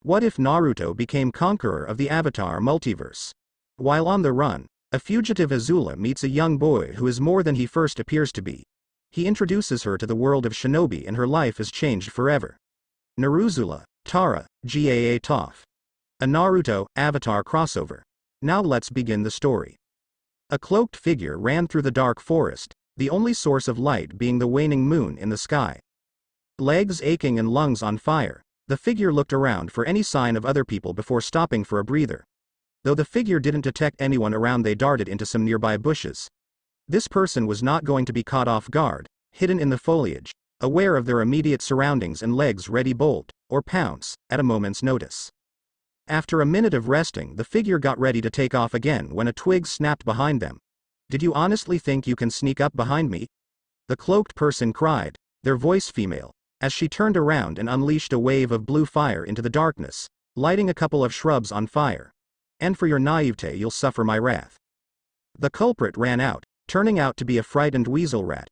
What if Naruto became conqueror of the Avatar multiverse? While on the run, a fugitive Azula meets a young boy who is more than he first appears to be. He introduces her to the world of shinobi and her life is changed forever. Naruzula, Tara, Gaa Toph. A Naruto, Avatar crossover. Now let's begin the story. A cloaked figure ran through the dark forest, the only source of light being the waning moon in the sky. Legs aching and lungs on fire, the figure looked around for any sign of other people before stopping for a breather. Though the figure didn't detect anyone around, they darted into some nearby bushes. This person was not going to be caught off guard, hidden in the foliage, aware of their immediate surroundings and legs ready bolt, or pounce, at a moment's notice. After a minute of resting, the figure got ready to take off again when a twig snapped behind them. "Did you honestly think you can sneak up behind me?" the cloaked person cried, their voice female, as she turned around and unleashed a wave of blue fire into the darkness, lighting a couple of shrubs on fire. "And for your naivete you'll suffer my wrath." The culprit ran out, turning out to be a frightened weasel rat.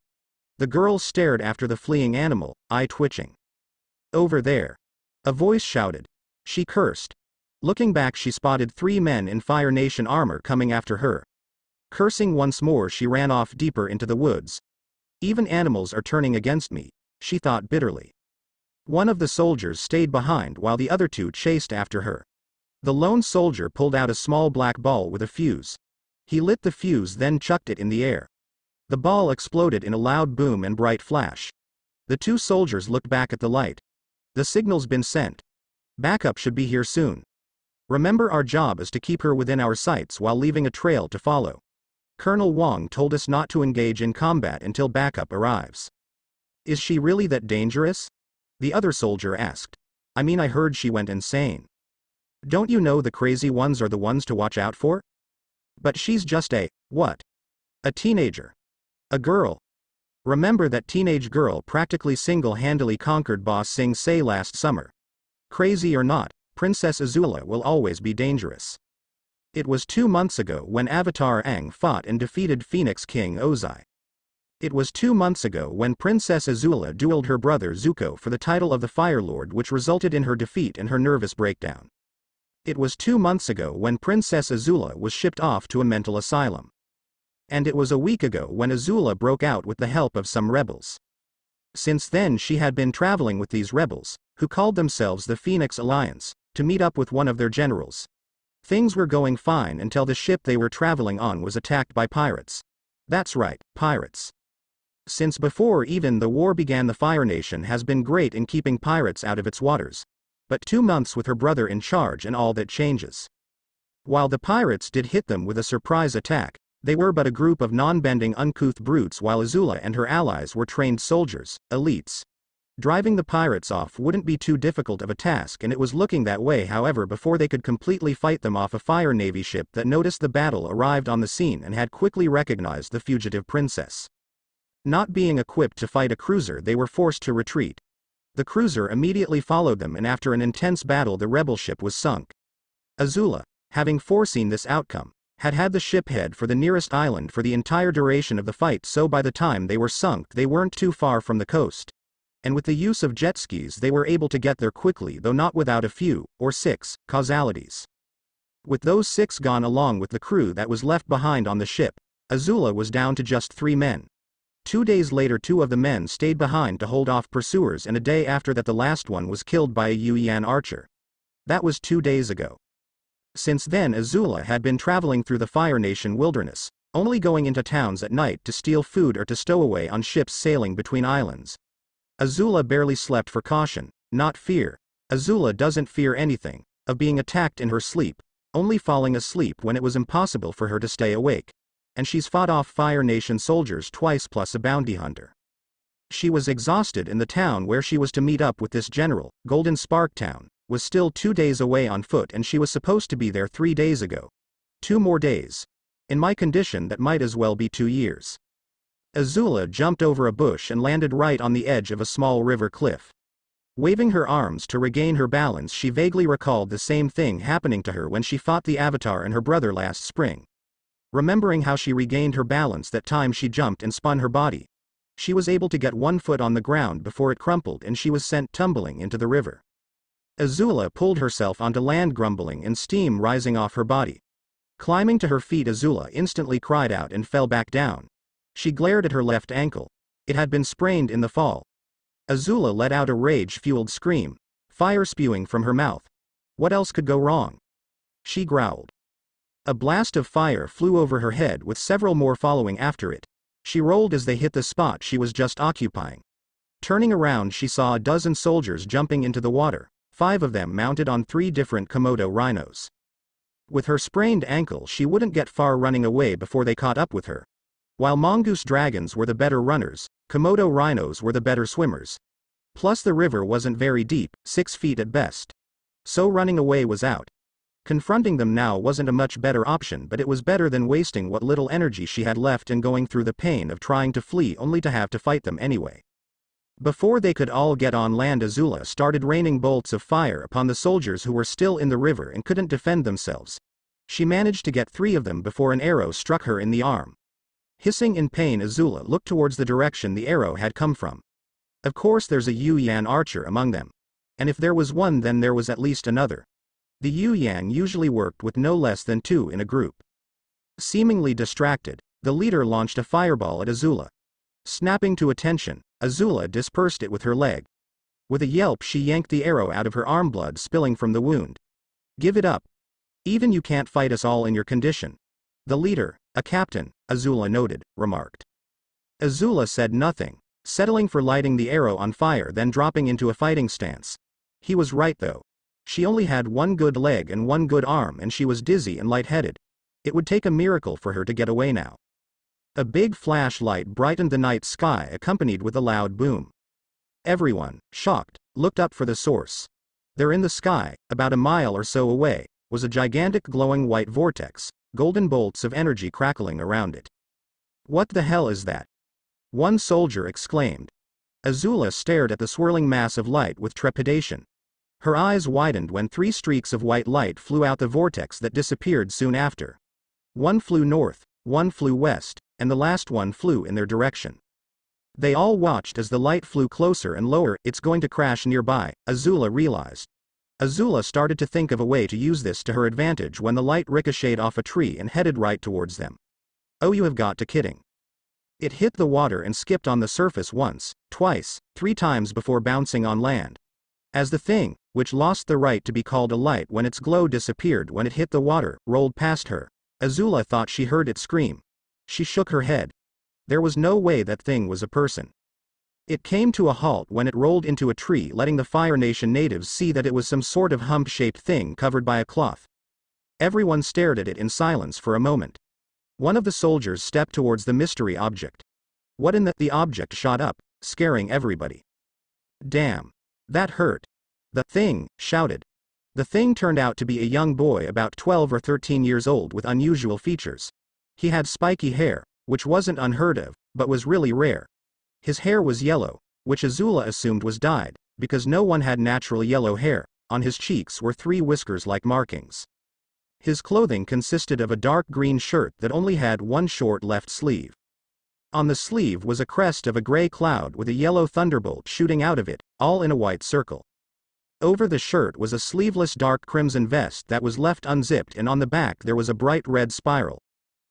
The girl stared after the fleeing animal, eye twitching. "Over there!" a voice shouted. She cursed. Looking back, she spotted 3 men in Fire Nation armor coming after her. Cursing once more, she ran off deeper into the woods. "Even animals are turning against me," she thought bitterly. One of the soldiers stayed behind while the other 2 chased after her. The lone soldier pulled out a small black ball with a fuse. He lit the fuse, then chucked it in the air. The ball exploded in a loud boom and bright flash. The 2 soldiers looked back at the light. "The signal's been sent. Backup should be here soon. Remember, our job is to keep her within our sights while leaving a trail to follow. Colonel Wong told us not to engage in combat until backup arrives." "Is she really that dangerous?" the other soldier asked. "I mean, I heard she went insane." "Don't you know the crazy ones are the ones to watch out for?" "But she's just what? A teenager. A girl. Remember that teenage girl practically single-handedly conquered Boss Sing Se last summer. Crazy or not, Princess Azula will always be dangerous." It was 2 months ago when Avatar Aang fought and defeated Phoenix King Ozai. It was 2 months ago when Princess Azula dueled her brother Zuko for the title of the Fire Lord, which resulted in her defeat and her nervous breakdown. It was 2 months ago when Princess Azula was shipped off to a mental asylum. And it was a week ago when Azula broke out with the help of some rebels. Since then she had been traveling with these rebels, who called themselves the Phoenix Alliance, to meet up with one of their generals. Things were going fine until the ship they were traveling on was attacked by pirates. That's right, pirates. Since before even the war began, the Fire Nation has been great in keeping pirates out of its waters. But 2 months with her brother in charge and all that changes. While the pirates did hit them with a surprise attack, they were but a group of non-bending uncouth brutes, while Azula and her allies were trained soldiers, elites. Driving the pirates off wouldn't be too difficult of a task, and it was looking that way, however, before they could completely fight them off. A Fire Navy ship that noticed the battle arrived on the scene and had quickly recognized the fugitive princess. Not being equipped to fight a cruiser, they were forced to retreat. The cruiser immediately followed them, and after an intense battle the rebel ship was sunk. Azula, having foreseen this outcome, had had the ship head for the nearest island for the entire duration of the fight, so by the time they were sunk they weren't too far from the coast. And with the use of jet skis they were able to get there quickly, though not without a few, or 6, causalities. With those 6 gone along with the crew that was left behind on the ship, Azula was down to just 3 men. 2 days later 2 of the men stayed behind to hold off pursuers, and a day after that the last one was killed by a Yuyan archer. That was 2 days ago. Since then Azula had been traveling through the Fire Nation wilderness, only going into towns at night to steal food or to stow away on ships sailing between islands. Azula barely slept for caution, not fear. Azula doesn't fear anything, of being attacked in her sleep, only falling asleep when it was impossible for her to stay awake. And she's fought off Fire Nation soldiers twice plus a bounty hunter. She was exhausted, and the town where she was to meet up with this general, Golden Spark Town, was still 2 days away on foot, and she was supposed to be there 3 days ago. 2 more days. In my condition that might as well be 2 years. Azula jumped over a bush and landed right on the edge of a small river cliff. Waving her arms to regain her balance, she vaguely recalled the same thing happening to her when she fought the Avatar and her brother last spring. Remembering how she regained her balance that time she jumped and spun her body. She was able to get one foot on the ground before it crumpled and she was sent tumbling into the river. Azula pulled herself onto land, grumbling and steam rising off her body. Climbing to her feet, Azula instantly cried out and fell back down. She glared at her left ankle. It had been sprained in the fall. Azula let out a rage-fueled scream, fire spewing from her mouth. What else could go wrong? She growled. A blast of fire flew over her head, with several more following after it. She rolled as they hit the spot she was just occupying. Turning around, she saw a dozen soldiers jumping into the water, 5 of them mounted on 3 different Komodo rhinos. With her sprained ankle, she wouldn't get far running away before they caught up with her. While mongoose dragons were the better runners, Komodo rhinos were the better swimmers. Plus the river wasn't very deep, 6 feet at best. So running away was out. Confronting them now wasn't a much better option, but it was better than wasting what little energy she had left and going through the pain of trying to flee only to have to fight them anyway. Before they could all get on land, Azula started raining bolts of fire upon the soldiers who were still in the river and couldn't defend themselves. She managed to get 3 of them before an arrow struck her in the arm. Hissing in pain, Azula looked towards the direction the arrow had come from. Of course there's a Yu-Yan archer among them. And if there was one, then there was at least another. The Yu-Yan usually worked with no less than 2 in a group. Seemingly distracted, the leader launched a fireball at Azula. Snapping to attention, Azula dispersed it with her leg. With a yelp, she yanked the arrow out of her arm, blood spilling from the wound. Give it up. Even you can't fight us all in your condition. The leader, a captain, Azula noted, remarked. Azula said nothing, settling for lighting the arrow on fire, then dropping into a fighting stance. He was right though. She only had 1 good leg and 1 good arm, and she was dizzy and lightheaded. It would take a miracle for her to get away now. A big flashlight brightened the night sky, accompanied with a loud boom. Everyone, shocked, looked up for the source. There in the sky, about a mile or so away, was a gigantic glowing white vortex, golden bolts of energy crackling around it. What the hell is that? One soldier exclaimed. Azula stared at the swirling mass of light with trepidation. Her eyes widened when 3 streaks of white light flew out the vortex that disappeared soon after. One flew north, one flew west, and the last one flew in their direction. They all watched as the light flew closer and lower. It's going to crash nearby, Azula realized. Azula started to think of a way to use this to her advantage when the light ricocheted off a tree and headed right towards them. Oh, you have got to kidding. It hit the water and skipped on the surface once, twice, 3 times before bouncing on land. As the thing, which lost the right to be called a light when its glow disappeared when it hit the water, rolled past her, Azula thought she heard it scream. She shook her head. There was no way that thing was a person. It came to a halt when it rolled into a tree, letting the Fire Nation natives see that it was some sort of hump-shaped thing covered by a cloth. Everyone stared at it in silence for a moment. One of the soldiers stepped towards the mystery object. What in the object shot up, scaring everybody. Damn. That hurt. The thing shouted. The thing turned out to be a young boy about 12 or 13 years old with unusual features. He had spiky hair, which wasn't unheard of, but was really rare. His hair was yellow, which Azula assumed was dyed, because no one had natural yellow hair. On his cheeks were 3 whiskers-like markings. His clothing consisted of a dark green shirt that only had 1 short left sleeve. On the sleeve was a crest of a gray cloud with a yellow thunderbolt shooting out of it, all in a white circle. Over the shirt was a sleeveless dark crimson vest that was left unzipped, and on the back there was a bright red spiral.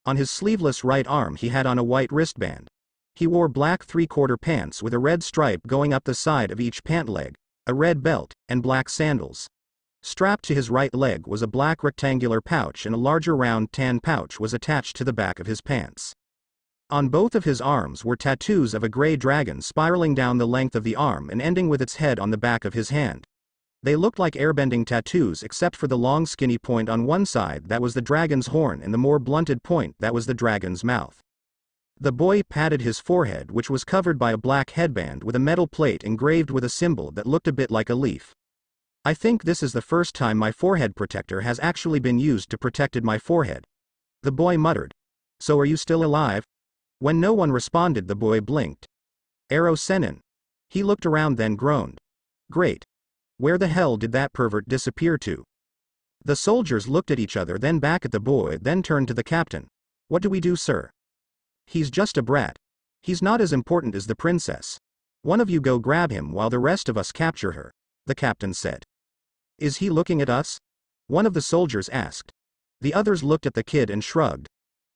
On his sleeveless right arm he had on a white wristband. He wore black 3/4 pants with a red stripe going up the side of each pant leg, a red belt, and black sandals. Strapped to his right leg was a black rectangular pouch, and a larger round tan pouch was attached to the back of his pants. On both of his arms were tattoos of a gray dragon spiraling down the length of the arm and ending with its head on the back of his hand. They looked like airbending tattoos except for the long skinny point on one side that was the dragon's horn and the more blunted point that was the dragon's mouth. The boy patted his forehead, which was covered by a black headband with a metal plate engraved with a symbol that looked a bit like a leaf. I think this is the first time my forehead protector has actually been used to protected my forehead. The boy muttered. So are you still alive? When no one responded, the boy blinked. Arrow Sennin. He looked around then groaned. Great. Where the hell did that pervert disappear to? The soldiers looked at each other, then back at the boy, then turned to the captain. What do we do, sir? He's just a brat. He's not as important as the princess. One of you go grab him while the rest of us capture her, the captain said. Is he looking at us? One of the soldiers asked. The others looked at the kid and shrugged.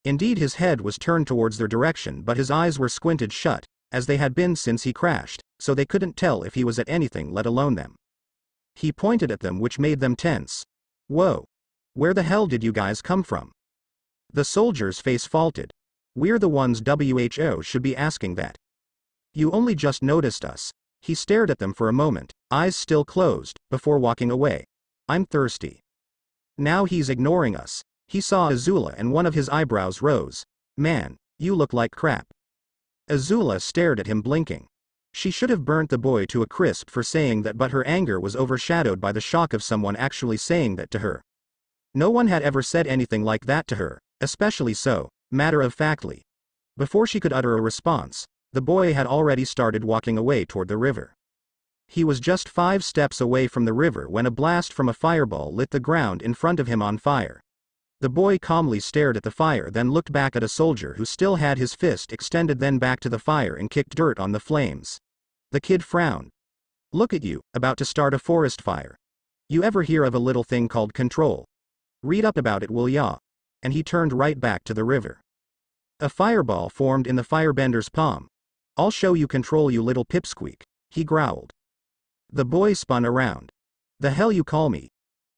Indeed, his head was turned towards their direction, but his eyes were squinted shut, as they had been since he crashed, so they couldn't tell if he was at anything, let alone them. He pointed at them, which made them tense. Whoa. Where the hell did you guys come from? The soldier's face faulted. We're the ones WHO should be asking that. You only just noticed us. He stared at them for a moment, eyes still closed, before walking away. I'm thirsty. Now he's ignoring us. He saw Azula and one of his eyebrows rose. Man, you look like crap. Azula stared at him, blinking. She should have burnt the boy to a crisp for saying that, but her anger was overshadowed by the shock of someone actually saying that to her. No one had ever said anything like that to her, especially so matter-of-factly. Before she could utter a response, the boy had already started walking away toward the river. He was just 5 steps away from the river when a blast from a fireball lit the ground in front of him on fire. The boy calmly stared at the fire, then looked back at a soldier who still had his fist extended, then back to the fire and kicked dirt on the flames. The kid frowned. Look at you, about to start a forest fire. You ever hear of a little thing called control? Read up about it, will ya? And he turned right back to the river. A fireball formed in the firebender's palm. I'll show you control, you little pipsqueak, he growled. The boy spun around. The hell you call me?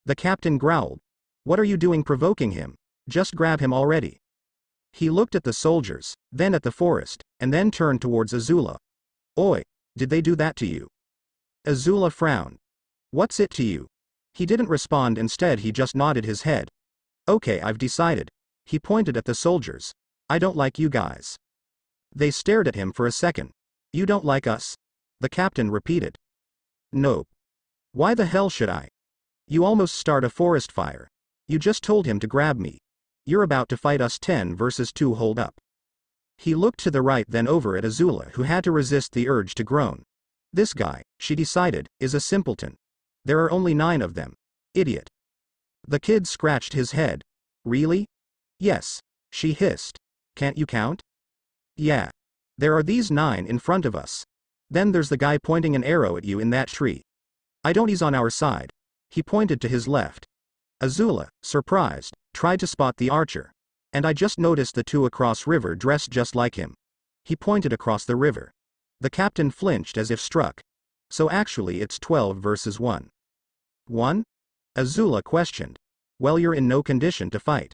The captain growled. What are you doing provoking him? Just grab him already. He looked at the soldiers, then at the forest, and then turned towards Azula. Oi, did they do that to you? Azula frowned. What's it to you? He didn't respond, instead he just nodded his head. Okay, I've decided. He pointed at the soldiers. I don't like you guys. They stared at him for a second. You don't like us? The captain repeated. Nope. Why the hell should I? You almost start a forest fire. You just told him to grab me. You're about to fight us 10 versus 2, hold up. He looked to the right, then over at Azula, who had to resist the urge to groan. This guy, she decided, is a simpleton. There are only 9 of them. Idiot. The kid scratched his head. Really? Yes, she hissed. Can't you count? Yeah. There are these 9 in front of us. Then there's the guy pointing an arrow at you in that tree. I don't, he's on our side. He pointed to his left. Azula, surprised, tried to spot the archer. And I just noticed the 2 across river dressed just like him. He pointed across the river. The captain flinched as if struck. So actually it's 12 versus 1. 1? Azula questioned. Well, you're in no condition to fight.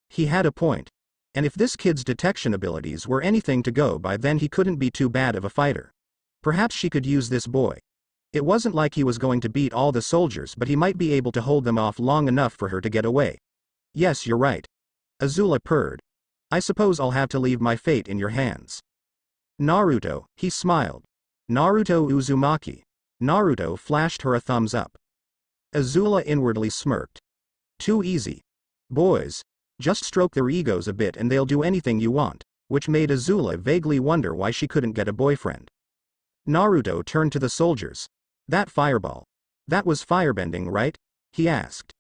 He had a point. And if this kid's detection abilities were anything to go by, then he couldn't be too bad of a fighter. Perhaps she could use this boy. It wasn't like he was going to beat all the soldiers, but he might be able to hold them off long enough for her to get away. Yes, you're right. Azula purred. I suppose I'll have to leave my fate in your hands. Naruto, he smiled. Naruto Uzumaki. Naruto flashed her a thumbs up. Azula inwardly smirked. Too easy. Boys, just stroke their egos a bit and they'll do anything you want, which made Azula vaguely wonder why she couldn't get a boyfriend. Naruto turned to the soldiers. That fireball. That was firebending, right? He asked.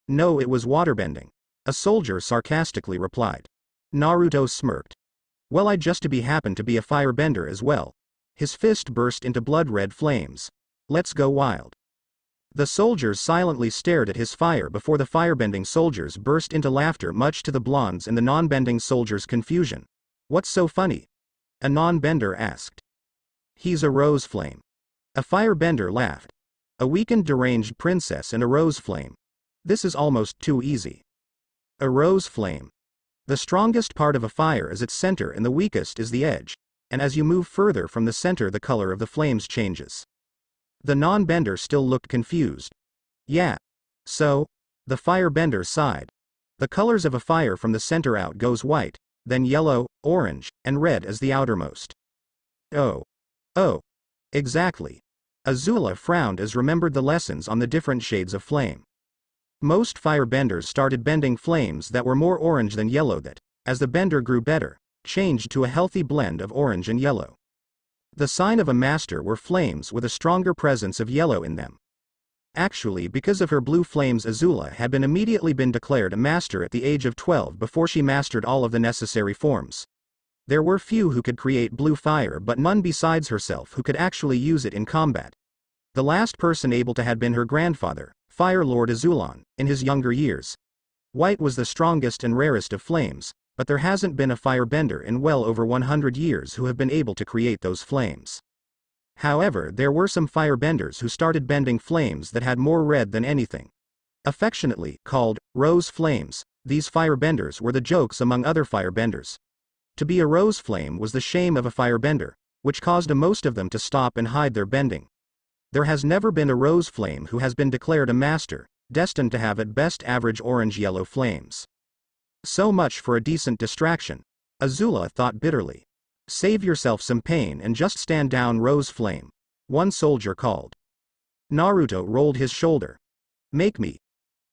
No, it was waterbending. A soldier sarcastically replied. Naruto smirked. Well, I just happened to be a firebender as well. His fist burst into blood-red flames. Let's go wild. The soldiers silently stared at his fire before the firebending soldiers burst into laughter, much to the blonde's and the non-bending soldiers' confusion. What's so funny? A non-bender asked. He's a rose flame. A firebender laughed. A weakened deranged princess and a rose flame. This is almost too easy. A rose flame. The strongest part of a fire is its center and the weakest is the edge, and as you move further from the center the color of the flames changes. The non-bender still looked confused. Yeah. So? The firebender sighed. The colors of a fire from the center out goes white, then yellow, orange, and red as the outermost. Oh. Oh. Exactly. Azula frowned as remembered the lessons on the different shades of flame. Most firebenders started bending flames that were more orange than yellow that, as the bender grew better, changed to a healthy blend of orange and yellow. The sign of a master were flames with a stronger presence of yellow in them. Actually, because of her blue flames, Azula had immediately been declared a master at the age of 12 before she mastered all of the necessary forms. There were few who could create blue fire, but none besides herself who could actually use it in combat. The last person able to had been her grandfather, Fire Lord Azulon, in his younger years. White was the strongest and rarest of flames, but there hasn't been a firebender in well over 100 years who have been able to create those flames. However, there were some firebenders who started bending flames that had more red than anything. Affectionately called rose flames, these firebenders were the jokes among other firebenders. To be a rose flame was the shame of a firebender, which caused most of them to stop and hide their bending. There has never been a rose flame who has been declared a master, destined to have at best average orange-yellow flames. So much for a decent distraction, Azula thought bitterly. Save yourself some pain and just stand down, Rose Flame, one soldier called. Naruto rolled his shoulder. Make me.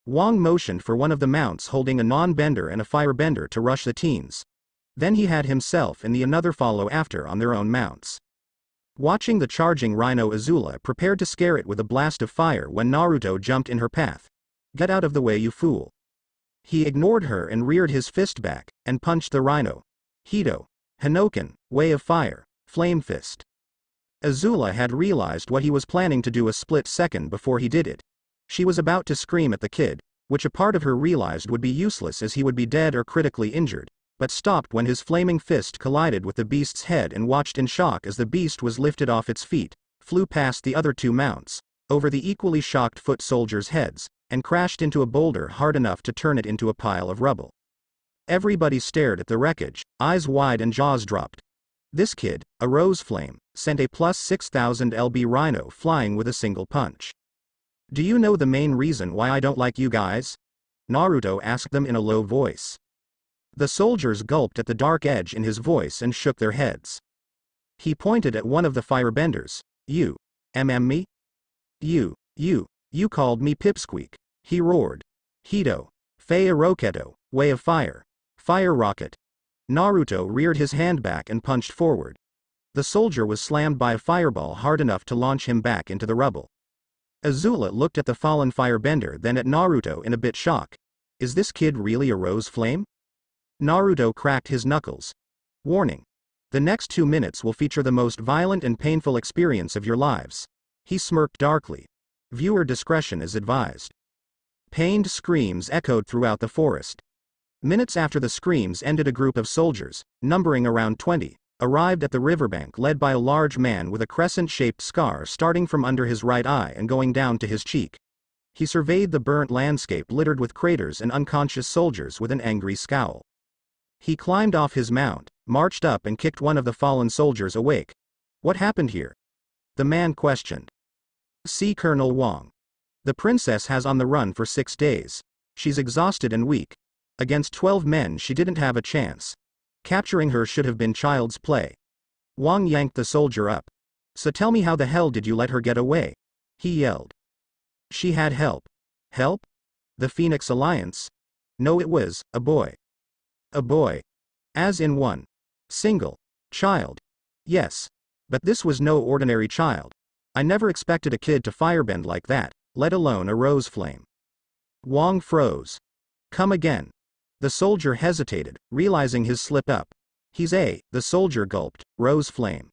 Wong motioned for one of the mounts holding a non-bender and a firebender to rush the teens. Then he had himself and the another follow after on their own mounts. Watching the charging rhino, Azula prepared to scare it with a blast of fire when Naruto jumped in her path. Get out of the way, you fool. He ignored her and reared his fist back, and punched the rhino. Hito. Hinoken, Way of Fire, Flame Fist. Azula had realized what he was planning to do a split second before he did it. She was about to scream at the kid, which a part of her realized would be useless as he would be dead or critically injured, but stopped when his flaming fist collided with the beast's head and watched in shock as the beast was lifted off its feet, flew past the other two mounts, over the equally shocked foot soldiers' heads, and crashed into a boulder hard enough to turn it into a pile of rubble. Everybody stared at the wreckage, eyes wide and jaws dropped. This kid, a rose flame, sent a plus 6000 LB rhino flying with a single punch. Do you know the main reason why I don't like you guys? Naruto asked them in a low voice. The soldiers gulped at the dark edge in his voice and shook their heads. He pointed at one of the firebenders. You. Me? You called me Pipsqueak, he roared. Hito. Fei Roketo, Way of Fire. Fire Rocket. Naruto reared his hand back and punched forward. The soldier was slammed by a fireball hard enough to launch him back into the rubble. Azula looked at the fallen firebender, then at Naruto in a bit shock. Is this kid really a rose flame? Naruto cracked his knuckles. Warning. The next 2 minutes will feature the most violent and painful experience of your lives. He smirked darkly. Viewer discretion is advised. Pained screams echoed throughout the forest. Minutes after the screams ended, a group of soldiers, numbering around 20, arrived at the riverbank led by a large man with a crescent-shaped scar starting from under his right eye and going down to his cheek. He surveyed the burnt landscape littered with craters and unconscious soldiers with an angry scowl. He climbed off his mount, marched up and kicked one of the fallen soldiers awake. What happened here? The man questioned. See Colonel Wong. The princess has on the run for 6 days. She's exhausted and weak. Against 12 men she didn't have a chance. Capturing her should have been child's play. Wong yanked the soldier up. So tell me, how the hell did you let her get away? He yelled. She had help. Help? The Phoenix Alliance? No, it was a boy. A boy. As in one. Single. Child. Yes. But this was no ordinary child. I never expected a kid to firebend like that, let alone a rose flame. Wong froze. Come again. The soldier hesitated, realizing his slip-up. The soldier gulped, rose flame.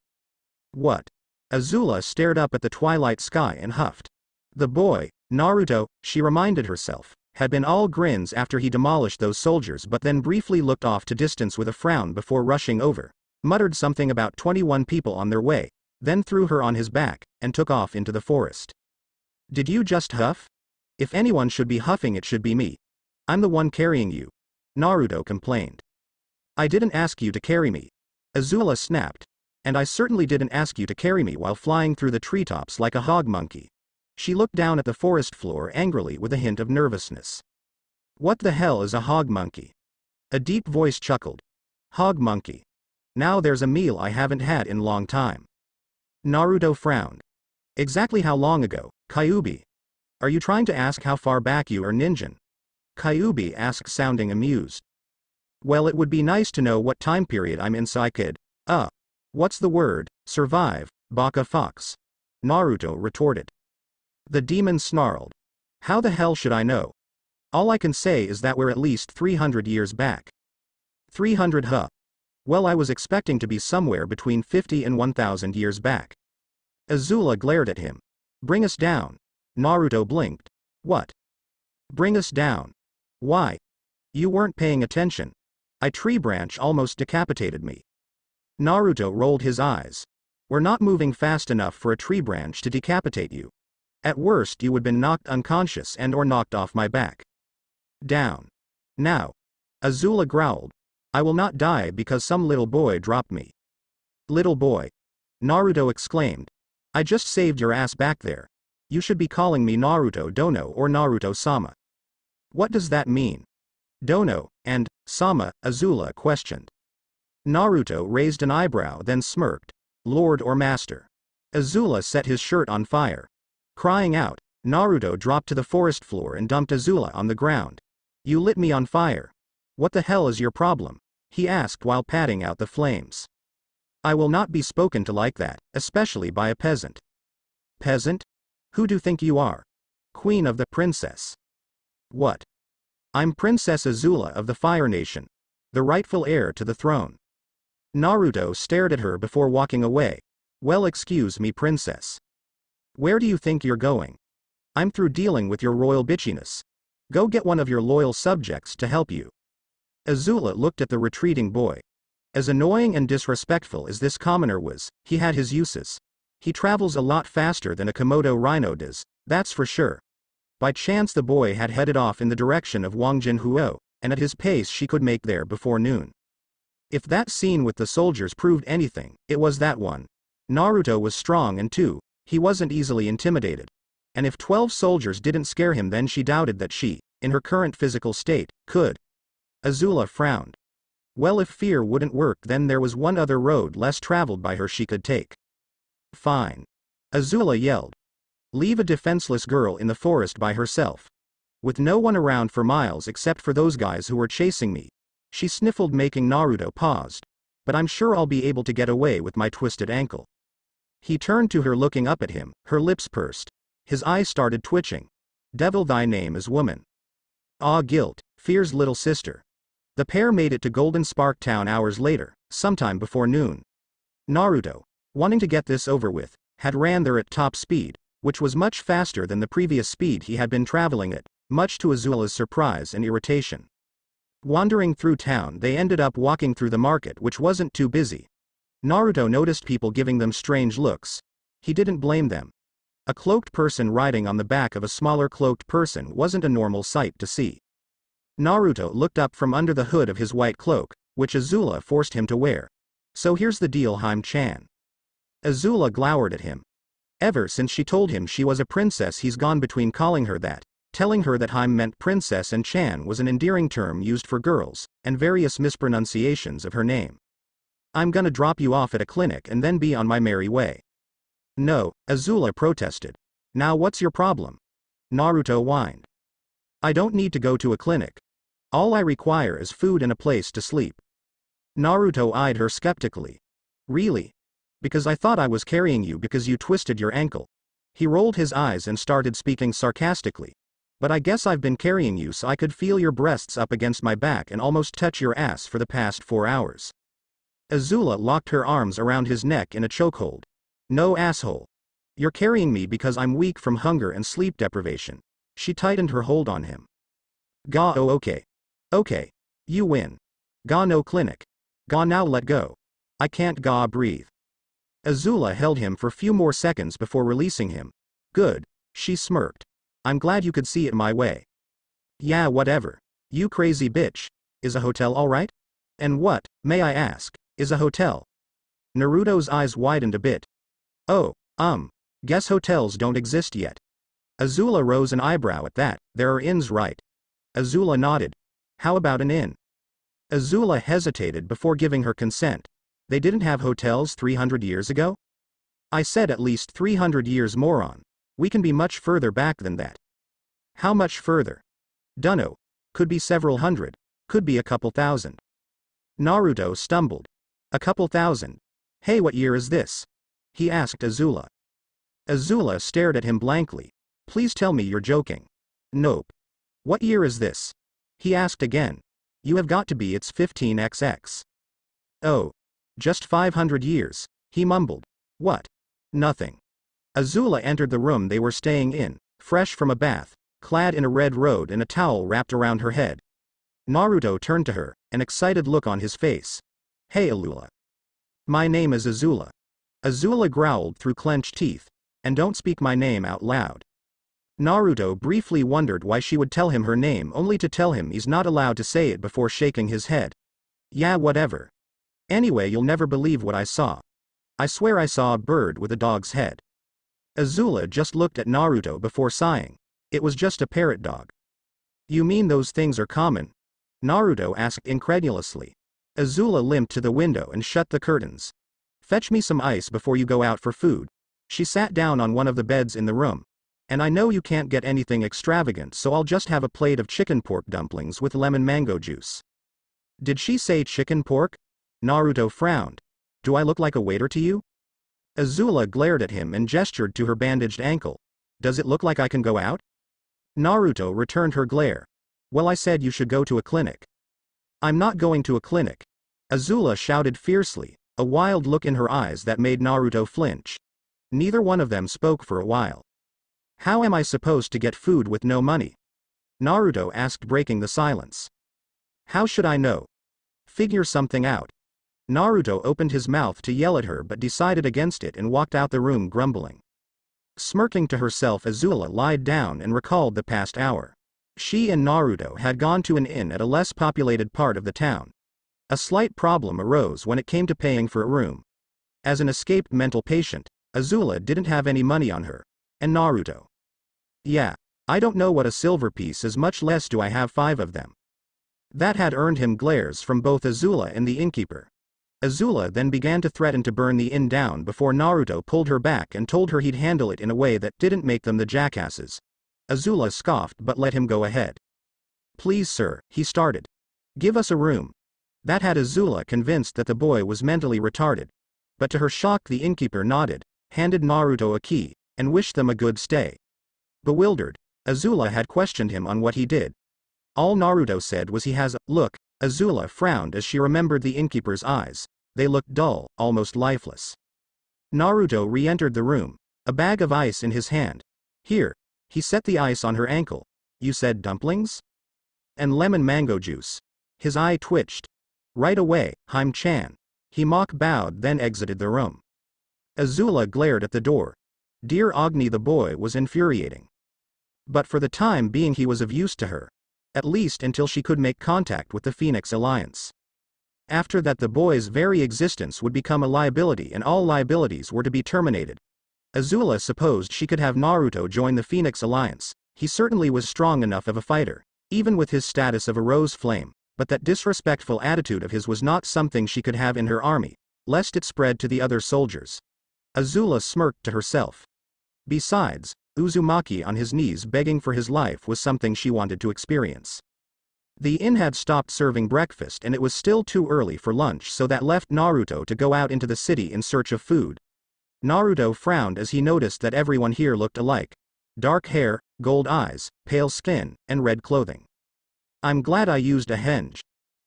What? Azula stared up at the twilight sky and huffed. The boy, Naruto, she reminded herself, had been all grins after he demolished those soldiers, but then briefly looked off to distance with a frown before rushing over, muttered something about 21 people on their way, then threw her on his back, and took off into the forest. Did you just huff? If anyone should be huffing, it should be me. I'm the one carrying you. Naruto complained. I didn't ask you to carry me. Azula snapped. And I certainly didn't ask you to carry me while flying through the treetops like a hog monkey. She looked down at the forest floor angrily with a hint of nervousness. What the hell is a hog monkey? A deep voice chuckled. Hog monkey. Now there's a meal I haven't had in long time. Naruto frowned. Exactly how long ago, Kyuubi? Are you trying to ask how far back you are ninjan? Kyuubi asked, sounding amused. Well, it would be nice to know what time period I'm in, kid. What's the word? Survive, Baka Fox. Naruto retorted. The demon snarled. How the hell should I know? All I can say is that we're at least 300 years back. 300, huh? Well, I was expecting to be somewhere between 50 and 1000 years back. Azula glared at him. Bring us down. Naruto blinked. What? Bring us down? Why? You weren't paying attention. A tree branch almost decapitated me. Naruto rolled his eyes. We're not moving fast enough for a tree branch to decapitate you. At worst you would been knocked unconscious and or knocked off my back. Down. Now. Azula growled. I will not die because some little boy dropped me. Little boy. Naruto exclaimed. I just saved your ass back there. You should be calling me Naruto Dono or Naruto-sama. What does that mean? Dono, and, Sama, Azula questioned. Naruto raised an eyebrow then smirked. Lord or master? Azula set his shirt on fire. Crying out, Naruto dropped to the forest floor and dumped Azula on the ground. You lit me on fire. What the hell is your problem? He asked while patting out the flames. I will not be spoken to like that, especially by a peasant. Peasant? Who do you think you are? Queen of the princess. What? I'm Princess Azula of the Fire Nation, the rightful heir to the throne. Naruto stared at her before walking away. Well, excuse me, princess. Where do you think you're going? I'm through dealing with your royal bitchiness. Go get one of your loyal subjects to help you. Azula looked at the retreating boy. As annoying and disrespectful as this commoner was, he had his uses. He travels a lot faster than a Komodo rhino does, that's for sure. By chance the boy had headed off in the direction of Wangjinhuo, and at his pace she could make there before noon. If that scene with the soldiers proved anything, it was that one. Naruto was strong and too, he wasn't easily intimidated. And if 12 soldiers didn't scare him, then she doubted that she, in her current physical state, could. Azula frowned. Well, if fear wouldn't work, then there was one other road less traveled by her she could take. Fine. Azula yelled. Leave a defenseless girl in the forest by herself. With no one around for miles except for those guys who were chasing me. She sniffled, making Naruto paused. But I'm sure I'll be able to get away with my twisted ankle. He turned to her, looking up at him, her lips pursed. His eyes started twitching. Devil, thy name is woman. Ah, guilt, fear's little sister. The pair made it to Golden Spark Town hours later, sometime before noon. Naruto, wanting to get this over with, had ran there at top speed, which was much faster than the previous speed he had been traveling at, much to Azula's surprise and irritation. Wandering through town, they ended up walking through the market, which wasn't too busy. Naruto noticed people giving them strange looks. He didn't blame them. A cloaked person riding on the back of a smaller cloaked person wasn't a normal sight to see. Naruto looked up from under the hood of his white cloak, which Azula forced him to wear. So here's the deal, Haim-chan. Azula glowered at him. Ever since she told him she was a princess, he's gone between calling her that, telling her that Haim meant princess and Chan was an endearing term used for girls, and various mispronunciations of her name. I'm gonna drop you off at a clinic and then be on my merry way. No, Azula protested. Now what's your problem? Naruto whined. I don't need to go to a clinic. All I require is food and a place to sleep. Naruto eyed her skeptically. Really? Because I thought I was carrying you because you twisted your ankle. He rolled his eyes and started speaking sarcastically. But I guess I've been carrying you so I could feel your breasts up against my back and almost touch your ass for the past 4 hours. Azula locked her arms around his neck in a chokehold. No, asshole. You're carrying me because I'm weak from hunger and sleep deprivation. She tightened her hold on him. Ga, oh, okay. Okay. You win. Ga, no clinic. Ga, now let go. I can't ga breathe. Azula held him for few more seconds before releasing him. Good, she smirked. I'm glad you could see it my way. Yeah, whatever. You crazy bitch. Is a hotel alright? And what, may I ask, is a hotel? Naruto's eyes widened a bit. Oh, guess hotels don't exist yet. Azula rose an eyebrow at that. There are inns, right? Azula nodded. How about an inn? Azula hesitated before giving her consent. They didn't have hotels 300 years ago? I said at least 300 years, moron. We can be much further back than that. How much further? Dunno. Could be several hundred. Could be a couple thousand. Naruto stumbled. A couple thousand. Hey, what year is this? He asked Azula. Azula stared at him blankly. Please tell me you're joking. Nope. What year is this? He asked again. You have got to be, it's 15XX. Oh. Just 500 years, he mumbled. What? Nothing. Azula entered the room they were staying in, fresh from a bath, clad in a red robe and a towel wrapped around her head. Naruto turned to her, an excited look on his face. "Hey Alula. My name is Azula." Azula growled through clenched teeth. "And don't speak my name out loud." Naruto briefly wondered why she would tell him her name only to tell him he's not allowed to say it before shaking his head. "Yeah, whatever. Anyway, you'll never believe what I saw. I swear I saw a bird with a dog's head." Azula just looked at Naruto before sighing. It was just a parrot dog. "You mean those things are common?" Naruto asked incredulously. Azula limped to the window and shut the curtains. "Fetch me some ice before you go out for food." She sat down on one of the beds in the room. "And I know you can't get anything extravagant, so I'll just have a plate of chicken pork dumplings with lemon mango juice." "Did she say chicken pork?" Naruto frowned. "Do I look like a waiter to you?" Azula glared at him and gestured to her bandaged ankle. "Does it look like I can go out?" Naruto returned her glare. "Well, I said you should go to a clinic." "I'm not going to a clinic." Azula shouted fiercely, a wild look in her eyes that made Naruto flinch. Neither one of them spoke for a while. "How am I supposed to get food with no money?" Naruto asked, breaking the silence. "How should I know? Figure something out." Naruto opened his mouth to yell at her but decided against it and walked out the room grumbling. Smirking to herself, Azula lied down and recalled the past hour. She and Naruto had gone to an inn at a less populated part of the town. A slight problem arose when it came to paying for a room. As an escaped mental patient, Azula didn't have any money on her. And Naruto. "Yeah, I don't know what a silver piece is, much less do I have 5 of them." That had earned him glares from both Azula and the innkeeper. Azula then began to threaten to burn the inn down before Naruto pulled her back and told her he'd handle it in a way that didn't make them the jackasses. Azula scoffed but let him go ahead. "Please sir," he started. "Give us a room." That had Azula convinced that the boy was mentally retarded. But to her shock, the innkeeper nodded, handed Naruto a key, and wished them a good stay. Bewildered, Azula had questioned him on what he did. All Naruto said was he has a look. Azula frowned as she remembered the innkeeper's eyes. They looked dull, almost lifeless. Naruto re-entered the room, a bag of ice in his hand. "Here." He set the ice on her ankle. "You said dumplings?" "And lemon mango juice." His eye twitched. "Right away, Haim-chan." He mock bowed then exited the room. Azula glared at the door. Dear Agni, the boy was infuriating. But for the time being he was of use to her. At least until she could make contact with the Phoenix Alliance. After that the boy's very existence would become a liability and all liabilities were to be terminated. Azula supposed she could have Naruto join the Phoenix Alliance. He certainly was strong enough of a fighter, even with his status of a rose flame, but that disrespectful attitude of his was not something she could have in her army, lest it spread to the other soldiers. Azula smirked to herself. Besides, Uzumaki on his knees begging for his life was something she wanted to experience. The inn had stopped serving breakfast and it was still too early for lunch, so that left Naruto to go out into the city in search of food. Naruto frowned as he noticed that everyone here looked alike. Dark hair, gold eyes, pale skin, and red clothing. "I'm glad I used a henge,"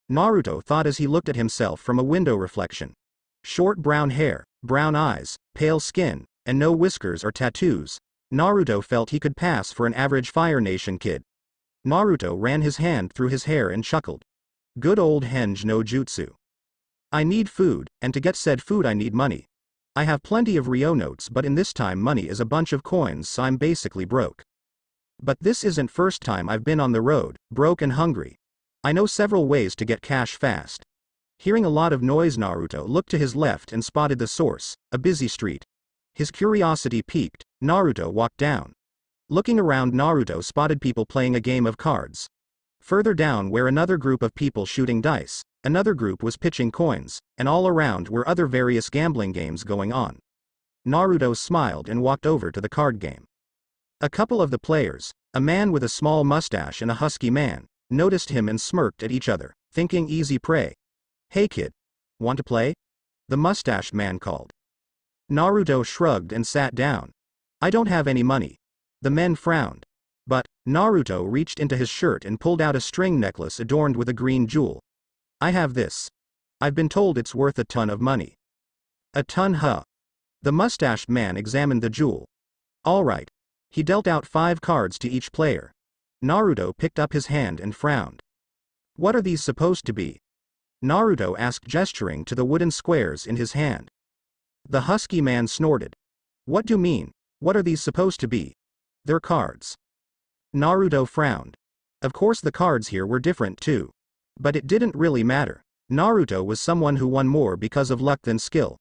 Naruto thought as he looked at himself from a window reflection. Short brown hair, brown eyes, pale skin, and no whiskers or tattoos. Naruto felt he could pass for an average Fire Nation kid. Naruto ran his hand through his hair and chuckled. Good old henge no jutsu. "I need food, and to get said food I need money. I have plenty of Ryo notes, but in this time money is a bunch of coins, so I'm basically broke. But this isn't first time I've been on the road, broke and hungry. I know several ways to get cash fast." Hearing a lot of noise, Naruto looked to his left and spotted the source, a busy street. His curiosity piqued, Naruto walked down. Looking around, Naruto spotted people playing a game of cards. Further down were another group of people shooting dice, another group was pitching coins, and all around were other various gambling games going on. Naruto smiled and walked over to the card game. A couple of the players, a man with a small mustache and a husky man, noticed him and smirked at each other, thinking easy prey. "Hey kid. Want to play?" the mustached man called. Naruto shrugged and sat down. "I don't have any money." The men frowned. But, Naruto reached into his shirt and pulled out a string necklace adorned with a green jewel. "I have this. I've been told it's worth a ton of money." "A ton, huh?" The mustached man examined the jewel. Alright. He dealt out 5 cards to each player. Naruto picked up his hand and frowned. What are these supposed to be? Naruto asked, gesturing to the wooden squares in his hand. The husky man snorted. What do you mean? What are these supposed to be? They're cards. Naruto frowned. Of course the cards here were different too. But it didn't really matter. Naruto was someone who won more because of luck than skill.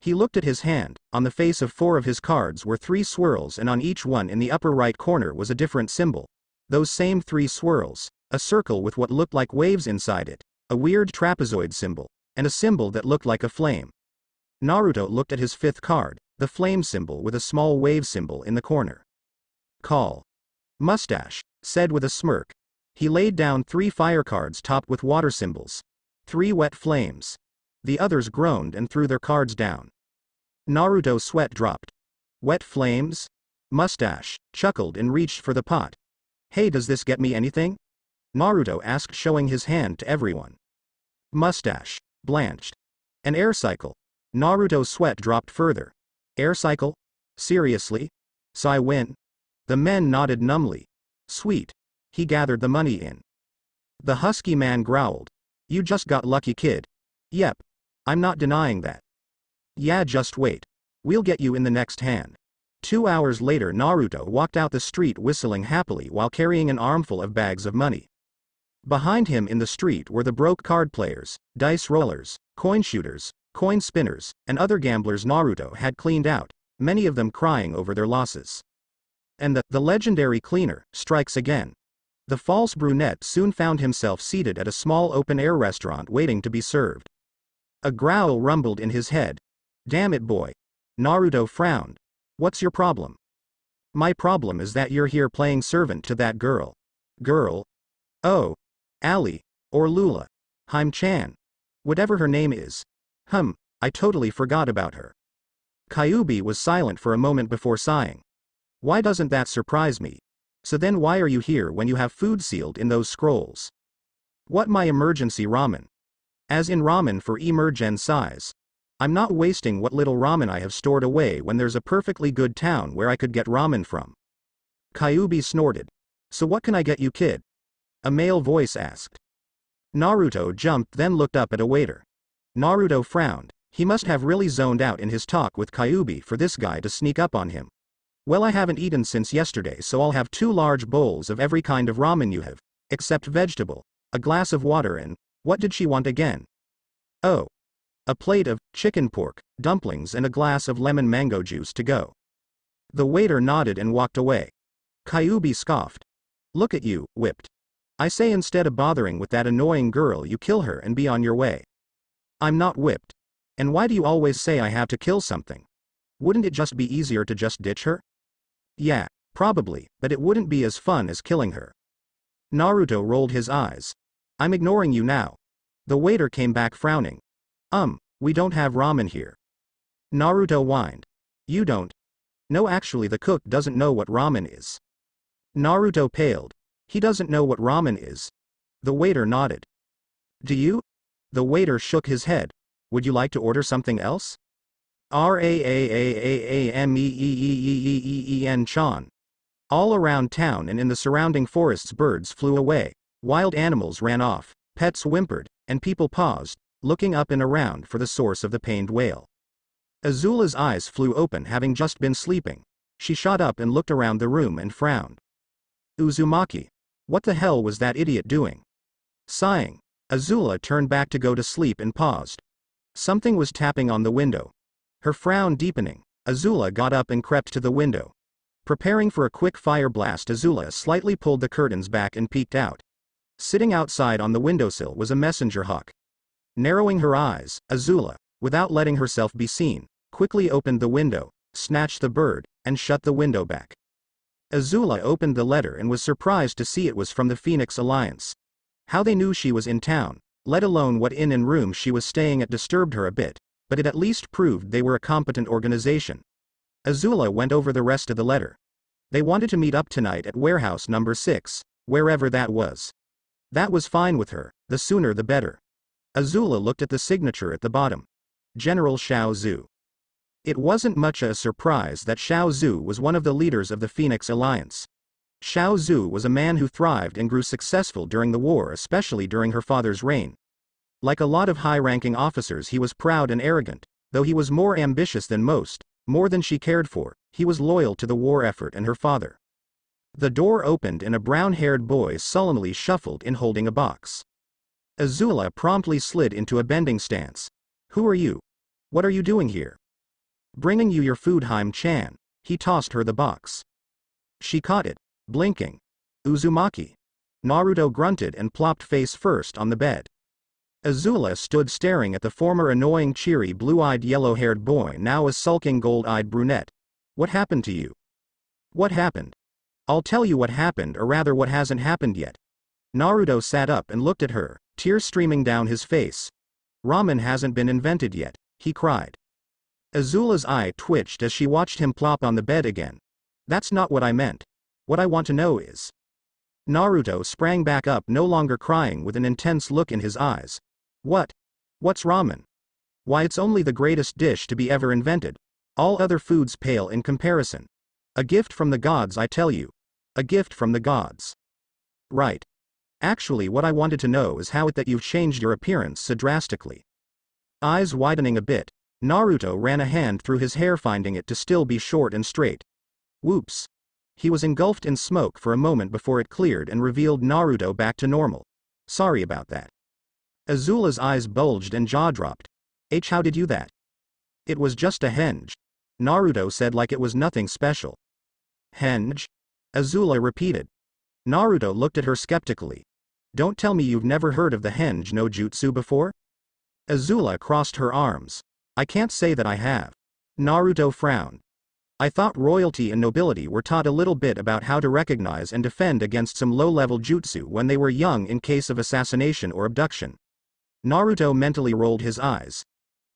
He looked at his hand. On the face of 4 of his cards were 3 swirls, and on each one in the upper right corner was a different symbol. Those same 3 swirls, a circle with what looked like waves inside it, a weird trapezoid symbol, and a symbol that looked like a flame. Naruto looked at his 5th card, the flame symbol with a small wave symbol in the corner. Call. Mustache said with a smirk. He laid down 3 fire cards topped with water symbols. 3 wet flames. The others groaned and threw their cards down. Naruto's sweat dropped. Wet flames? Mustache chuckled and reached for the pot. Hey, does this get me anything? Naruto asked, showing his hand to everyone. Mustache blanched. An air cycle. Naruto's sweat dropped further. Air cycle? Seriously? So I win? The men nodded numbly. Sweet. He gathered the money in. The husky man growled. You just got lucky, kid. Yep. I'm not denying that. Yeah, just wait. We'll get you in the next hand. 2 hours later, Naruto walked out the street whistling happily while carrying an armful of bags of money. Behind him in the street were the broke card players, dice rollers, coin shooters, coin spinners, and other gamblers Naruto had cleaned out, many of them crying over their losses. And the legendary cleaner strikes again. The false brunette soon found himself seated at a small open-air restaurant waiting to be served. A growl rumbled in his head. Damn it, boy. Naruto frowned. What's your problem? My problem is that you're here playing servant to that girl. Girl? Oh. Ali. Or Lula. Haim-chan. Whatever her name is. I totally forgot about her. Kyuubi was silent for a moment before sighing. Why doesn't that surprise me? So then why are you here when you have food sealed in those scrolls? What, my emergency ramen? As in ramen for emergen size. I'm not wasting what little ramen I have stored away when there's a perfectly good town where I could get ramen from. Kyuubi snorted. So what can I get you, kid? A male voice asked. Naruto jumped, then looked up at a waiter. Naruto frowned. He must have really zoned out in his talk with Kyuubi for this guy to sneak up on him. Well, I haven't eaten since yesterday, so I'll have 2 large bowls of every kind of ramen you have, except vegetable, a glass of water, and what did she want again? Oh. A plate of chicken pork, dumplings, and a glass of lemon mango juice to go. The waiter nodded and walked away. Kyuubi scoffed. Look at you, whipped. I say, instead of bothering with that annoying girl, you kill her and be on your way. I'm not whipped. And why do you always say I have to kill something? Wouldn't it just be easier to just ditch her? Yeah, probably, but it wouldn't be as fun as killing her. Naruto rolled his eyes. I'm ignoring you now. The waiter came back frowning. We don't have ramen here. Naruto whined. You don't? No, actually the cook doesn't know what ramen is. Naruto paled. He doesn't know what ramen is. The waiter nodded. Do you? The waiter shook his head. Would you like to order something else? Ramen-chan. All around town and in the surrounding forests birds flew away, wild animals ran off, pets whimpered, and people paused, looking up and around for the source of the pained wail. Azula's eyes flew open, having just been sleeping. She shot up and looked around the room and frowned. Uzumaki. What the hell was that idiot doing? Sighing, Azula turned back to go to sleep and paused. Something was tapping on the window. Her frown deepening, Azula got up and crept to the window. Preparing for a quick fire blast, Azula slightly pulled the curtains back and peeked out. Sitting outside on the windowsill was a messenger hawk. Narrowing her eyes, Azula, without letting herself be seen, quickly opened the window, snatched the bird, and shut the window back. Azula opened the letter and was surprised to see it was from the Phoenix Alliance. How they knew she was in town, let alone what inn and room she was staying at, disturbed her a bit, but it at least proved they were a competent organization. Azula went over the rest of the letter. They wanted to meet up tonight at warehouse number 6, wherever that was. That was fine with her, the sooner the better. Azula looked at the signature at the bottom. General Shao Zhu. It wasn't much a surprise that Xiao Zhu was one of the leaders of the Phoenix Alliance. Xiao Zhu was a man who thrived and grew successful during the war, especially during her father's reign. Like a lot of high-ranking officers, he was proud and arrogant. Though he was more ambitious than most, more than she cared for, he was loyal to the war effort and her father. The door opened and a brown-haired boy sullenly shuffled in holding a box. Azula promptly slid into a bending stance. "Who are you? What are you doing here?" "Bringing you your food, Haim-chan." He tossed her the box. She caught it, blinking. "Uzumaki." Naruto grunted and plopped face first on the bed. Azula stood staring at the former annoying cheery blue-eyed yellow-haired boy, now a sulking gold-eyed brunette. "What happened to you?" "What happened? I'll tell you what happened, or rather what hasn't happened yet." Naruto sat up and looked at her, tears streaming down his face. "Ramen hasn't been invented yet," he cried. Azula's eye twitched as she watched him plop on the bed again. "That's not what I meant. What I want to know is..." Naruto sprang back up, no longer crying, with an intense look in his eyes. What's ramen? Why, it's only the greatest dish to be ever invented. All other foods pale in comparison. A gift from the gods, I tell you. A gift from the gods." "Right. Actually, what I wanted to know is how it that you've changed your appearance so drastically." Eyes widening a bit, Naruto ran a hand through his hair, finding it to still be short and straight. Whoops. He was engulfed in smoke for a moment before it cleared and revealed Naruto back to normal. "Sorry about that." Azula's eyes bulged and jaw dropped. How did you that?" "It was just a henge," Naruto said like it was nothing special. "Henge?" Azula repeated. Naruto looked at her skeptically. "Don't tell me you've never heard of the henge no jutsu before?" Azula crossed her arms. "I can't say that I have." Naruto frowned. "I thought royalty and nobility were taught a little bit about how to recognize and defend against some low-level jutsu when they were young in case of assassination or abduction." Naruto mentally rolled his eyes.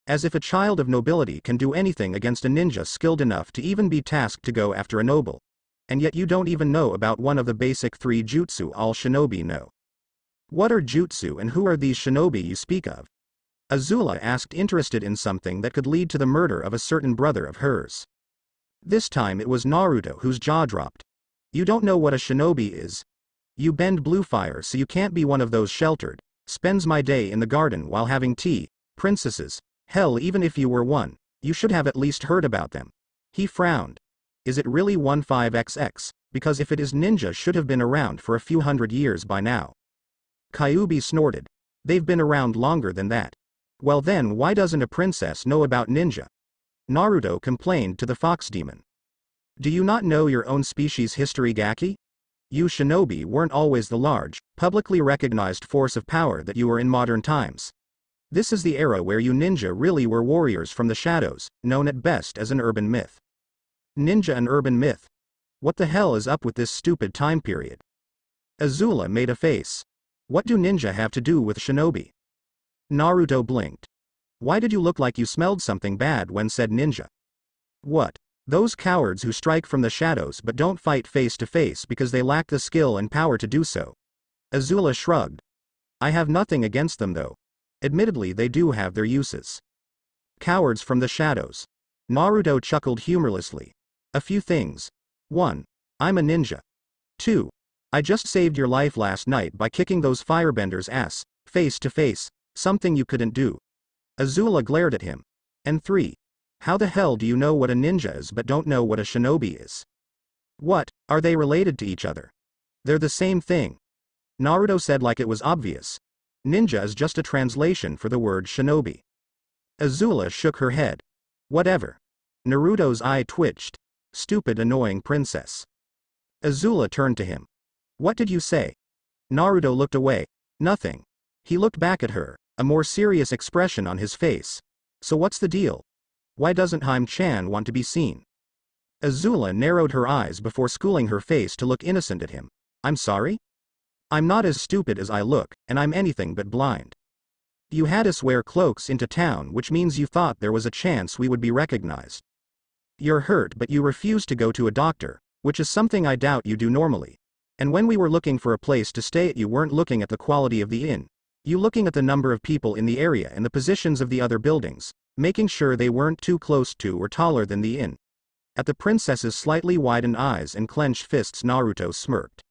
As if a child of nobility can do anything against a ninja skilled enough to even be tasked to go after a noble. And yet you don't even know about one of the basic 3 jutsu all shinobi know. "What are jutsu and who are these shinobi you speak of?" Azula asked, interested in something that could lead to the murder of a certain brother of hers. This time it was Naruto whose jaw dropped. "You don't know what a shinobi is? You bend blue fire, so you can't be one of those sheltered, spends my day in the garden while having tea, princesses. Hell, even if you were one, you should have at least heard about them." He frowned. "Is it really 15XX? Because if it is, ninja should have been around for a few hundred years by now." Kyuubi snorted. "They've been around longer than that." "Well then, why doesn't a princess know about ninja?" Naruto complained to the fox demon. "Do you not know your own species' history, Gaki? You shinobi weren't always the large, publicly recognized force of power that you are in modern times. This is the era where you ninja really were warriors from the shadows, known at best as an urban myth." "Ninja an urban myth? What the hell is up with this stupid time period?" Azula made a face. "What do ninja have to do with shinobi?" Naruto blinked. "Why did you look like you smelled something bad when said ninja?" "What? Those cowards who strike from the shadows but don't fight face to face because they lack the skill and power to do so." Azula shrugged. "I have nothing against them though. Admittedly, they do have their uses." "Cowards from the shadows." Naruto chuckled humorlessly. "A few things. 1. I'm a ninja. 2. I just saved your life last night by kicking those firebenders' ass, face to face, something you couldn't do." Azula glared at him. "And 3. How the hell do you know what a ninja is but don't know what a shinobi is?" "What, are they related to each other?" "They're the same thing." Naruto said like it was obvious. "Ninja is just a translation for the word shinobi." Azula shook her head. "Whatever." Naruto's eye twitched. "Stupid annoying princess." Azula turned to him. "What did you say?" Naruto looked away. "Nothing." He looked back at her, a more serious expression on his face. "So what's the deal? Why doesn't Haim-chan want to be seen?" Azula narrowed her eyes before schooling her face to look innocent at him. "I'm sorry? I'm not as stupid as I look, and I'm anything but blind. You had us wear cloaks into town, which means you thought there was a chance we would be recognized. You're hurt but you refused to go to a doctor, which is something I doubt you do normally. And when we were looking for a place to stay at, you weren't looking at the quality of the inn. You looking at the number of people in the area and the positions of the other buildings. making sure they weren't too close to or taller than the inn. At the princess's slightly widened eyes and clenched fists, Naruto smirked.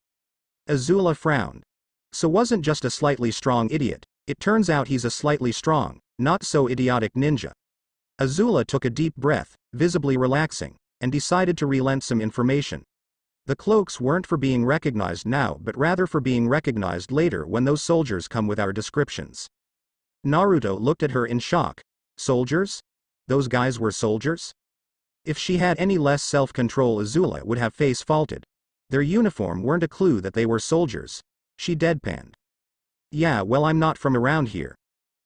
Azula frowned. So wasn't just a slightly strong idiot, it turns out he's a slightly strong, not so idiotic ninja. Azula took a deep breath, visibly relaxing, and decided to relent some information. The cloaks weren't for being recognized now but rather for being recognized later when those soldiers come with our descriptions. Naruto looked at her in shock. Soldiers? Those guys were soldiers? If she had any less self-control, Azula would have face-faulted. Their uniform weren't a clue that they were soldiers. She deadpanned. Yeah, well, I'm not from around here.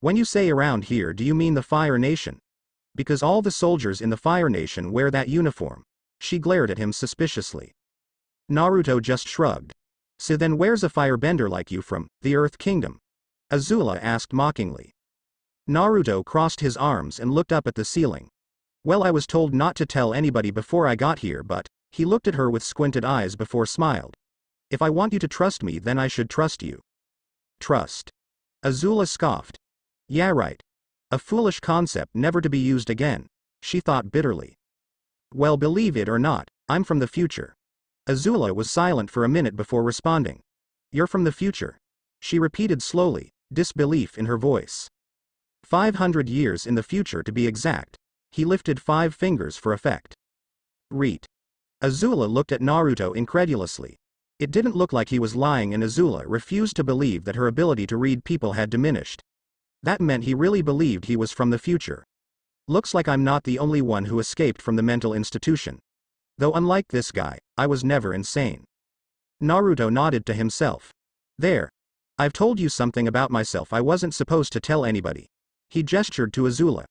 When you say around here, do you mean the Fire Nation? Because all the soldiers in the Fire Nation wear that uniform. She glared at him suspiciously. Naruto just shrugged. So then where's a firebender like you from, the Earth Kingdom? Azula asked mockingly. Naruto crossed his arms and looked up at the ceiling. Well, I was told not to tell anybody before I got here, but, he looked at her with squinted eyes before smiled. If I want you to trust me, then I should trust you. Trust. Azula scoffed. Yeah, right. A foolish concept never to be used again, she thought bitterly. Well, believe it or not, I'm from the future. Azula was silent for a minute before responding. You're from the future? She repeated slowly, disbelief in her voice. 500 years in the future to be exact. He lifted 5 fingers for effect. Reet. Azula looked at Naruto incredulously. It didn't look like he was lying, and Azula refused to believe that her ability to read people had diminished. That meant he really believed he was from the future. Looks like I'm not the only one who escaped from the mental institution. Though unlike this guy, I was never insane. Naruto nodded to himself. There. I've told you something about myself I wasn't supposed to tell anybody. He gestured to Azula.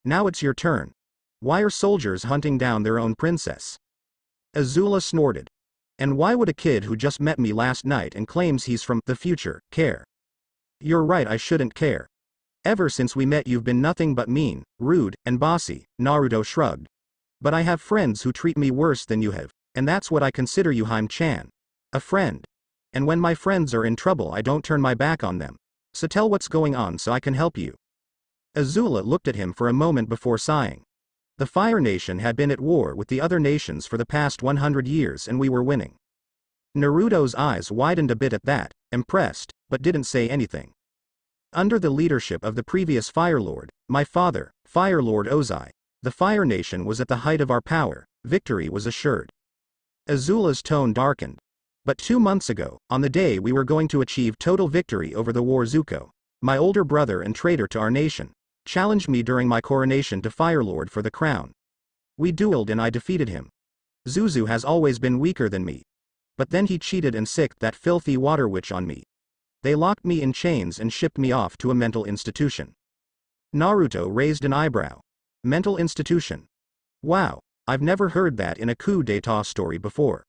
Now it's your turn. Why are soldiers hunting down their own princess? Azula snorted. And why would a kid who just met me last night and claims he's from the future care? You're right, I shouldn't care. Ever since we met you've been nothing but mean, rude, and bossy, Naruto shrugged. But I have friends who treat me worse than you have, and that's what I consider you, Haim-chan. A friend. And when my friends are in trouble I don't turn my back on them. So tell what's going on so I can help you. Azula looked at him for a moment before sighing. The Fire Nation had been at war with the other nations for the past 100 years and we were winning. Naruto's eyes widened a bit at that, impressed, but didn't say anything. Under the leadership of the previous Fire Lord, my father, Fire Lord Ozai, the Fire Nation was at the height of our power, victory was assured. Azula's tone darkened. But 2 months ago, on the day we were going to achieve total victory over the war, Zuko, my older brother and traitor to our nation, challenged me during my coronation to Fire Lord for the crown. We dueled and I defeated him. Zuzu has always been weaker than me. But then he cheated and sicked that filthy water witch on me. They locked me in chains and shipped me off to a mental institution. Naruto raised an eyebrow. Mental institution. Wow, I've never heard that in a coup d'etat story before.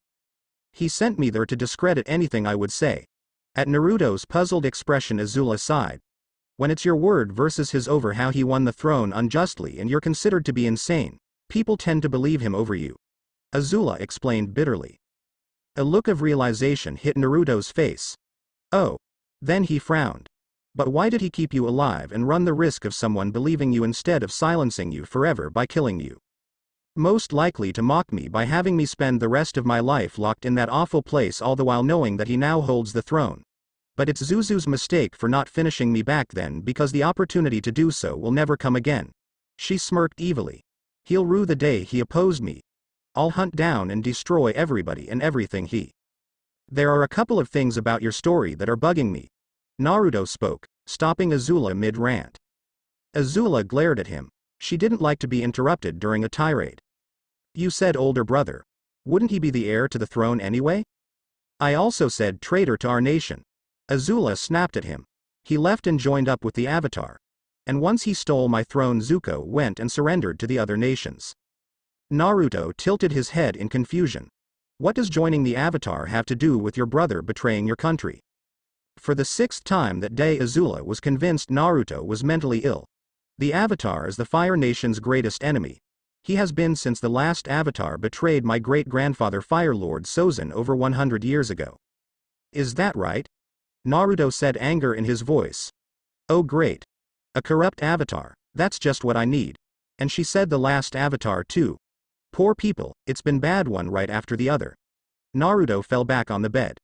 He sent me there to discredit anything I would say. At Naruto's puzzled expression, Azula sighed. When it's your word versus his over how he won the throne unjustly and you're considered to be insane, people tend to believe him over you. Azula explained bitterly. A look of realization hit Naruto's face. Oh. Then he frowned. But why did he keep you alive and run the risk of someone believing you instead of silencing you forever by killing you? Most likely to mock me by having me spend the rest of my life locked in that awful place, all the while knowing that he now holds the throne. But it's Zuzu's mistake for not finishing me back then, because the opportunity to do so will never come again. She smirked evilly. He'll rue the day he opposed me. I'll hunt down and destroy everybody and everything he. There are a couple of things about your story that are bugging me. Naruto spoke, stopping Azula mid-rant. Azula glared at him. She didn't like to be interrupted during a tirade. You said older brother. Wouldn't he be the heir to the throne anyway? I also said traitor to our nation. Azula snapped at him. He left and joined up with the Avatar. And once he stole my throne, Zuko went and surrendered to the other nations. Naruto tilted his head in confusion. What does joining the Avatar have to do with your brother betraying your country? For the 6th time that day, Azula was convinced Naruto was mentally ill. The Avatar is the Fire Nation's greatest enemy. He has been since the last Avatar betrayed my great-grandfather Fire Lord Sozin over 100 years ago. Is that right? Naruto said, anger in his voice. Oh great. A corrupt Avatar, that's just what I need. And she said the last avatar too. Poor people, it's been bad one right after the other. Naruto fell back on the bed.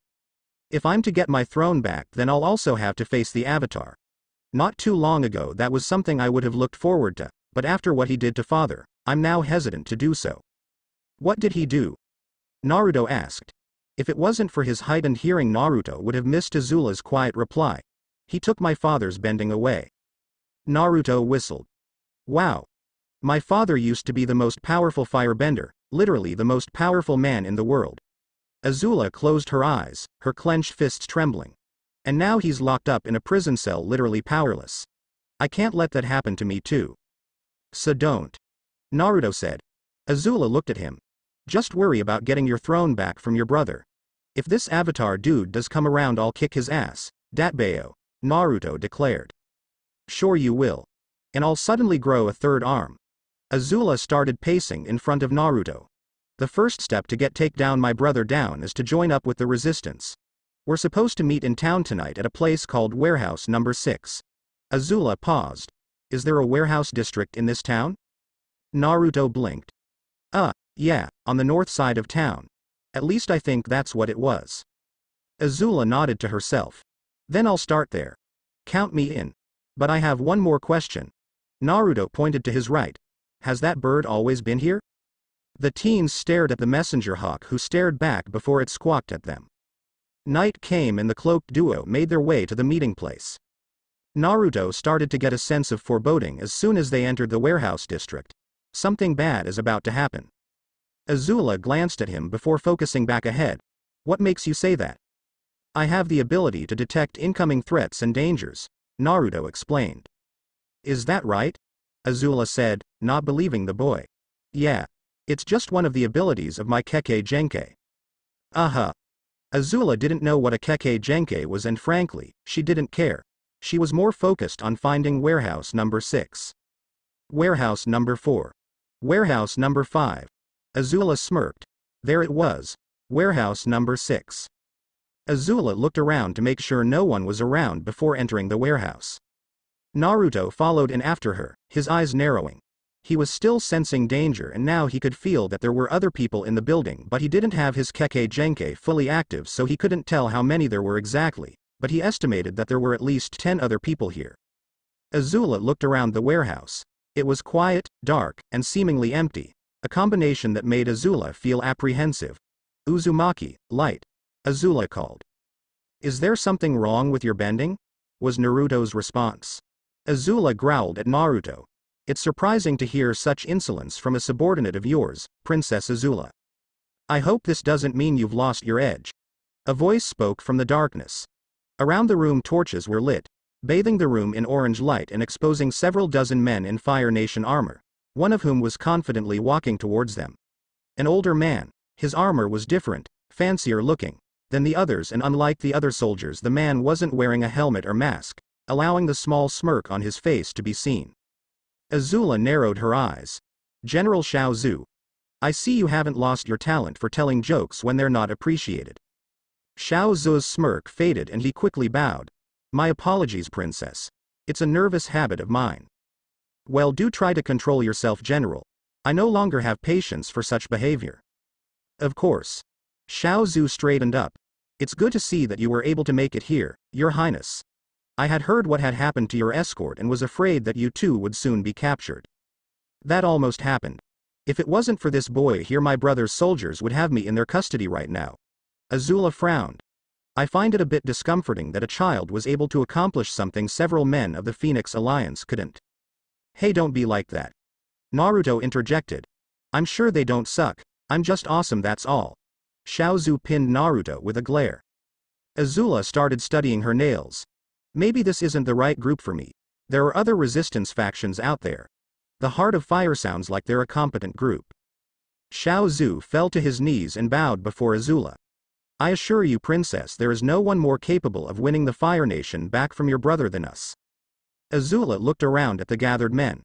If I'm to get my throne back, then I'll also have to face the avatar. Not too long ago that was something I would have looked forward to, but after what he did to father, I'm now hesitant to do so. What did he do? Naruto asked. If it wasn't for his heightened hearing, Naruto would have missed Azula's quiet reply. He took my father's bending away. Naruto whistled. Wow. My father used to be the most powerful firebender, literally the most powerful man in the world. Azula closed her eyes, her clenched fists trembling. And now he's locked up in a prison cell, literally powerless. I can't let that happen to me too. So don't. Naruto said. Azula looked at him. Just worry about getting your throne back from your brother. If this avatar dude does come around, I'll kick his ass, Datbeo, Naruto declared. Sure you will. And I'll suddenly grow a third arm. Azula started pacing in front of Naruto. The first step to take down my brother down is to join up with the resistance. We're supposed to meet in town tonight at a place called Warehouse Number 6. Azula paused. Is there a warehouse district in this town? Naruto blinked. Yeah, on the north side of town. At least I think that's what it was. Azula nodded to herself. Then I'll start there. Count me in. But I have one more question. Naruto pointed to his right. Has that bird always been here? The teens stared at the messenger hawk, who stared back before it squawked at them. Night came and the cloaked duo made their way to the meeting place. Naruto started to get a sense of foreboding as soon as they entered the warehouse district. Something bad is about to happen. Azula glanced at him before focusing back ahead. What makes you say that? I have the ability to detect incoming threats and dangers, Naruto explained. Is that right? Azula said, not believing the boy. Yeah. It's just one of the abilities of my Kekkei Genkai. Azula didn't know what a Kekkei Genkai was, and frankly, she didn't care. She was more focused on finding warehouse number 6. Warehouse number 4. Warehouse number 5. Azula smirked. There it was. Warehouse number 6. Azula looked around to make sure no one was around before entering the warehouse. Naruto followed in after her, his eyes narrowing. He was still sensing danger, and now he could feel that there were other people in the building, but he didn't have his Kekkei Genkai fully active, so he couldn't tell how many there were exactly, but he estimated that there were at least 10 other people here. Azula looked around the warehouse. It was quiet, dark, and seemingly empty, a combination that made Azula feel apprehensive. Uzumaki, light. Azula called. Is there something wrong with your bending? Was Naruto's response. Azula growled at Naruto. It's surprising to hear such insolence from a subordinate of yours, Princess Azula. I hope this doesn't mean you've lost your edge. A voice spoke from the darkness. Around the room torches were lit, bathing the room in orange light and exposing several dozen men in Fire Nation armor, one of whom was confidently walking towards them. An older man. His armor was different, fancier looking than the others, and unlike the other soldiers, the man wasn't wearing a helmet or mask, allowing the small smirk on his face to be seen. Azula narrowed her eyes. General Xiao Zhu. I see you haven't lost your talent for telling jokes when they're not appreciated. Xiao Zu's smirk faded and he quickly bowed. My apologies, Princess. It's a nervous habit of mine. Well, do try to control yourself, General. I no longer have patience for such behavior. Of course. Xiao Zhu straightened up. It's good to see that you were able to make it here, Your Highness. I had heard what had happened to your escort and was afraid that you too would soon be captured. That almost happened. If it wasn't for this boy here, my brother's soldiers would have me in their custody right now. Azula frowned. I find it a bit discomforting that a child was able to accomplish something several men of the Phoenix Alliance couldn't. Hey, don't be like that. Naruto interjected. I'm sure they don't suck. I'm just awesome, that's all. Xiao Zhu pinned Naruto with a glare. Azula started studying her nails. Maybe this isn't the right group for me. There are other resistance factions out there. The Heart of Fire sounds like they're a competent group. Xiao Zhu fell to his knees and bowed before Azula. I assure you, Princess, there is no one more capable of winning the Fire Nation back from your brother than us. Azula looked around at the gathered men.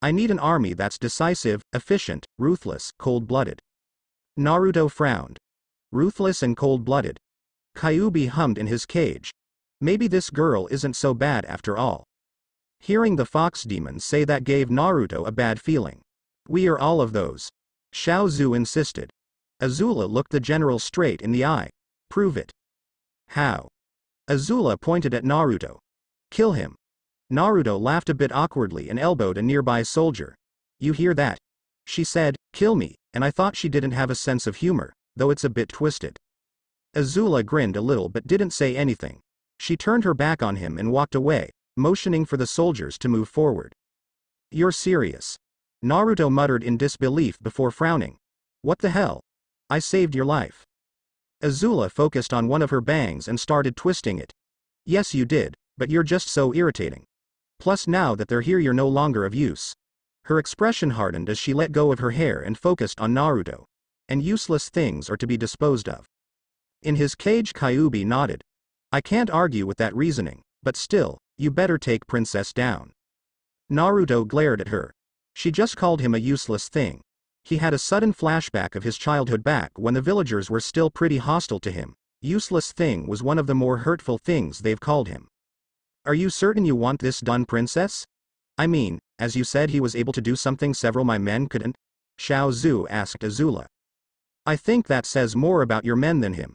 I need an army that's decisive, efficient, ruthless, cold-blooded. Naruto frowned. Ruthless and cold-blooded. Kyuubi hummed in his cage. Maybe this girl isn't so bad after all. Hearing the fox demon say that gave Naruto a bad feeling. We are all of those. Xiao Zhu insisted. Azula looked the general straight in the eye. Prove it. How? Azula pointed at Naruto. Kill him. Naruto laughed a bit awkwardly and elbowed a nearby soldier. You hear that? She said, kill me, and I thought she didn't have a sense of humor, though it's a bit twisted. Azula grinned a little but didn't say anything. She turned her back on him and walked away, motioning for the soldiers to move forward. You're serious? Naruto muttered in disbelief before frowning. What the hell? I saved your life. Azula focused on one of her bangs and started twisting it. Yes you did, but you're just so irritating. Plus now that they're here you're no longer of use. Her expression hardened as she let go of her hair and focused on Naruto. And useless things are to be disposed of. In his cage Kyuubi nodded. I can't argue with that reasoning, but still, you better take Princess down. Naruto glared at her. She just called him a useless thing. He had a sudden flashback of his childhood back when the villagers were still pretty hostile to him. Useless thing was one of the more hurtful things they've called him. Are you certain you want this done, Princess? I mean, as you said he was able to do something several my men couldn't? Xiao Zhu asked Azula. I think that says more about your men than him.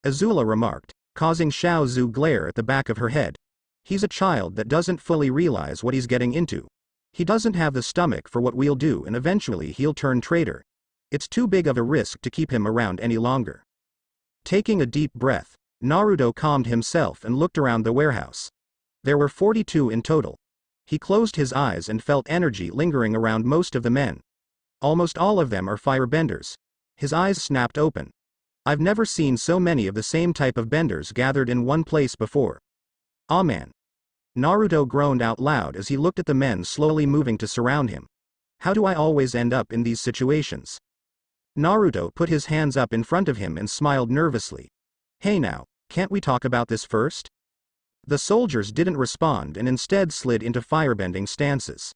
Azula remarked, causing Xiao Zhu glare at the back of her head. He's a child that doesn't fully realize what he's getting into. He doesn't have the stomach for what we'll do and eventually he'll turn traitor. It's too big of a risk to keep him around any longer. Taking a deep breath, Naruto calmed himself and looked around the warehouse. There were 42 in total. He closed his eyes and felt energy lingering around most of the men. Almost all of them are firebenders. His eyes snapped open. I've never seen so many of the same type of benders gathered in one place before. Aw man. Naruto groaned out loud as he looked at the men slowly moving to surround him. How do I always end up in these situations? Naruto put his hands up in front of him and smiled nervously. Hey now, can't we talk about this first? The soldiers didn't respond and instead slid into firebending stances.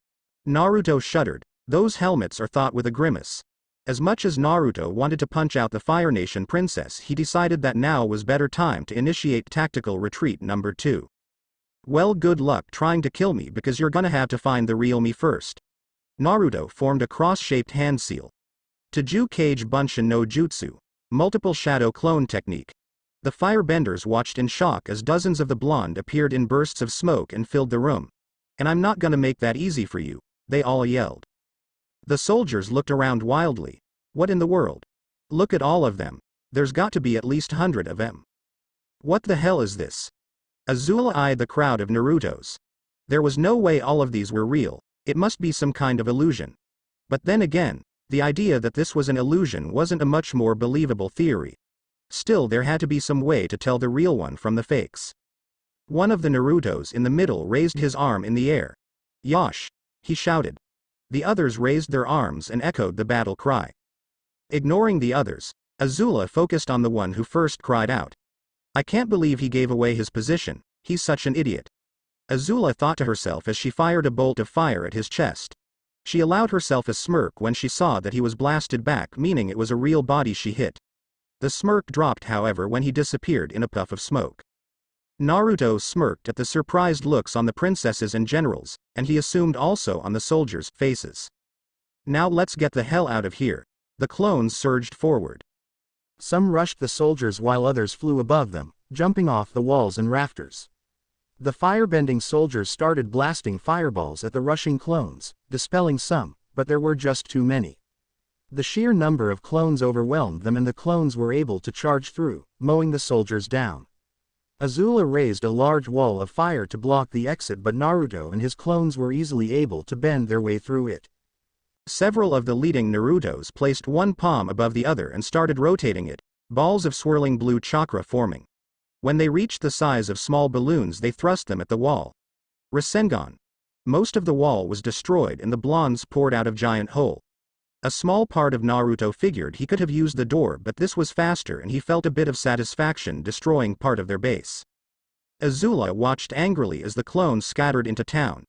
Naruto shuddered. Those helmets are thought with a grimace. As much as Naruto wanted to punch out the Fire Nation princess, he decided that now was better time to initiate tactical retreat number 2. Well, good luck trying to kill me because you're gonna have to find the real me first. Naruto formed a cross-shaped hand seal. Taju Kage Bunshin no Jutsu. Multiple shadow clone technique. The firebenders watched in shock as dozens of the blonde appeared in bursts of smoke and filled the room. And I'm not gonna make that easy for you, they all yelled. The soldiers looked around wildly. What in the world? Look at all of them. There's got to be at least 100 of them. What the hell is this? Azula eyed the crowd of Narutos. There was no way all of these were real, it must be some kind of illusion. But then again, the idea that this was an illusion wasn't a much more believable theory. Still, there had to be some way to tell the real one from the fakes. One of the Narutos in the middle raised his arm in the air. Yosh! He shouted. The others raised their arms and echoed the battle cry. Ignoring the others, Azula focused on the one who first cried out. I can't believe he gave away his position, he's such an idiot. Azula thought to herself as she fired a bolt of fire at his chest. She allowed herself a smirk when she saw that he was blasted back, meaning it was a real body she hit. The smirk dropped, however, when he disappeared in a puff of smoke. Naruto smirked at the surprised looks on the princesses and generals, and he assumed also on the soldiers' faces. Now let's get the hell out of here. The clones surged forward. Some rushed the soldiers while others flew above them, jumping off the walls and rafters. The firebending soldiers started blasting fireballs at the rushing clones, dispelling some, but there were just too many. The sheer number of clones overwhelmed them and the clones were able to charge through, mowing the soldiers down. Azula raised a large wall of fire to block the exit, but Naruto and his clones were easily able to bend their way through it. Several of the leading Narutos placed one palm above the other and started rotating it, balls of swirling blue chakra forming. When they reached the size of small balloons, they thrust them at the wall. Rasengan. Most of the wall was destroyed and the blondes poured out of giant hole. A small part of Naruto figured he could have used the door, but this was faster and he felt a bit of satisfaction destroying part of their base. Azula watched angrily as the clones scattered into town.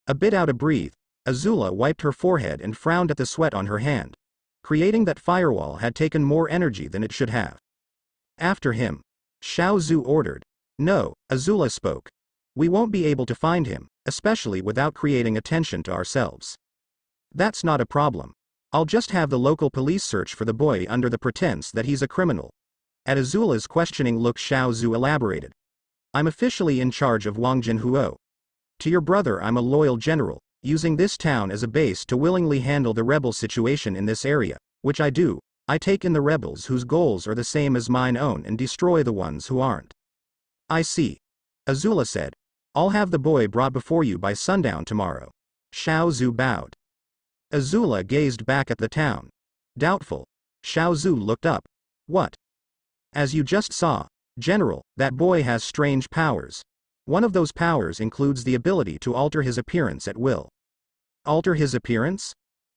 A bit out of breath, Azula wiped her forehead and frowned at the sweat on her hand. Creating that firewall had taken more energy than it should have. After him. Xiao Zhu ordered. No, Azula spoke. We won't be able to find him, especially without creating attention to ourselves. That's not a problem. I'll just have the local police search for the boy under the pretense that he's a criminal. At Azula's questioning look, Xiao Zhu elaborated. I'm officially in charge of Wang Jinhuo. To your brother, I'm a loyal general, using this town as a base to willingly handle the rebel situation in this area, which I do. I take in the rebels whose goals are the same as mine own and destroy the ones who aren't. I see. Azula said. I'll have the boy brought before you by sundown tomorrow. Xiao Zhu bowed. Azula gazed back at the town. Doubtful. Xiao Zhu looked up. What? As you just saw, General, that boy has strange powers. One of those powers includes the ability to alter his appearance at will. Alter his appearance?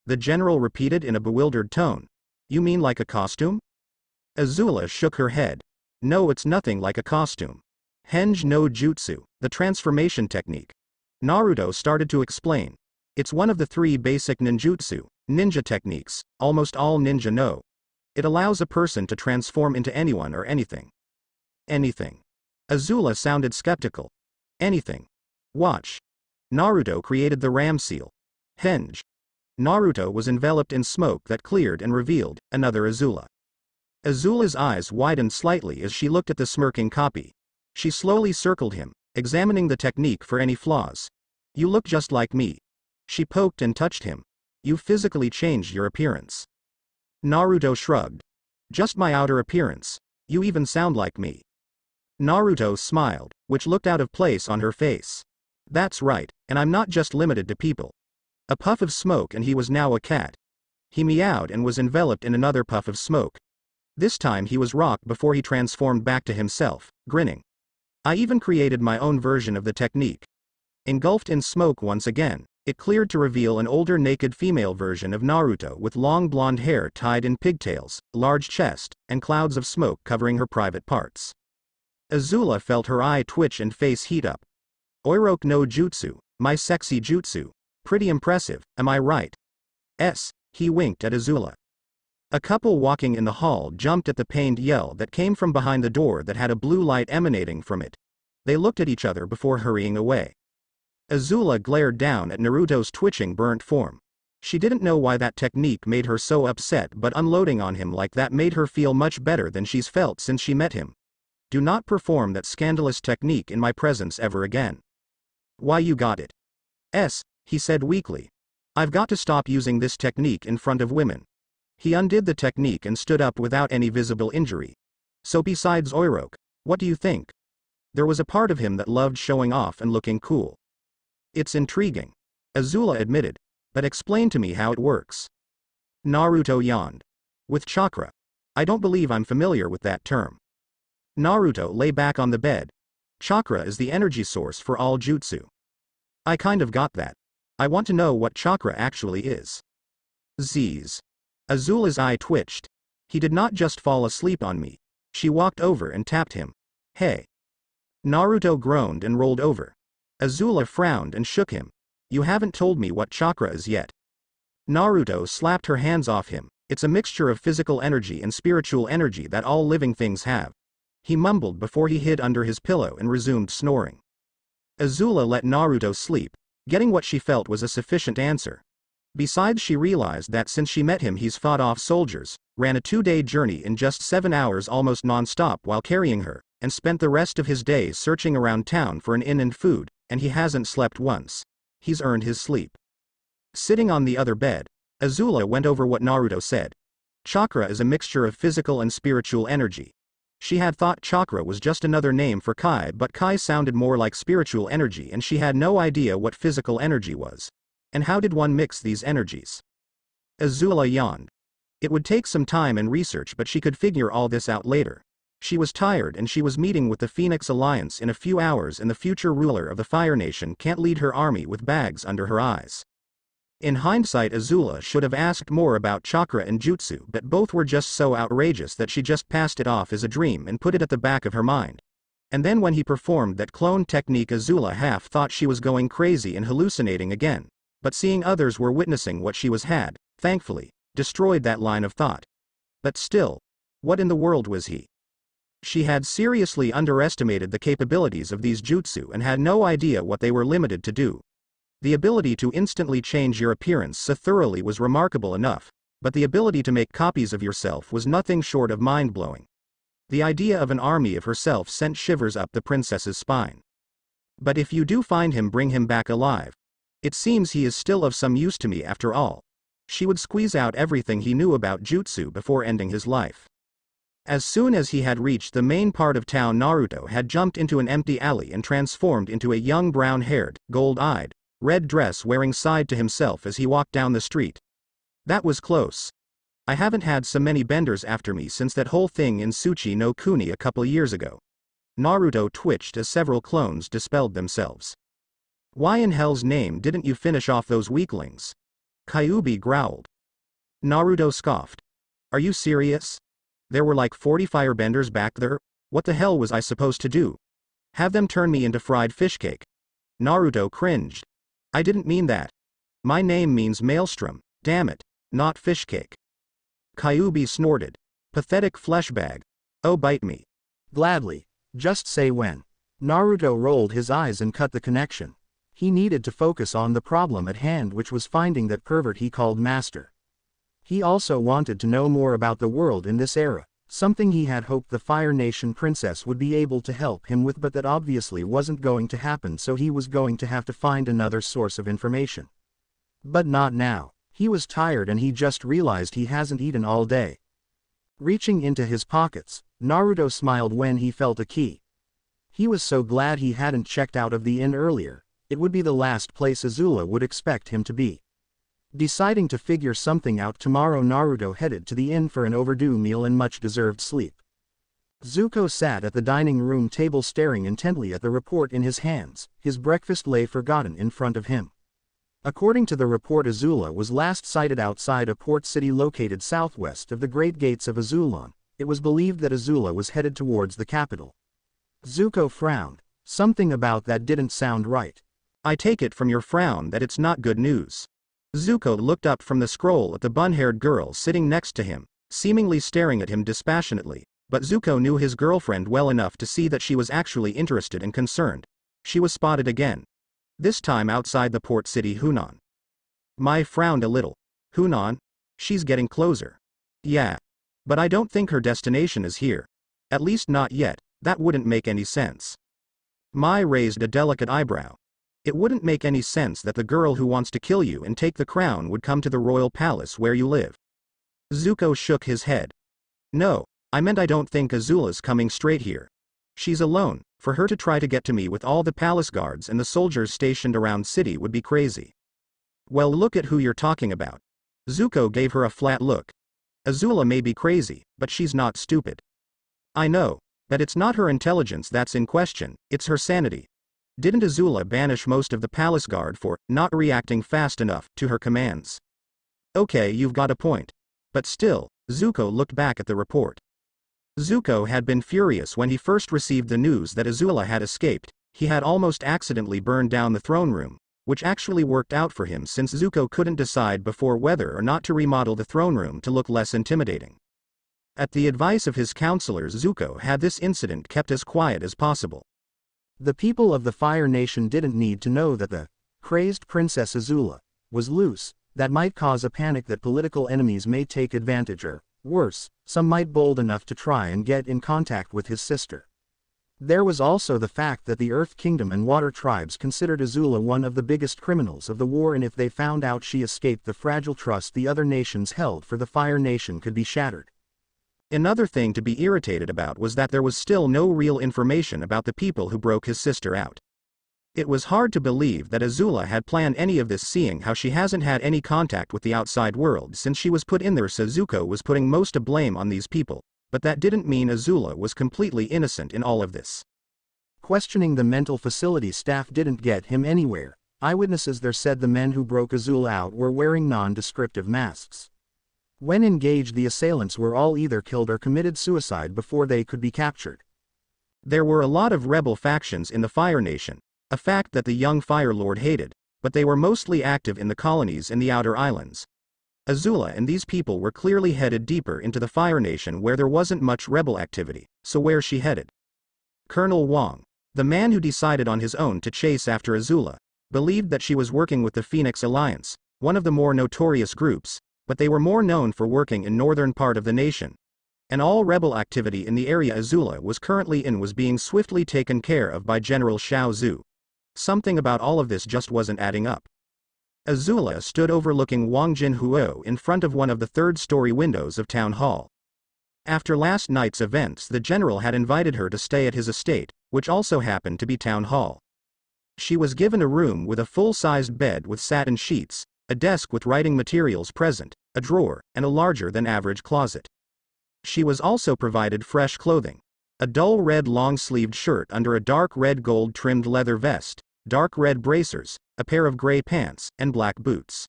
The general repeated in a bewildered tone. You mean like a costume? Azula shook her head. No, it's nothing like a costume. Henge no Jutsu, the transformation technique. Naruto started to explain. It's one of the 3 basic ninjutsu, ninja techniques, almost all ninja know. It allows a person to transform into anyone or anything. Anything. Azula sounded skeptical. Anything. Watch. Naruto created the ram seal. Henge. Naruto was enveloped in smoke that cleared and revealed another Azula. Azula's eyes widened slightly as she looked at the smirking copy. She slowly circled him, examining the technique for any flaws. You look just like me. She poked and touched him. You physically changed your appearance. Naruto shrugged. Just my outer appearance. You even sound like me. Naruto smiled, which looked out of place on her face. That's right, and I'm not just limited to people. A puff of smoke and he was now a cat. He meowed and was enveloped in another puff of smoke. This time he was rocked before he transformed back to himself, grinning. I even created my own version of the technique. Engulfed in smoke once again, it cleared to reveal an older naked female version of Naruto with long blonde hair tied in pigtails, large chest, and clouds of smoke covering her private parts. Azula felt her eye twitch and face heat up. Oiroke no Jutsu, my sexy jutsu. Pretty impressive, am I right? He winked at Azula. A couple walking in the hall jumped at the pained yell that came from behind the door that had a blue light emanating from it. They looked at each other before hurrying away. Azula glared down at Naruto's twitching burnt form. She didn't know why that technique made her so upset, but unloading on him like that made her feel much better than she's felt since she met him. Do not perform that scandalous technique in my presence ever again. Why, you got it. He said weakly. I've got to stop using this technique in front of women. He undid the technique and stood up without any visible injury. So besides Oiroke, what do you think? There was a part of him that loved showing off and looking cool. It's intriguing. Azula admitted. But explain to me how it works. Naruto yawned. With chakra. I don't believe I'm familiar with that term. Naruto lay back on the bed. Chakra is the energy source for all jutsu. I kind of got that. I want to know what chakra actually is. Z's. Azula's eye twitched. He did not just fall asleep on me. She walked over and tapped him. Hey. Naruto groaned and rolled over. Azula frowned and shook him. You haven't told me what chakra is yet. Naruto slapped her hands off him. It's a mixture of physical energy and spiritual energy that all living things have. He mumbled before he hid under his pillow and resumed snoring. Azula let Naruto sleep. Getting what she felt was a sufficient answer. Besides, she realized that since she met him, he's fought off soldiers, ran a 2-day journey in just 7 hours almost non-stop while carrying her, and spent the rest of his days searching around town for an inn and food, and he hasn't slept once. He's earned his sleep. Sitting on the other bed, Azula went over what Naruto said. Chakra is a mixture of physical and spiritual energy. She had thought chakra was just another name for Kai, but Kai sounded more like spiritual energy, and she had no idea what physical energy was. And how did one mix these energies? Azula yawned. It would take some time and research, but she could figure all this out later. She was tired and she was meeting with the Phoenix Alliance in a few hours, and the future ruler of the Fire Nation can't lead her army with bags under her eyes. In hindsight, Azula should have asked more about chakra and jutsu, but both were just so outrageous that she just passed it off as a dream and put it at the back of her mind. And then when he performed that clone technique, Azula half thought she was going crazy and hallucinating again. But seeing others were witnessing what she was had, thankfully, destroyed that line of thought. But still, what in the world was he? She had seriously underestimated the capabilities of these jutsu and had no idea what they were limited to do. The ability to instantly change your appearance so thoroughly was remarkable enough, but the ability to make copies of yourself was nothing short of mind-blowing. The idea of an army of herself sent shivers up the princess's spine. But if you do find him, bring him back alive. It seems he is still of some use to me after all. She would squeeze out everything he knew about jutsu before ending his life. As soon as he had reached the main part of town, Naruto had jumped into an empty alley and transformed into a young brown-haired, gold-eyed, red dress wearing side to himself as he walked down the street. That was close. I haven't had so many benders after me since that whole thing in Tsuchi no Kuni a couple years ago. Naruto twitched as several clones dispelled themselves. Why in hell's name didn't you finish off those weaklings? Kyuubi growled. Naruto scoffed. Are you serious? There were like 40 firebenders back there? What the hell was I supposed to do? Have them turn me into fried fish cake? Naruto cringed. I didn't mean that. My name means Maelstrom, damn it, not fish cake. Kyuubi snorted. Pathetic fleshbag. Oh, bite me. Gladly. Just say when. Naruto rolled his eyes and cut the connection. He needed to focus on the problem at hand, which was finding that pervert he called Master. He also wanted to know more about the world in this era, something he had hoped the Fire Nation princess would be able to help him with, but that obviously wasn't going to happen, so he was going to have to find another source of information. But not now. He was tired and he just realized he hasn't eaten all day. Reaching into his pockets, Naruto smiled when he felt a key. He was so glad he hadn't checked out of the inn earlier. It would be the last place Azula would expect him to be. Deciding to figure something out tomorrow, Naruto headed to the inn for an overdue meal and much-deserved sleep. Zuko sat at the dining room table staring intently at the report in his hands. His breakfast lay forgotten in front of him. According to the report, Azula was last sighted outside a port city located southwest of the Great Gates of Azulon. It was believed that Azula was headed towards the capital. Zuko frowned. Something about that didn't sound right. I take it from your frown that it's not good news. Zuko looked up from the scroll at the bun-haired girl sitting next to him, seemingly staring at him dispassionately, but Zuko knew his girlfriend well enough to see that she was actually interested and concerned. She was spotted again. This time outside the port city Hunan. Mai frowned a little. Hunan? She's getting closer. Yeah. But I don't think her destination is here. At least not yet. That wouldn't make any sense. Mai raised a delicate eyebrow. It wouldn't make any sense that the girl who wants to kill you and take the crown would come to the royal palace where you live. Zuko shook his head. No, I meant I don't think Azula's coming straight here. She's alone. For her to try to get to me with all the palace guards and the soldiers stationed around city would be crazy. Well, look at who you're talking about. Zuko gave her a flat look. Azula may be crazy, but she's not stupid. I know, but it's not her intelligence that's in question, it's her sanity. Didn't Azula banish most of the palace guard for not reacting fast enough to her commands? Okay, you've got a point. But still, Zuko looked back at the report. Zuko had been furious when he first received the news that Azula had escaped. He had almost accidentally burned down the throne room, which actually worked out for him since Zuko couldn't decide before whether or not to remodel the throne room to look less intimidating. At the advice of his counselors, Zuko had this incident kept as quiet as possible. The people of the Fire Nation didn't need to know that the crazed Princess Azula was loose. That might cause a panic that political enemies may take advantage, or, worse, some might bold enough to try and get in contact with his sister. There was also the fact that the Earth Kingdom and Water Tribes considered Azula one of the biggest criminals of the war, and if they found out she escaped, the fragile trust the other nations held for the Fire Nation could be shattered. Another thing to be irritated about was that there was still no real information about the people who broke his sister out. It was hard to believe that Azula had planned any of this, seeing how she hasn't had any contact with the outside world since she was put in there, so Zuko was putting most of blame on these people, but that didn't mean Azula was completely innocent in all of this. Questioning the mental facility staff didn't get him anywhere. Eyewitnesses there said the men who broke Azula out were wearing non-descriptive masks. When engaged, the assailants were all either killed or committed suicide before they could be captured. There were a lot of rebel factions in the Fire Nation, a fact that the young Fire Lord hated, but they were mostly active in the colonies and the outer islands. Azula and these people were clearly headed deeper into the Fire Nation where there wasn't much rebel activity, so where's she headed? Colonel Wong, the man who decided on his own to chase after Azula, believed that she was working with the Phoenix Alliance, one of the more notorious groups, but they were more known for working in northern part of the nation. And all rebel activity in the area Azula was currently in was being swiftly taken care of by General Shao Zhu. Something about all of this just wasn't adding up. Azula stood overlooking Wang Jinhuo in front of one of the third-story windows of Town Hall. After last night's events, the general had invited her to stay at his estate, which also happened to be Town Hall. She was given a room with a full-sized bed with satin sheets, a desk with writing materials present, a drawer, and a larger-than-average closet. She was also provided fresh clothing. A dull red long-sleeved shirt under a dark red gold-trimmed leather vest, dark red bracers, a pair of gray pants, and black boots.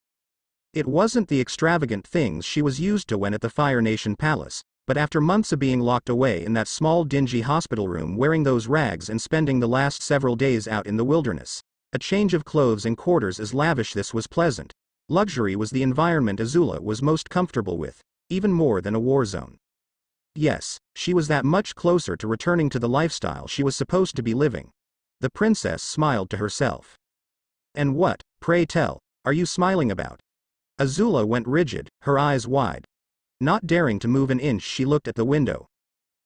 It wasn't the extravagant things she was used to when at the Fire Nation Palace, but after months of being locked away in that small dingy hospital room wearing those rags and spending the last several days out in the wilderness, a change of clothes and quarters as lavish this was pleasant. Luxury was the environment Azula was most comfortable with, even more than a war zone. Yes, she was that much closer to returning to the lifestyle she was supposed to be living. The princess smiled to herself. And what, pray tell, are you smiling about? Azula went rigid, her eyes wide. Not daring to move an inch, she looked at the window.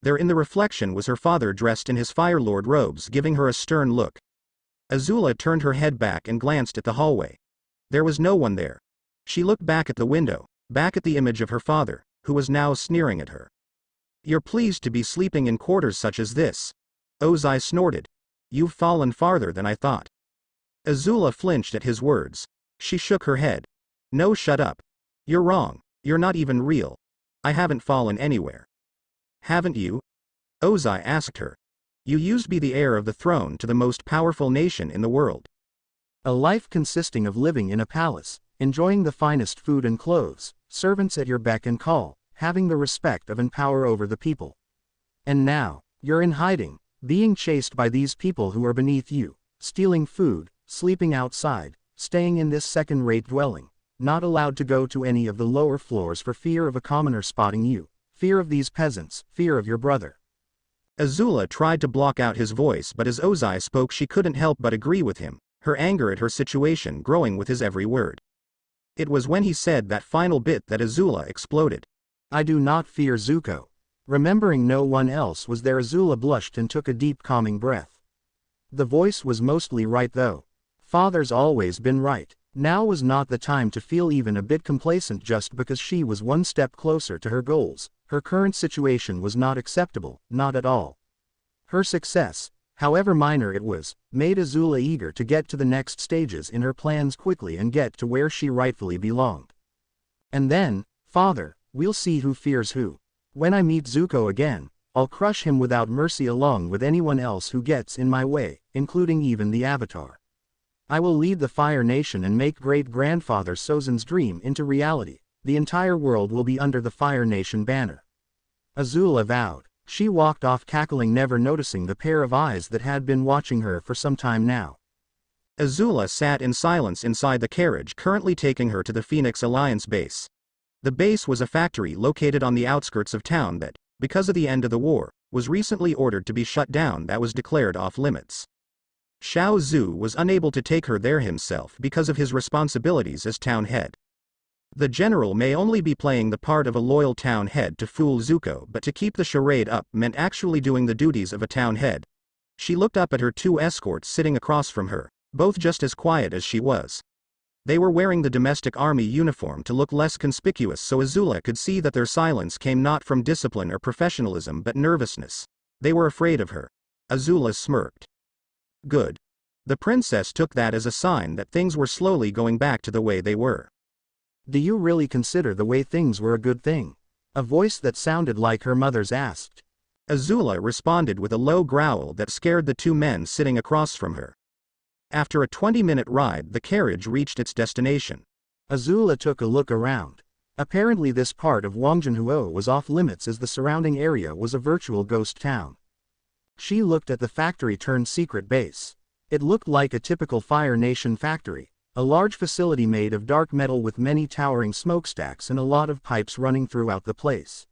There in the reflection was her father dressed in his Fire Lord robes, giving her a stern look. Azula turned her head back and glanced at the hallway. There was no one there. She looked back at the window, back at the image of her father, who was now sneering at her. You're pleased to be sleeping in quarters such as this? Ozai snorted. You've fallen farther than I thought. Azula flinched at his words. She shook her head. No, shut up. You're wrong, you're not even real. I haven't fallen anywhere. Haven't you? Ozai asked her. You used to be the heir of the throne to the most powerful nation in the world. A life consisting of living in a palace, enjoying the finest food and clothes, servants at your beck and call, having the respect of and power over the people. And now, you're in hiding, being chased by these people who are beneath you, stealing food, sleeping outside, staying in this second-rate dwelling, not allowed to go to any of the lower floors for fear of a commoner spotting you, fear of these peasants, fear of your brother. Azula tried to block out his voice, but as Ozai spoke she couldn't help but agree with him, her anger at her situation growing with his every word. It was when he said that final bit that Azula exploded. I do not fear Zuko. Remembering no one else was there, Azula blushed and took a deep calming breath. The voice was mostly right though. Father's always been right. Now was not the time to feel even a bit complacent just because she was one step closer to her goals. Her current situation was not acceptable, not at all. Her success, however minor it was, made Azula eager to get to the next stages in her plans quickly and get to where she rightfully belonged. And then, Father, we'll see who fears who. When I meet Zuko again, I'll crush him without mercy along with anyone else who gets in my way, including even the Avatar. I will lead the Fire Nation and make great-grandfather Sozin's dream into reality. The entire world will be under the Fire Nation banner. Azula vowed. She walked off cackling, never noticing the pair of eyes that had been watching her for some time now. Azula sat in silence inside the carriage currently taking her to the Phoenix Alliance base. The base was a factory located on the outskirts of town that, because of the end of the war, was recently ordered to be shut down, that was declared off-limits. Shao Zhu was unable to take her there himself because of his responsibilities as town head. The general may only be playing the part of a loyal town head to fool Zuko, but to keep the charade up meant actually doing the duties of a town head. She looked up at her two escorts sitting across from her, both just as quiet as she was. They were wearing the domestic army uniform to look less conspicuous, so Azula could see that their silence came not from discipline or professionalism but nervousness. They were afraid of her. Azula smirked. Good. The princess took that as a sign that things were slowly going back to the way they were. Do you really consider the way things were a good thing? A voice that sounded like her mother's asked. Azula responded with a low growl that scared the two men sitting across from her. After a 20-minute ride, the carriage reached its destination. Azula took a look around. Apparently this part of Wangjinhuo was off-limits as the surrounding area was a virtual ghost town. She looked at the factory-turned-secret base. It looked like a typical Fire Nation factory. A large facility made of dark metal with many towering smokestacks and a lot of pipes running throughout the place.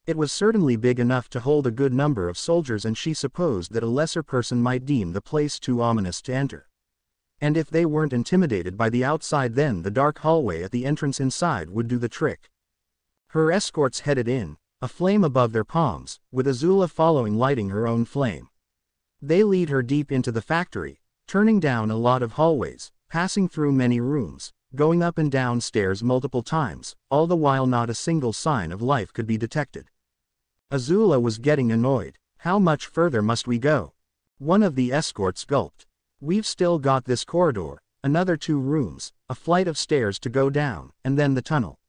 It was certainly big enough to hold a good number of soldiers, and she supposed that a lesser person might deem the place too ominous to enter. And if they weren't intimidated by the outside, then the dark hallway at the entrance inside would do the trick. Her escorts headed in, a flame above their palms, with Azula following, lighting her own flame. They lead her deep into the factory, turning down a lot of hallways, passing through many rooms, going up and down stairs multiple times, all the while not a single sign of life could be detected. Azula was getting annoyed. How much further must we go? One of the escorts gulped. We've still got this corridor, another 2 rooms, a flight of stairs to go down, and then the tunnel.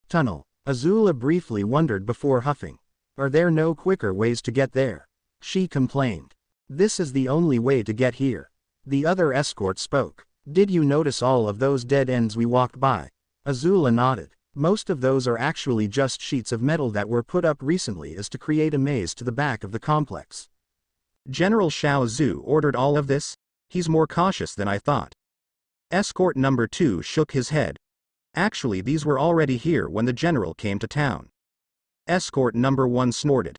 Tunnel. Azula briefly wondered before huffing. Are there no quicker ways to get there? She complained. This is the only way to get here. The other escort spoke. Did you notice all of those dead ends we walked by? Azula nodded. Most of those are actually just sheets of metal that were put up recently as to create a maze to the back of the complex. General Shao Zhu ordered all of this? He's more cautious than I thought. Escort number 2 shook his head. Actually, these were already here when the general came to town. Escort number 1 snorted.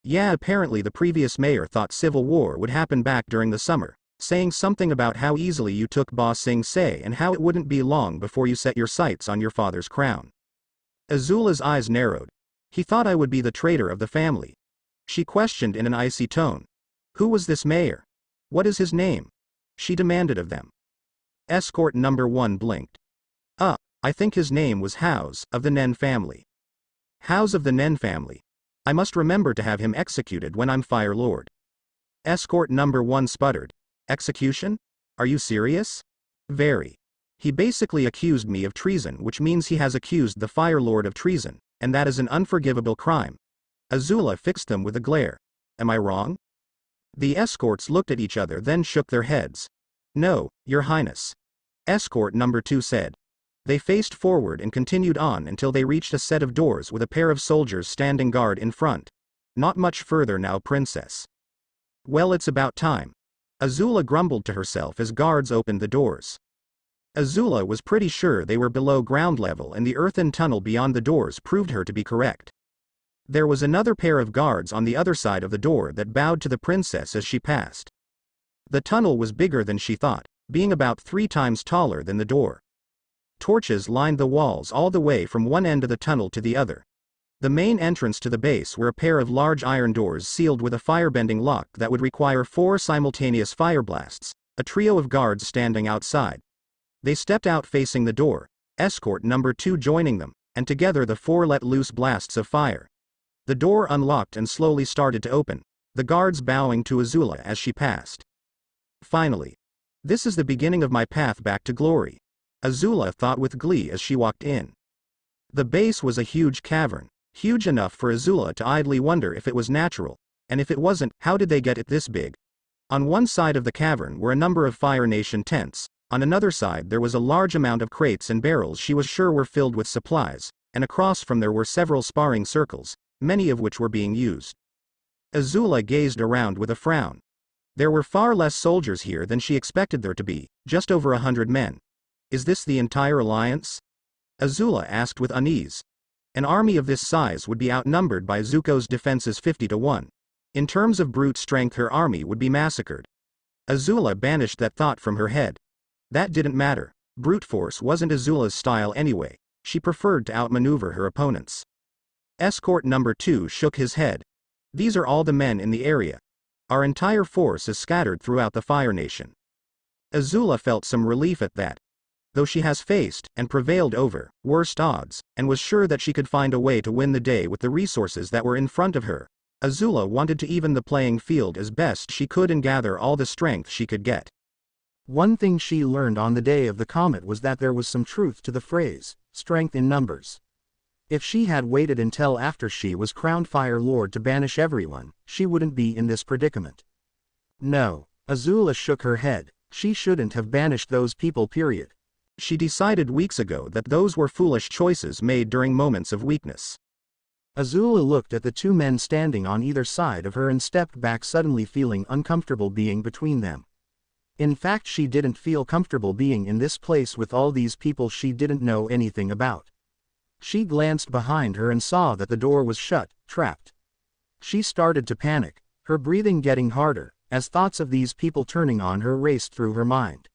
Yeah, apparently the previous mayor thought civil war would happen back during the summer, saying something about how easily you took Ba Sing Se and how it wouldn't be long before you set your sights on your father's crown. Azula's eyes narrowed. He thought I would be the traitor of the family. She questioned in an icy tone. Who was this mayor? What is his name? She demanded of them. Escort number 1 blinked. I think his name was House of the Nen family. House of the Nen family. I must remember to have him executed when I'm Fire Lord. Escort number 1 sputtered. Execution? Are you serious? Very. He basically accused me of treason, which means he has accused the Fire Lord of treason, and that is an unforgivable crime. Azula fixed them with a glare. Am I wrong? The escorts looked at each other, then shook their heads. No, Your Highness. Escort number 2 said. They faced forward and continued on until they reached a set of doors with a pair of soldiers standing guard in front. Not much further now, Princess. Well, it's about time. Azula grumbled to herself as guards opened the doors. Azula was pretty sure they were below ground level, and the earthen tunnel beyond the doors proved her to be correct. There was another pair of guards on the other side of the door that bowed to the princess as she passed. The tunnel was bigger than she thought, being about 3 times taller than the door. Torches lined the walls all the way from one end of the tunnel to the other. The main entrance to the base were a pair of large iron doors sealed with a firebending lock that would require 4 simultaneous fire blasts, a trio of guards standing outside. They stepped out facing the door, escort number 2 joining them, and together the 4 let loose blasts of fire. The door unlocked and slowly started to open, the guards bowing to Azula as she passed. Finally. This is the beginning of my path back to glory. Azula thought with glee as she walked in. The base was a huge cavern, huge enough for Azula to idly wonder if it was natural, and if it wasn't, how did they get it this big? On one side of the cavern were a number of Fire Nation tents, on another side there was a large amount of crates and barrels she was sure were filled with supplies, and across from there were several sparring circles, many of which were being used. Azula gazed around with a frown. There were far less soldiers here than she expected there to be, just over 100 men. Is this the entire alliance? Azula asked with unease. An army of this size would be outnumbered by Zuko's defenses 50 to 1. In terms of brute strength, her army would be massacred. Azula banished that thought from her head. That didn't matter. Brute force wasn't Azula's style anyway. She preferred to outmaneuver her opponents. Escort number 2 shook his head. These are all the men in the area. Our entire force is scattered throughout the Fire Nation. Azula felt some relief at that. Though she has faced, and prevailed over, worst odds, and was sure that she could find a way to win the day with the resources that were in front of her, Azula wanted to even the playing field as best she could and gather all the strength she could get. One thing she learned on the day of the comet was that there was some truth to the phrase, strength in numbers. If she had waited until after she was crowned Fire Lord to banish everyone, she wouldn't be in this predicament. No, Azula shook her head, she shouldn't have banished those people, period. She decided weeks ago that those were foolish choices made during moments of weakness. Azula looked at the 2 men standing on either side of her and stepped back, suddenly feeling uncomfortable being between them. In fact, she didn't feel comfortable being in this place with all these people she didn't know anything about. She glanced behind her and saw that the door was shut, trapped. She started to panic, her breathing getting harder, as thoughts of these people turning on her raced through her mind.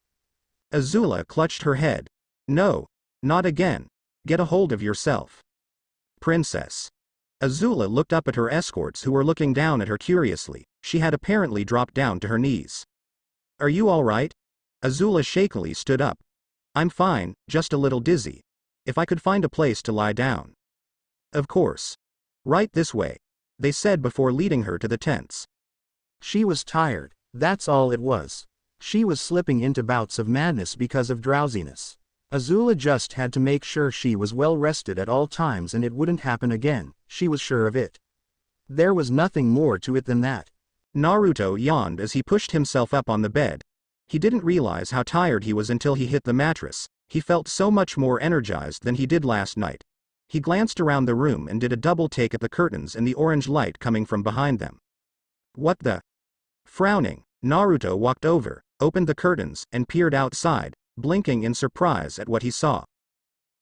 Azula clutched her head. No, not again. Get a hold of yourself. Princess. Azula looked up at her escorts who were looking down at her curiously. She had apparently dropped down to her knees. Are you all right? Azula shakily stood up. I'm fine, just a little dizzy. If I could find a place to lie down. Of course. Right this way, they said before leading her to the tents. She was tired, that's all it was. She was slipping into bouts of madness because of drowsiness. Azula just had to make sure she was well rested at all times and it wouldn't happen again, she was sure of it. There was nothing more to it than that. Naruto yawned as he pushed himself up on the bed. He didn't realize how tired he was until he hit the mattress. He felt so much more energized than he did last night. He glanced around the room and did a double take at the curtains and the orange light coming from behind them. What the? Frowning, Naruto walked over, opened the curtains, and peered outside, blinking in surprise at what he saw.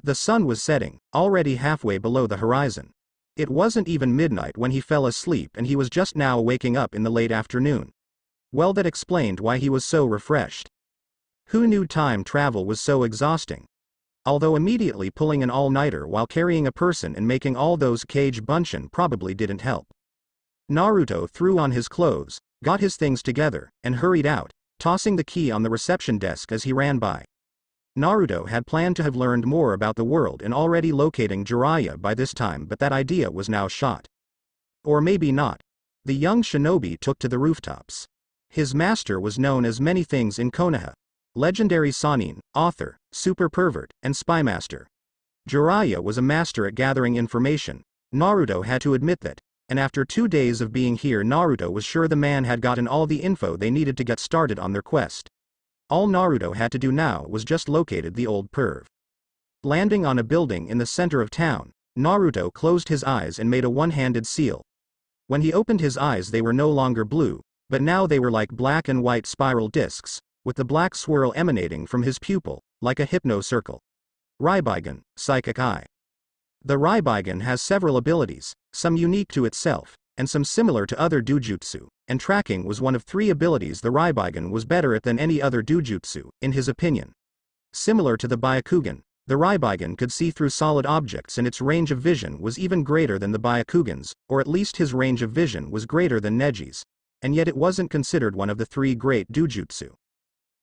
The sun was setting, already halfway below the horizon. It wasn't even midnight when he fell asleep and he was just now waking up in the late afternoon. Well, that explained why he was so refreshed. Who knew time travel was so exhausting? Although immediately pulling an all-nighter while carrying a person and making all those kage bunshin probably didn't help. Naruto threw on his clothes, got his things together, and hurried out, tossing the key on the reception desk as he ran by. Naruto had planned to have learned more about the world and already locating Jiraiya by this time, but that idea was now shot. Or maybe not. The young shinobi took to the rooftops. His master was known as many things in Konoha. Legendary Sannin, author, super pervert, and spy master. Jiraiya was a master at gathering information. Naruto had to admit that, and after 2 days of being here Naruto was sure the man had gotten all the info they needed to get started on their quest. All Naruto had to do now was just locate the old perv. Landing on a building in the center of town, Naruto closed his eyes and made a one-handed seal. When he opened his eyes they were no longer blue, but now they were like black and white spiral discs, with the black swirl emanating from his pupil, like a hypno-circle. Raibigan, Psychic Eye. The Raibigan has several abilities, some unique to itself, and some similar to other doujutsu, and tracking was one of 3 abilities the Raibigan was better at than any other doujutsu, in his opinion. Similar to the Byakugan, the Raibigan could see through solid objects and its range of vision was even greater than the Byakugan's, or at least his range of vision was greater than Neji's, and yet it wasn't considered one of the 3 great doujutsu.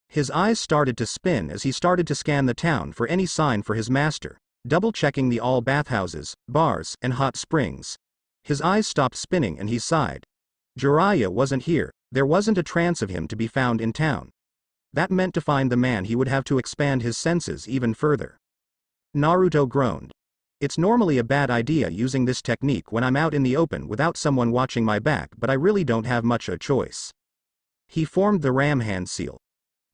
His eyes started to spin as he started to scan the town for any sign for his master, double-checking the all bathhouses, bars, and hot springs. His eyes stopped spinning and he sighed. Jiraiya wasn't here, there wasn't a trance of him to be found in town. That meant to find the man he would have to expand his senses even further. Naruto groaned. It's normally a bad idea using this technique when I'm out in the open without someone watching my back, but I really don't have much a choice. He formed the ram hand seal.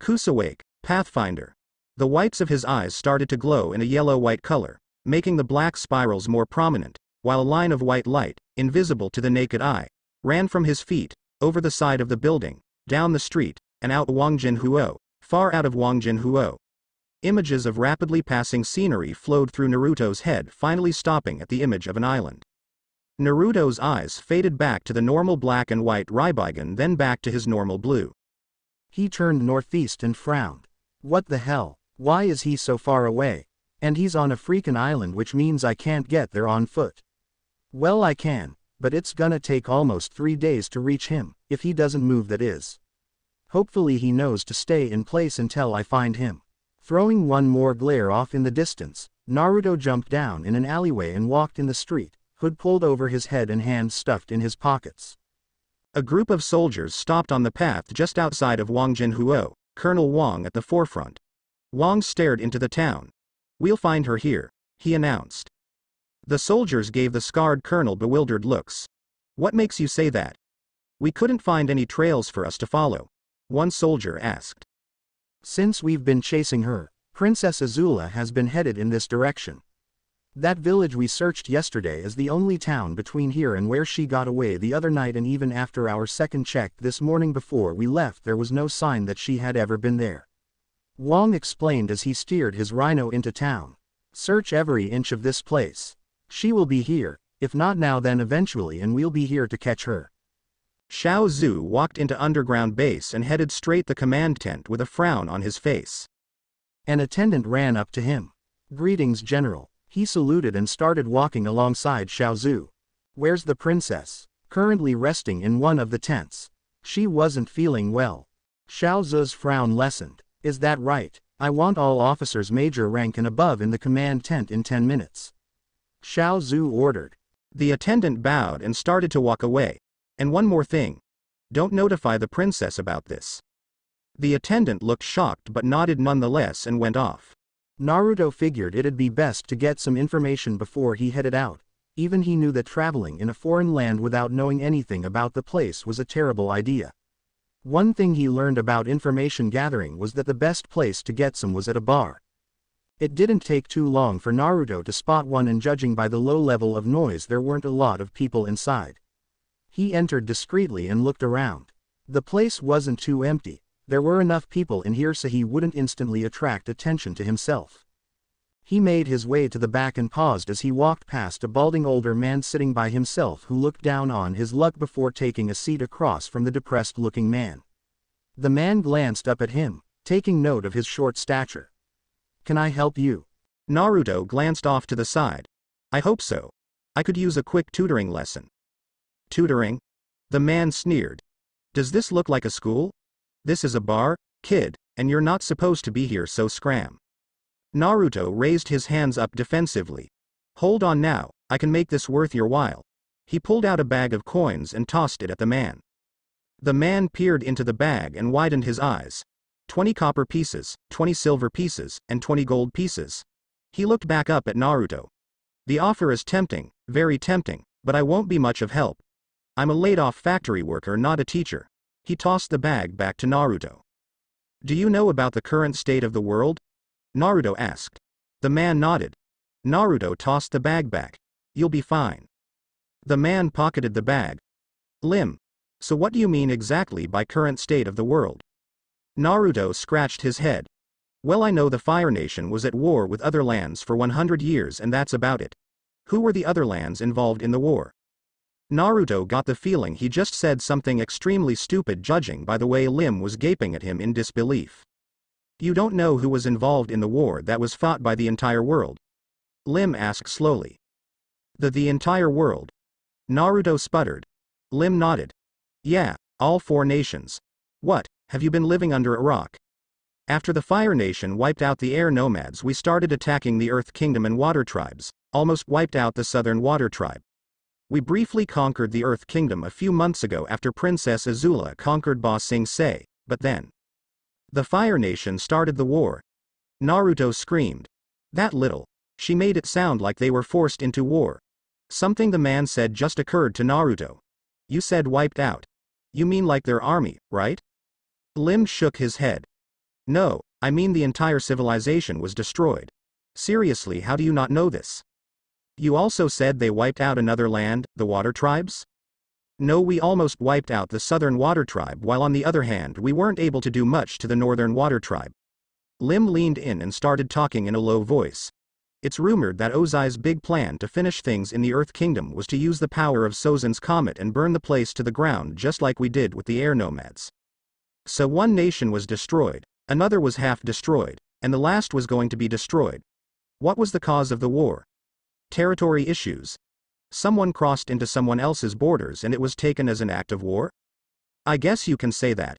Kusawake, Pathfinder. The whites of his eyes started to glow in a yellow-white color, making the black spirals more prominent, while a line of white light, invisible to the naked eye, ran from his feet, over the side of the building, down the street, and out Wangjin-Huo, far out of Wangjin-Huo. Images of rapidly passing scenery flowed through Naruto's head, finally stopping at the image of an island. Naruto's eyes faded back to the normal black and white Raibigan, then back to his normal blue. He turned northeast and frowned. What the hell? Why is he so far away? And he's on a freaking island, which means I can't get there on foot. Well, I can, but it's gonna take almost 3 days to reach him, if he doesn't move, that is. Hopefully he knows to stay in place until I find him. Throwing one more glare off in the distance, Naruto jumped down in an alleyway and walked in the street, hood pulled over his head and hands stuffed in his pockets. A group of soldiers stopped on the path just outside of Wangjin-Huo, Colonel Wong at the forefront. Wong stared into the town. We'll find her here, he announced. The soldiers gave the scarred colonel bewildered looks. What makes you say that? We couldn't find any trails for us to follow, one soldier asked. Since we've been chasing her, Princess Azula has been headed in this direction. That village we searched yesterday is the only town between here and where she got away the other night, and even after our second check this morning before we left there was no sign that she had ever been there. Wang explained as he steered his rhino into town. Search every inch of this place. She will be here, if not now then eventually, and we'll be here to catch her. Xiao Zhu walked into underground base and headed straight the command tent with a frown on his face. An attendant ran up to him. Greetings, General. He saluted and started walking alongside Xiao Zhu. Where's the princess? Currently resting in one of the tents. She wasn't feeling well. Xiao Zhu's frown lessened. Is that right? I want all officers major rank and above in the command tent in 10 minutes. Xiao Zhu ordered. The attendant bowed and started to walk away. And one more thing. Don't notify the princess about this. The attendant looked shocked but nodded nonetheless and went off. Naruto figured it'd be best to get some information before he headed out. Even he knew that traveling in a foreign land without knowing anything about the place was a terrible idea. One thing he learned about information gathering was that the best place to get some was at a bar. It didn't take too long for Naruto to spot one, and judging by the low level of noise there weren't a lot of people inside. He entered discreetly and looked around. The place wasn't too empty. There were enough people in here so he wouldn't instantly attract attention to himself. He made his way to the back and paused as he walked past a balding older man sitting by himself who looked down on his luck before taking a seat across from the depressed-looking man. The man glanced up at him, taking note of his short stature. Can I help you? Naruto glanced off to the side. I hope so. I could use a quick tutoring lesson. Tutoring? The man sneered. Does this look like a school? This is a bar, kid, and you're not supposed to be here, so scram. Naruto raised his hands up defensively. Hold on now, I can make this worth your while. He pulled out a bag of coins and tossed it at the man. The man peered into the bag and widened his eyes. 20 copper pieces, 20 silver pieces, and 20 gold pieces. He looked back up at Naruto. The offer is tempting, very tempting, but I won't be much of help. I'm a laid-off factory worker, not a teacher. He tossed the bag back to Naruto. Do you know about the current state of the world? Naruto asked. The man nodded. Naruto tossed the bag back. You'll be fine. The man pocketed the bag. Lim. So what do you mean exactly by current state of the world? Naruto scratched his head. Well, I know the Fire Nation was at war with other lands for 100 years and that's about it. Who were the other lands involved in the war? Naruto got the feeling he just said something extremely stupid, judging by the way Lim was gaping at him in disbelief. You don't know who was involved in the war that was fought by the entire world? Lim asked slowly. The entire world? Naruto sputtered. Lim nodded. Yeah, all 4 nations. What, have you been living under a rock? After the Fire Nation wiped out the air nomads, we started attacking the Earth Kingdom and Water Tribes, almost wiped out the Southern Water Tribe. We briefly conquered the Earth Kingdom a few months ago after Princess Azula conquered Ba Sing Se, but then the Fire Nation started the war. Naruto screamed. That little. She made it sound like they were forced into war. Something the man said just occurred to Naruto. You said wiped out. You mean like their army, right? Lim shook his head. No, I mean the entire civilization was destroyed. Seriously, how do you not know this? You also said they wiped out another land, the Water Tribes? No, we almost wiped out the Southern Water Tribe, while on the other hand we weren't able to do much to the Northern Water Tribe. Lim leaned in and started talking in a low voice. It's rumored that Ozai's big plan to finish things in the Earth Kingdom was to use the power of Sozin's comet and burn the place to the ground just like we did with the air nomads. So one nation was destroyed, another was half destroyed, and the last was going to be destroyed. What was the cause of the war? Territory issues. Someone crossed into someone else's borders and it was taken as an act of war? I guess you can say that.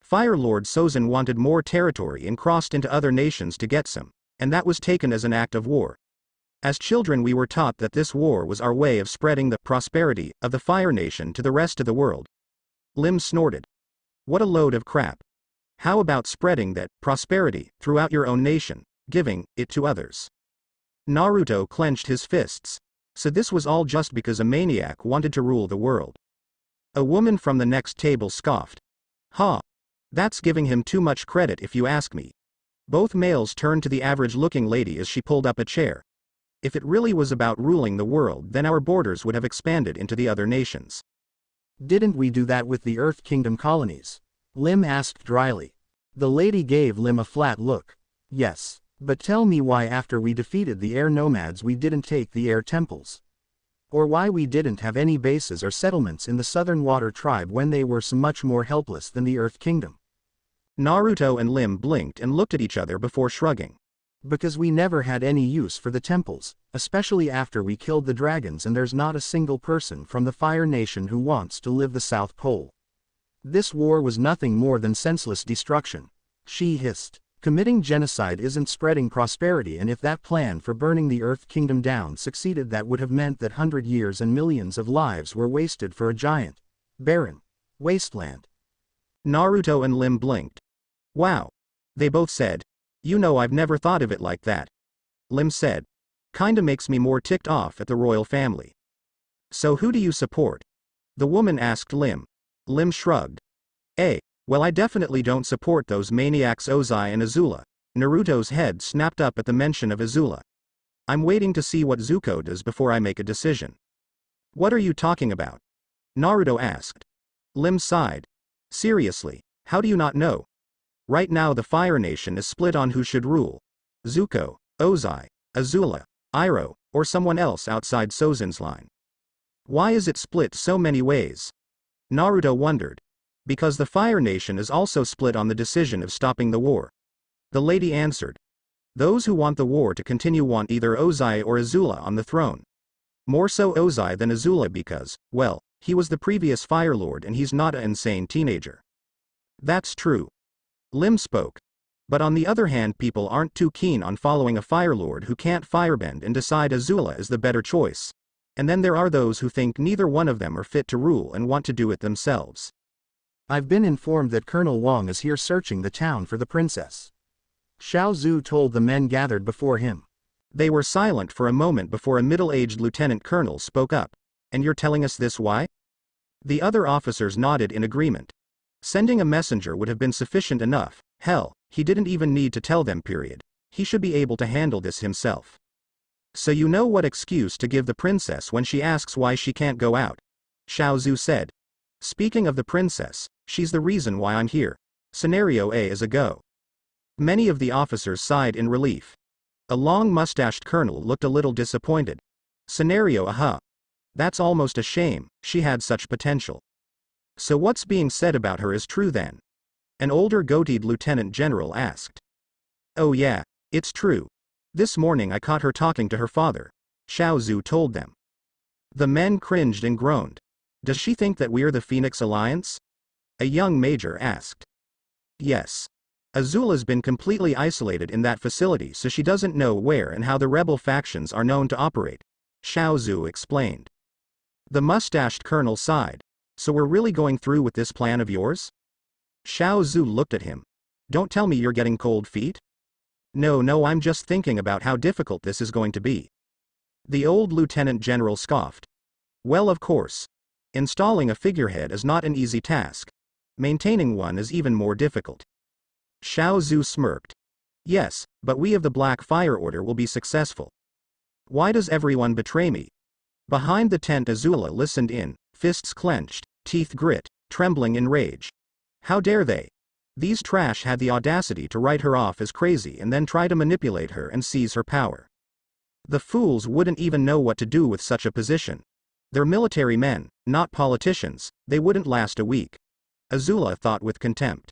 Fire Lord Sozin wanted more territory and crossed into other nations to get some, and that was taken as an act of war. As children we were taught that this war was our way of spreading the prosperity of the Fire Nation to the rest of the world. Lim snorted. What a load of crap. How about spreading that prosperity throughout your own nation, giving it to others? Naruto clenched his fists. So this was all just because a maniac wanted to rule the world. A woman from the next table scoffed. Ha! That's giving him too much credit if you ask me. Both males turned to the average-looking lady as she pulled up a chair. If it really was about ruling the world, then our borders would have expanded into the other nations. Didn't we do that with the Earth Kingdom colonies? Lim asked dryly. The lady gave Lim a flat look. Yes. But tell me why after we defeated the air nomads we didn't take the air temples. Or why we didn't have any bases or settlements in the Southern Water Tribe when they were so much more helpless than the Earth Kingdom. Naruto and Lim blinked and looked at each other before shrugging. Because we never had any use for the temples, especially after we killed the dragons, and there's not a single person from the Fire Nation who wants to live the South Pole. This war was nothing more than senseless destruction. She hissed. Committing genocide isn't spreading prosperity, and if that plan for burning the Earth Kingdom down succeeded, that would have meant that 100 years and millions of lives were wasted for a giant, barren wasteland. Naruto and Lim blinked. Wow. They both said. You know, I've never thought of it like that. Lim said. Kinda makes me more ticked off at the royal family. So who do you support? The woman asked Lim. Lim shrugged. Well, I definitely don't support those maniacs Ozai and Azula. Naruto's head snapped up at the mention of Azula. I'm waiting to see what Zuko does before I make a decision. What are you talking about? Naruto asked. Lim sighed. Seriously, how do you not know? Right now the Fire Nation is split on who should rule. Zuko, Ozai, Azula, Iroh, or someone else outside Sozin's line. Why is it split so many ways? Naruto wondered. Because the Fire Nation is also split on the decision of stopping the war. The lady answered. Those who want the war to continue want either Ozai or Azula on the throne. More so Ozai than Azula because, well, he was the previous Fire Lord and he's not an insane teenager. That's true. Lim spoke. But on the other hand, people aren't too keen on following a Fire Lord who can't firebend and decide Azula is the better choice. And then there are those who think neither one of them are fit to rule and want to do it themselves. I've been informed that Colonel Wong is here searching the town for the princess. Xiao Zhu told the men gathered before him. They were silent for a moment before a middle-aged lieutenant colonel spoke up. And you're telling us this why? The other officers nodded in agreement. Sending a messenger would have been sufficient enough. Hell, he didn't even need to tell them, period. He should be able to handle this himself. So you know what excuse to give the princess when she asks why she can't go out? Xiao Zhu said. Speaking of the princess, she's the reason why I'm here. Scenario A is a go. Many of the officers sighed in relief. A long-mustached colonel looked a little disappointed. Scenario A, that's almost a shame, she had such potential. So what's being said about her is true then? An older goateed lieutenant general asked. Oh yeah, it's true. This morning I caught her talking to her father. Xiao Zhu told them. The men cringed and groaned. Does she think that we're the Phoenix Alliance? A young major asked. Yes. Azula's been completely isolated in that facility, so she doesn't know where and how the rebel factions are known to operate. Xiao Zhu explained. The mustached colonel sighed. So we're really going through with this plan of yours? Xiao Zhu looked at him. Don't tell me you're getting cold feet? No, I'm just thinking about how difficult this is going to be. The old lieutenant general scoffed. Well, of course. Installing a figurehead is not an easy task. Maintaining one is even more difficult. Xiao Zhu smirked. Yes, but we of the Black Fire Order will be successful. Why does everyone betray me? Behind the tent Azula listened in, fists clenched, teeth grit, trembling in rage. How dare they? These trash had the audacity to write her off as crazy and then try to manipulate her and seize her power. The fools wouldn't even know what to do with such a position. They're military men, not politicians, they wouldn't last a week. Azula thought with contempt.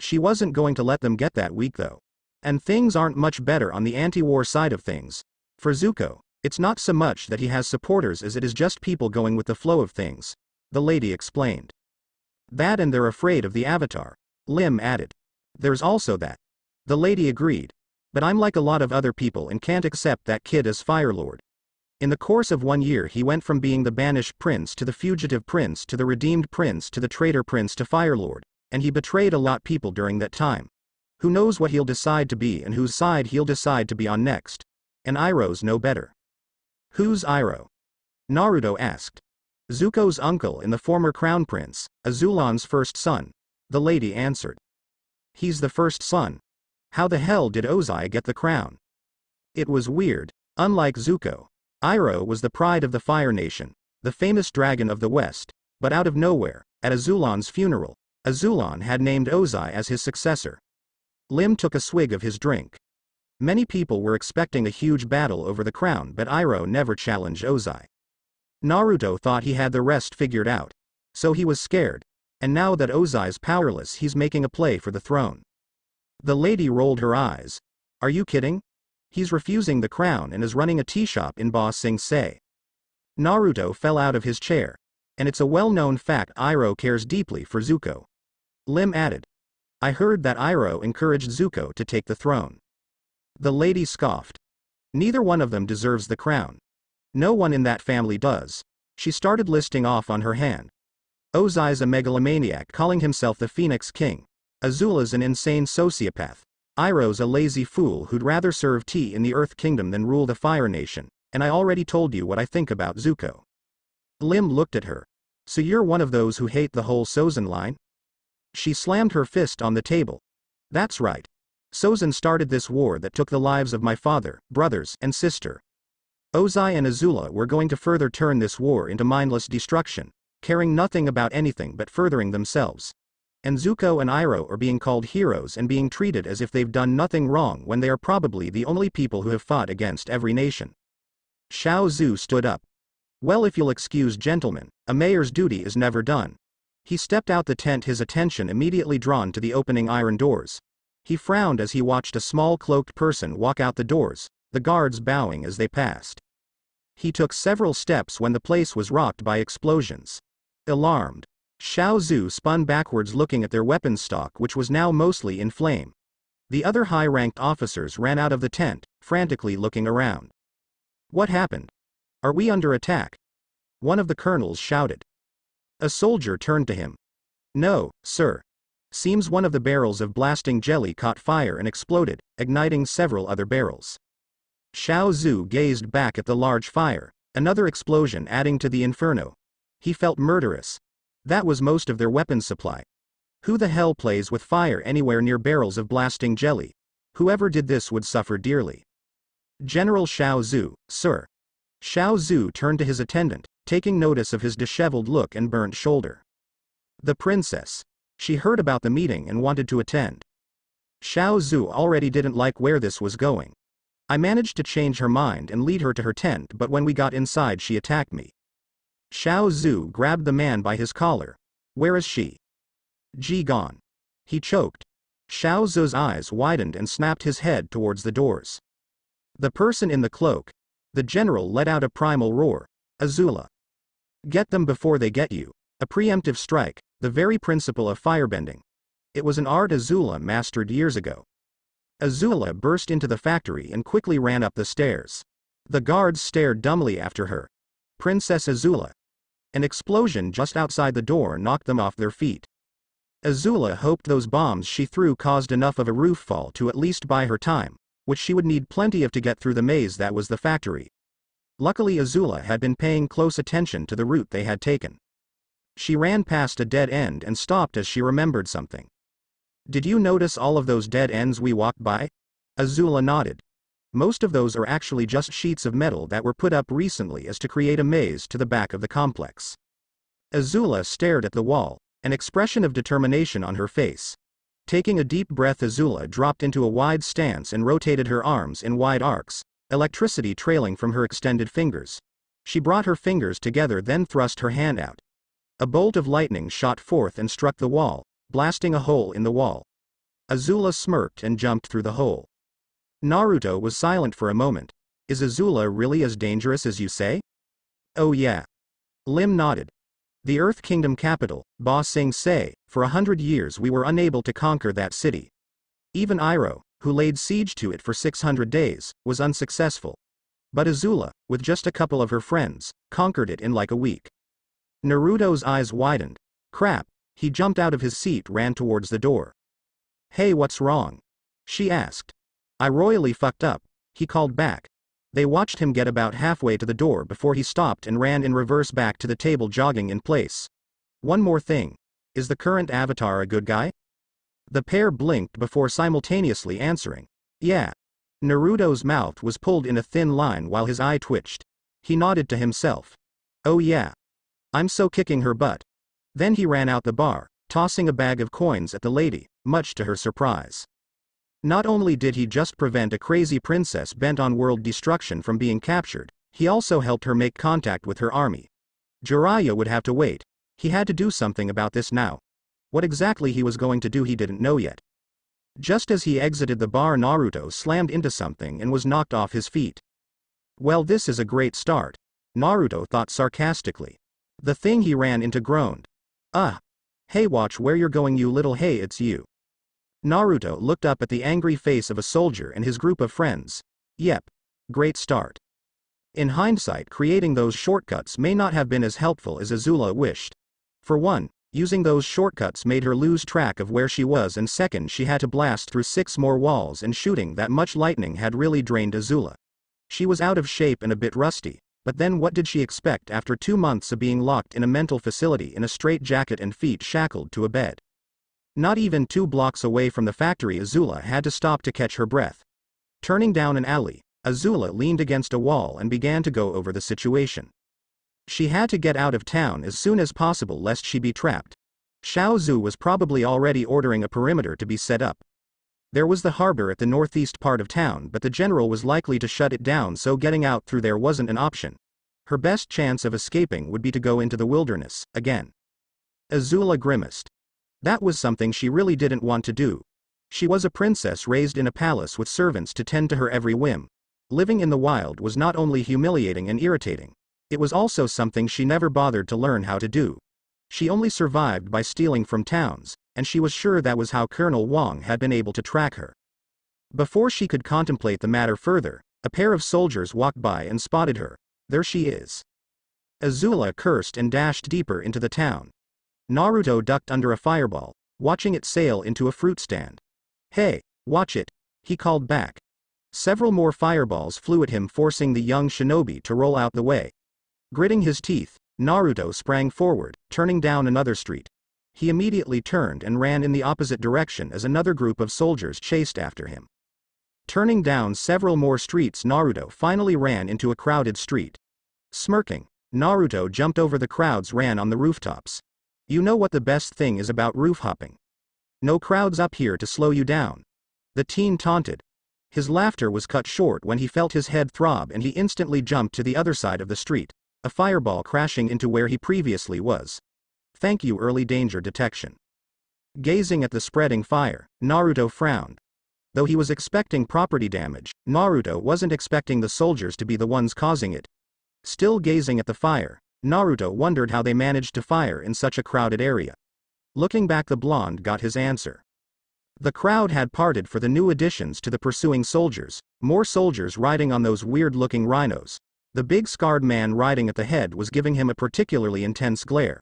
She wasn't going to let them get that weak though. And things aren't much better on the anti-war side of things. For Zuko, it's not so much that he has supporters as it is just people going with the flow of things. The lady explained. That and they're afraid of the Avatar. Lim added. There's also that. The lady agreed. But I'm like a lot of other people and can't accept that kid as Fire Lord. In the course of 1 year he went from being the banished prince to the fugitive prince to the redeemed prince to the traitor prince to Fire Lord, and he betrayed a lot people during that time. Who knows what he'll decide to be and whose side he'll decide to be on next. And Iroh's no better. Who's Iroh? Naruto asked. Zuko's uncle and the former crown prince, Azulan's first son. The lady answered. He's the first son. How the hell did Ozai get the crown? It was weird. Unlike Zuko, Iroh was the pride of the Fire Nation, the famous dragon of the West, but out of nowhere, at Azulon's funeral, Azulon had named Ozai as his successor. Lim took a swig of his drink. Many people were expecting a huge battle over the crown, but Iroh never challenged Ozai. Naruto thought he had the rest figured out. So he was scared, and now that Ozai's powerless, he's making a play for the throne. The lady rolled her eyes. Are you kidding? He's refusing the crown and is running a tea shop in Ba Sing Se. Naruto fell out of his chair. And it's a well-known fact Iroh cares deeply for Zuko. Lim added. I heard that Iroh encouraged Zuko to take the throne. The lady scoffed. Neither one of them deserves the crown. No one in that family does. She started listing off on her hand. Ozai's a megalomaniac calling himself the Phoenix King. Azula's an insane sociopath. Iroh's a lazy fool who'd rather serve tea in the Earth Kingdom than rule the Fire Nation, and I already told you what I think about Zuko. Lim looked at her. So you're one of those who hate the whole Sozin line? She slammed her fist on the table. That's right. Sozin started this war that took the lives of my father, brothers, and sister. Ozai and Azula were going to further turn this war into mindless destruction, caring nothing about anything but furthering themselves. And Zuko and Iroh are being called heroes and being treated as if they've done nothing wrong when they are probably the only people who have fought against every nation. Xiao Zhu stood up. Well, if you'll excuse, gentlemen, a mayor's duty is never done. He stepped out the tent, his attention immediately drawn to the opening iron doors. He frowned as he watched a small cloaked person walk out the doors, the guards bowing as they passed. He took several steps when the place was rocked by explosions. Alarmed, Xiao Zhu spun backwards looking at their weapons stock, which was now mostly in flame. The other high-ranked officers ran out of the tent, frantically looking around. What happened? Are we under attack? One of the colonels shouted. A soldier turned to him. No, sir. Seems one of the barrels of blasting jelly caught fire and exploded, igniting several other barrels. Xiao Zhu gazed back at the large fire, another explosion adding to the inferno. He felt murderous. That was most of their weapons supply. Who the hell plays with fire anywhere near barrels of blasting jelly? Whoever did this would suffer dearly. General Xiao Zhu, sir. Xiao Zhu turned to his attendant, taking notice of his disheveled look and burnt shoulder. The princess. She heard about the meeting and wanted to attend. Xiao Zhu already didn't like where this was going. I managed to change her mind and lead her to her tent, but when we got inside she attacked me. Xiao Zhu grabbed the man by his collar. Where is she? Ji gone. He choked. Xiao Zhu's eyes widened and snapped his head towards the doors. The person in the cloak. The general let out a primal roar. Azula. Get them before they get you. A preemptive strike, the very principle of firebending. It was an art Azula mastered years ago. Azula burst into the factory and quickly ran up the stairs. The guards stared dumbly after her. Princess Azula. An explosion just outside the door knocked them off their feet. Azula hoped those bombs she threw caused enough of a roof fall to at least buy her time, which she would need plenty of to get through the maze that was the factory. Luckily Azula had been paying close attention to the route they had taken. She ran past a dead end and stopped as she remembered something. Did you notice all of those dead ends we walked by? Azula nodded. Most of those are actually just sheets of metal that were put up recently as to create a maze to the back of the complex. Azula stared at the wall, an expression of determination on her face. Taking a deep breath, Azula dropped into a wide stance and rotated her arms in wide arcs, electricity trailing from her extended fingers. She brought her fingers together, then thrust her hand out. A bolt of lightning shot forth and struck the wall, blasting a hole in the wall. Azula smirked and jumped through the hole. Naruto was silent for a moment. Is Azula really as dangerous as you say? Oh yeah. Lim nodded. The Earth Kingdom capital, Ba Sing Se, for 100 years we were unable to conquer that city. Even Iroh, who laid siege to it for 600 days, was unsuccessful. But Azula, with just a couple of her friends, conquered it in like a week. Naruto's eyes widened. Crap, he jumped out of his seat, ran towards the door. Hey, what's wrong? She asked. I royally fucked up, he called back. They watched him get about halfway to the door before he stopped and ran in reverse back to the table, jogging in place. One more thing. Is the current avatar a good guy? The pair blinked before simultaneously answering. Yeah. Naruto's mouth was pulled in a thin line while his eye twitched. He nodded to himself. Oh yeah. I'm so kicking her butt. Then he ran out the bar, tossing a bag of coins at the lady, much to her surprise. Not only did he just prevent a crazy princess bent on world destruction from being captured, he also helped her make contact with her army. Jiraiya would have to wait. He had to do something about this now. What exactly he was going to do he didn't know yet. Just as he exited the bar, Naruto slammed into something and was knocked off his feet. Well, this is a great start, Naruto thought sarcastically. The thing he ran into groaned. Hey, watch where you're going, you little hey, it's you. Naruto looked up at the angry face of a soldier and his group of friends. Yep. Great start. In hindsight, creating those shortcuts may not have been as helpful as Azula wished. For one, using those shortcuts made her lose track of where she was, and second, she had to blast through 6 more walls, and shooting that much lightning had really drained Azula. She was out of shape and a bit rusty, but then what did she expect after 2 months of being locked in a mental facility in a straitjacket and feet shackled to a bed? Not even 2 blocks away from the factory, Azula had to stop to catch her breath. Turning down an alley, Azula leaned against a wall and began to go over the situation. She had to get out of town as soon as possible lest she be trapped. Xiao Zhu was probably already ordering a perimeter to be set up. There was the harbor at the northeast part of town, but the general was likely to shut it down, so getting out through there wasn't an option. Her best chance of escaping would be to go into the wilderness again. Azula grimaced. That was something she really didn't want to do. She was a princess raised in a palace with servants to tend to her every whim. Living in the wild was not only humiliating and irritating, it was also something she never bothered to learn how to do. She only survived by stealing from towns, and she was sure that was how Colonel Wong had been able to track her. Before she could contemplate the matter further, a pair of soldiers walked by and spotted her. There she is. Azula cursed and dashed deeper into the town. Naruto ducked under a fireball, watching it sail into a fruit stand. Hey, watch it, he called back. Several more fireballs flew at him, forcing the young shinobi to roll out the way. Gritting his teeth, Naruto sprang forward, turning down another street. He immediately turned and ran in the opposite direction as another group of soldiers chased after him. Turning down several more streets, Naruto finally ran into a crowded street. Smirking, Naruto jumped over the crowds, ran on the rooftops. You know what the best thing is about roof hopping? No crowds up here to slow you down. The teen taunted. His laughter was cut short when he felt his head throb and he instantly jumped to the other side of the street, a fireball crashing into where he previously was. Thank you, early danger detection. Gazing at the spreading fire, Naruto frowned. Though he was expecting property damage, Naruto wasn't expecting the soldiers to be the ones causing it. Still gazing at the fire, Naruto wondered how they managed to fire in such a crowded area. Looking back, the blonde got his answer. The crowd had parted for the new additions to the pursuing soldiers, more soldiers riding on those weird-looking rhinos. The big scarred man riding at the head was giving him a particularly intense glare.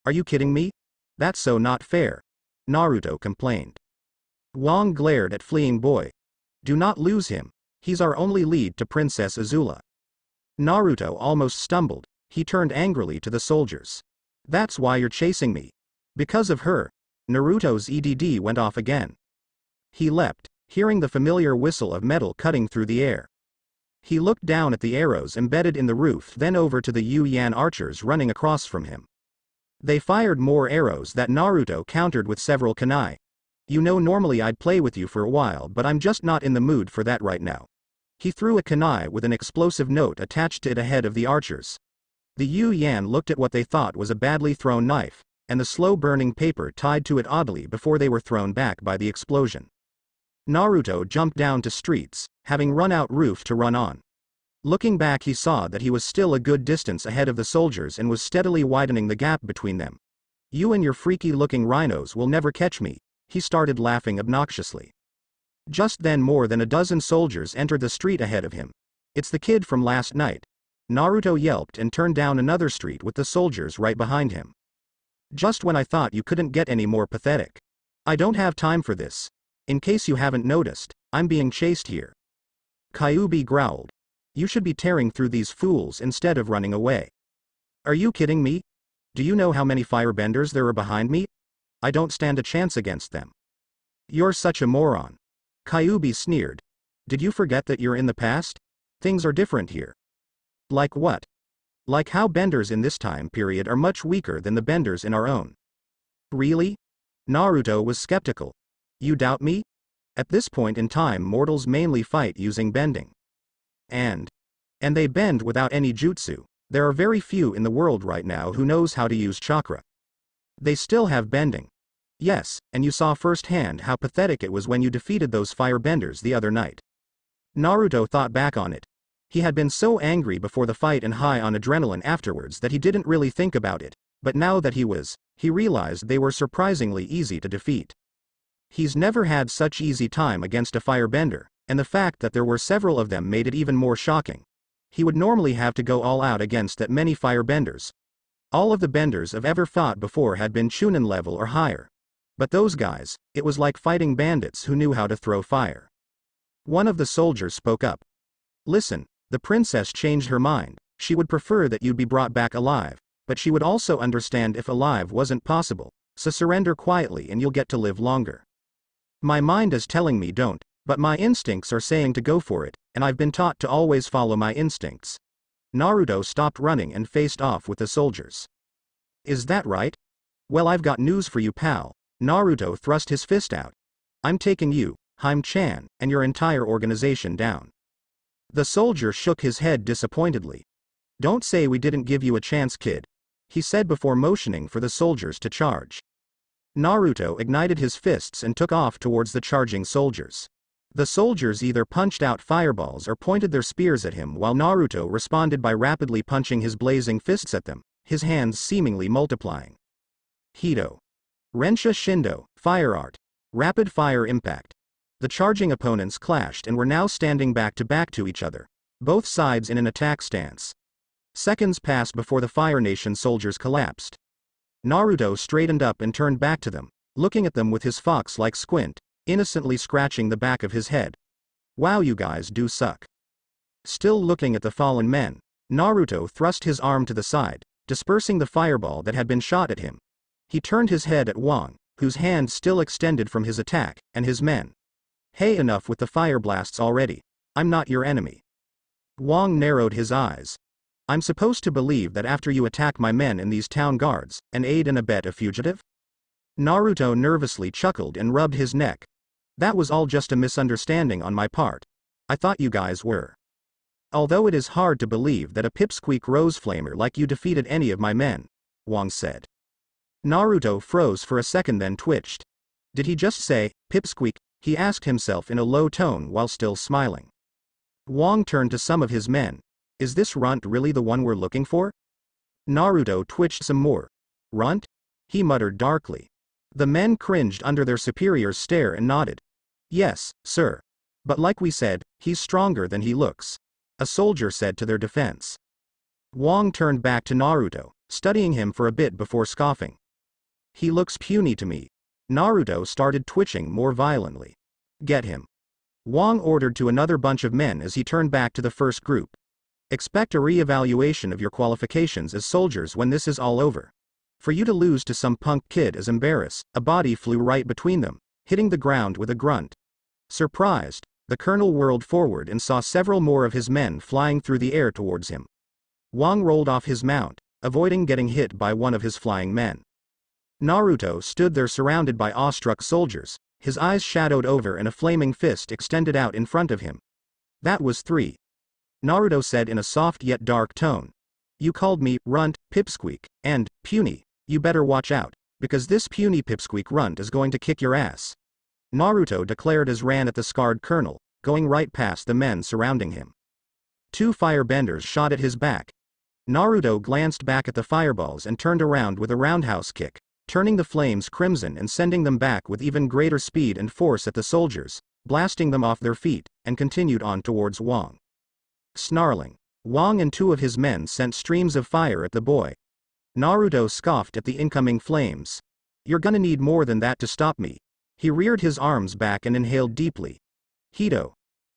Are you kidding me? That's so not fair, Naruto complained. Wong glared at fleeing boy. Do not lose him. He's our only lead to Princess Azula. Naruto almost stumbled. He turned angrily to the soldiers. That's why you're chasing me. Because of her. Naruto's EDD went off again. He leapt, hearing the familiar whistle of metal cutting through the air. He looked down at the arrows embedded in the roof, then over to the Yu Yan archers running across from him. They fired more arrows that Naruto countered with several kunai. You know, normally I'd play with you for a while, but I'm just not in the mood for that right now. He threw a kunai with an explosive note attached to it ahead of the archers. The Yu Yan looked at what they thought was a badly thrown knife, and the slow-burning paper tied to it oddly before they were thrown back by the explosion. Naruto jumped down to streets, having run out roof to run on. Looking back, he saw that he was still a good distance ahead of the soldiers and was steadily widening the gap between them. You and your freaky-looking rhinos will never catch me, he started laughing obnoxiously. Just then more than a dozen soldiers entered the street ahead of him. It's the kid from last night. Naruto yelped and turned down another street with the soldiers right behind him. Just when I thought you couldn't get any more pathetic. I don't have time for this. In case you haven't noticed, I'm being chased here. Kyuubi growled. You should be tearing through these fools instead of running away. Are you kidding me? Do you know how many firebenders there are behind me? I don't stand a chance against them. You're such a moron. Kyuubi sneered. Did you forget that you're in the past? Things are different here. Like what? Like how benders in this time period are much weaker than the benders in our own. Really? Naruto was skeptical. You doubt me? At this point in time mortals mainly fight using bending. And they bend without any jutsu. There are very few in the world right now who knows how to use chakra. They still have bending. Yes, and you saw firsthand how pathetic it was when you defeated those firebenders the other night. Naruto thought back on it. He had been so angry before the fight and high on adrenaline afterwards that he didn't really think about it, but now that he realized they were surprisingly easy to defeat. He's never had such easy time against a firebender, and the fact that there were several of them made it even more shocking. He would normally have to go all out against that many firebenders. All of the benders I've ever fought before had been Chunin level or higher. But those guys, it was like fighting bandits who knew how to throw fire. One of the soldiers spoke up. Listen, the princess changed her mind. She would prefer that you'd be brought back alive, but she would also understand if alive wasn't possible, so surrender quietly and you'll get to live longer. My mind is telling me don't, but my instincts are saying to go for it, and I've been taught to always follow my instincts. Naruto stopped running and faced off with the soldiers. Is that right? Well, I've got news for you, pal. Naruto thrust his fist out. I'm taking you, Haim-chan, and your entire organization down. The soldier shook his head disappointedly. Don't say we didn't give you a chance, kid, he said before motioning for the soldiers to charge. Naruto ignited his fists and took off towards the charging soldiers. The soldiers either punched out fireballs or pointed their spears at him while Naruto responded by rapidly punching his blazing fists at them, his hands seemingly multiplying. Hito. Rensha Shindo, Fire Art. Rapid Fire Impact. The charging opponents clashed and were now standing back to each other, both sides in an attack stance. Seconds passed before the Fire Nation soldiers collapsed. Naruto straightened up and turned back to them, looking at them with his fox-like squint, innocently scratching the back of his head. Wow, you guys do suck. Still looking at the fallen men, Naruto thrust his arm to the side, dispersing the fireball that had been shot at him. He turned his head at Wong, whose hand still extended from his attack, and his men. Hey, enough with the fire blasts already. I'm not your enemy. Wong narrowed his eyes. I'm supposed to believe that after you attack my men in these town guards, and aid and abet a fugitive? Naruto nervously chuckled and rubbed his neck. That was all just a misunderstanding on my part. I thought you guys were. Although it is hard to believe that a pipsqueak rose flamer like you defeated any of my men, Wong said. Naruto froze for a second then twitched. Did he just say, pipsqueak? He asked himself in a low tone while still smiling. Wong turned to some of his men. Is this runt really the one we're looking for? Naruto twitched some more. Runt? He muttered darkly. The men cringed under their superior's stare and nodded. Yes, sir. But like we said, he's stronger than he looks, a soldier said to their defense. Wong turned back to Naruto, studying him for a bit before scoffing. He looks puny to me. Naruto started twitching more violently. Get him. Wong ordered to another bunch of men as he turned back to the first group. Expect a re-evaluation of your qualifications as soldiers when this is all over. For you to lose to some punk kid as embarrass, a body flew right between them, hitting the ground with a grunt. Surprised, the colonel whirled forward and saw several more of his men flying through the air towards him. Wong rolled off his mount, avoiding getting hit by one of his flying men. Naruto stood there surrounded by awestruck soldiers, his eyes shadowed over and a flaming fist extended out in front of him. That was 3. Naruto said in a soft yet dark tone. You called me, runt, pipsqueak, and, puny. You better watch out, because this puny pipsqueak runt is going to kick your ass. Naruto declared as ran at the scarred colonel, going right past the men surrounding him. 2 firebenders shot at his back. Naruto glanced back at the fireballs and turned around with a roundhouse kick, turning the flames crimson and sending them back with even greater speed and force at the soldiers, blasting them off their feet, and continued on towards Wong. Snarling, Wong and 2 of his men sent streams of fire at the boy. Naruto scoffed at the incoming flames. You're gonna need more than that to stop me. He reared his arms back and inhaled deeply. Hito.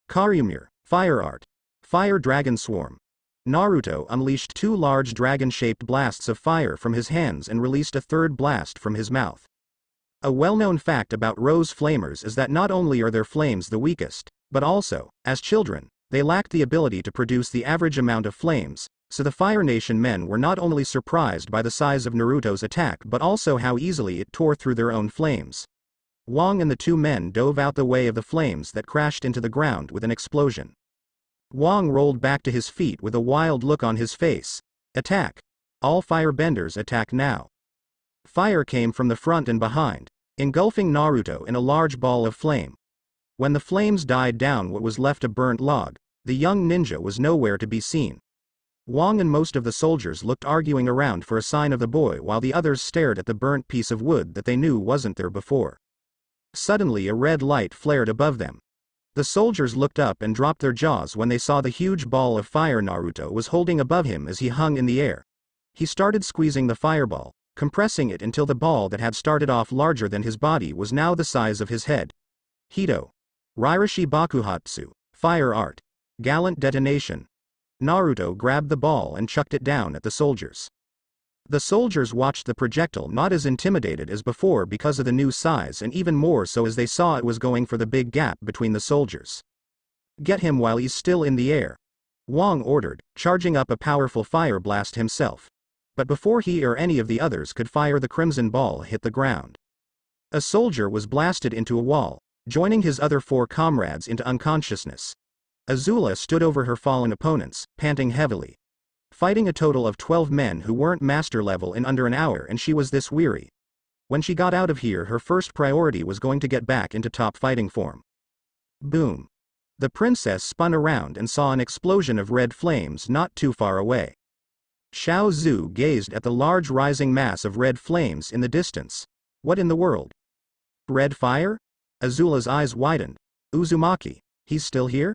Karumir, Fire Art. Fire Dragon Swarm. Naruto unleashed 2 large dragon-shaped blasts of fire from his hands and released a third blast from his mouth. A well-known fact about rose flamers is that not only are their flames the weakest, But also, as children, they lacked the ability to produce the average amount of flames, so the Fire Nation men were not only surprised by the size of Naruto's attack but also how easily it tore through their own flames. Wong and the two men dove out the way of the flames that crashed into the ground with an explosion. Wong rolled back to his feet with a wild look on his face. Attack! All firebenders attack now. Fire came from the front and behind, engulfing Naruto in a large ball of flame. When the flames died down, what was left a burnt log, the young ninja was nowhere to be seen. Wong and most of the soldiers looked arguing around for a sign of the boy while the others stared at the burnt piece of wood that they knew wasn't there before. Suddenly a red light flared above them. The soldiers looked up and dropped their jaws when they saw the huge ball of fire Naruto was holding above him as he hung in the air. He started squeezing the fireball, compressing it until the ball that had started off larger than his body was now the size of his head. Hito. Rairashi Bakuhatsu, Fire Art. Gallant detonation. Naruto grabbed the ball and chucked it down at the soldiers. The soldiers watched the projectile not as intimidated as before because of the new size and even more so as they saw it was going for the big gap between the soldiers. Get him while he's still in the air. Wong ordered, charging up a powerful fire blast himself. But before he or any of the others could fire, the crimson ball hit the ground. A soldier was blasted into a wall, joining his other 4 comrades into unconsciousness. Azula stood over her fallen opponents, panting heavily. Fighting a total of 12 men who weren't master level in under an hour, and she was this weary. When she got out of here, her first priority was going to get back into top fighting form. Boom. The princess spun around and saw an explosion of red flames not too far away. Xiao Zhu gazed at the large rising mass of red flames in the distance. What in the world? Red fire? Azula's eyes widened. Uzumaki, he's still here?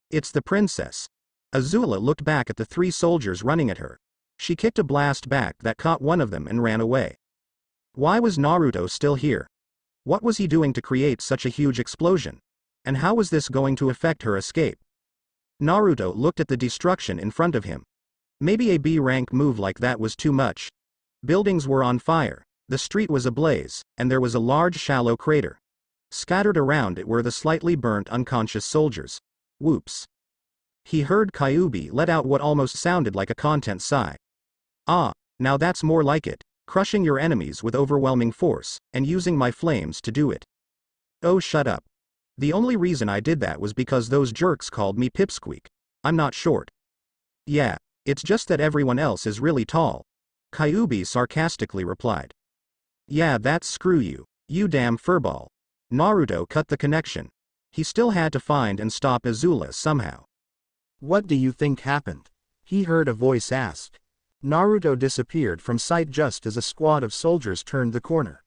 It's the princess. Azula looked back at the 3 soldiers running at her. She kicked a blast back that caught one of them and ran away. Why was Naruto still here? What was he doing to create such a huge explosion? And how was this going to affect her escape? Naruto looked at the destruction in front of him. Maybe a B-rank move like that was too much. Buildings were on fire, the street was ablaze, and there was a large shallow crater. Scattered around it were the slightly burnt unconscious soldiers. Whoops. He heard Kyuubi let out what almost sounded like a content sigh. Ah, now that's more like it, crushing your enemies with overwhelming force, and using my flames to do it. Oh, shut up. The only reason I did that was because those jerks called me Pipsqueak. I'm not short. Yeah, it's just that everyone else is really tall. Kyuubi sarcastically replied. Yeah, that's screw you, you damn furball. Naruto cut the connection. He still had to find and stop Azula somehow. What do you think happened? He heard a voice ask. Naruto disappeared from sight just as a squad of soldiers turned the corner.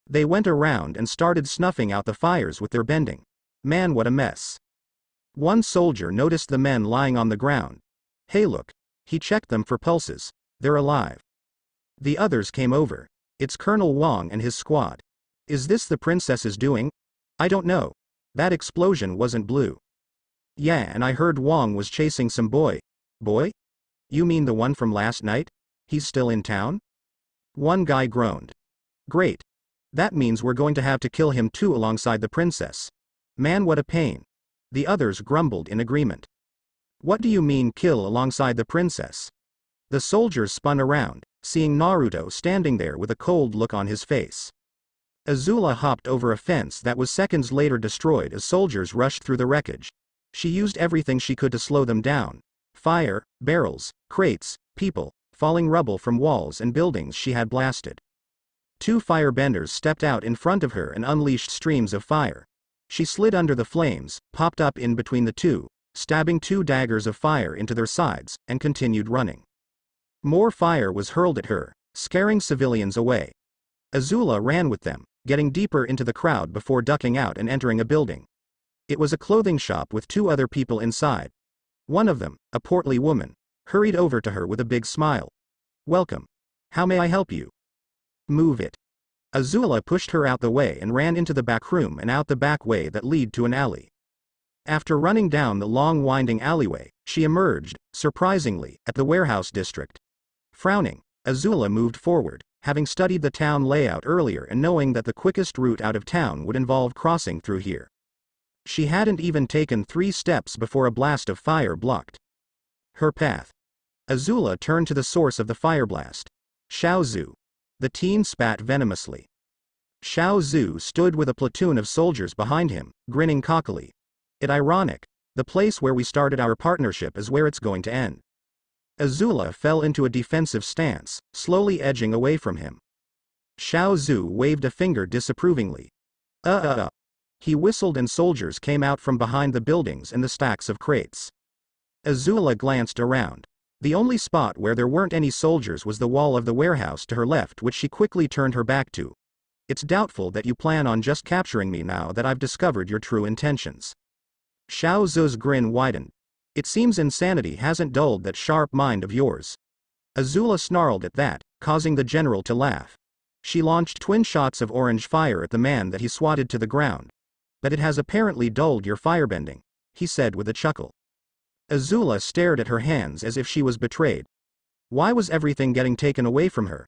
They went around and started snuffing out the fires with their bending. Man, what a mess. One soldier noticed the men lying on the ground. Hey look. He checked them for pulses. They're alive. The others came over. It's Colonel Wong and his squad. Is this the princess's doing? I don't know. That explosion wasn't blue. Yeah, and I heard Wong was chasing some boy. Boy? You mean the one from last night? He's still in town? One guy groaned. Great. That means we're going to have to kill him too alongside the princess. Man, what a pain. The others grumbled in agreement. What do you mean kill alongside the princess? The soldiers spun around, seeing Naruto standing there with a cold look on his face. Azula hopped over a fence that was seconds later destroyed as soldiers rushed through the wreckage. She used everything she could to slow them down. Fire, barrels, crates, people, falling rubble from walls and buildings she had blasted. 2 firebenders stepped out in front of her and unleashed streams of fire. She slid under the flames, popped up in between the 2, stabbing 2 daggers of fire into their sides, and continued running. More fire was hurled at her, scaring civilians away. Azula ran with them, getting deeper into the crowd before ducking out and entering a building. It was a clothing shop with 2 other people inside. One of them, a portly woman, hurried over to her with a big smile. Welcome. How may I help you? Move it. Azula pushed her out the way and ran into the back room and out the back way that lead to an alley. After running down the long winding alleyway, she emerged, surprisingly, at the warehouse district. Frowning, Azula moved forward, having studied the town layout earlier and knowing that the quickest route out of town would involve crossing through here. She hadn't even taken 3 steps before a blast of fire blocked her path. Azula turned to the source of the fire blast. Xiao Zhu. The teen spat venomously. Xiao Zhu stood with a platoon of soldiers behind him, grinning cockily. It's ironic. The place where we started our partnership is where it's going to end. Azula fell into a defensive stance, slowly edging away from him. Xiao Zhu waved a finger disapprovingly. He whistled and soldiers came out from behind the buildings and the stacks of crates. Azula glanced around. The only spot where there weren't any soldiers was the wall of the warehouse to her left, which she quickly turned her back to. It's doubtful that you plan on just capturing me now that I've discovered your true intentions. Xiao Zhu's grin widened. It seems insanity hasn't dulled that sharp mind of yours. Azula snarled at that, causing the general to laugh. She launched twin shots of orange fire at the man that he swatted to the ground. But it has apparently dulled your firebending, he said with a chuckle. Azula stared at her hands as if she was betrayed. Why was everything getting taken away from her?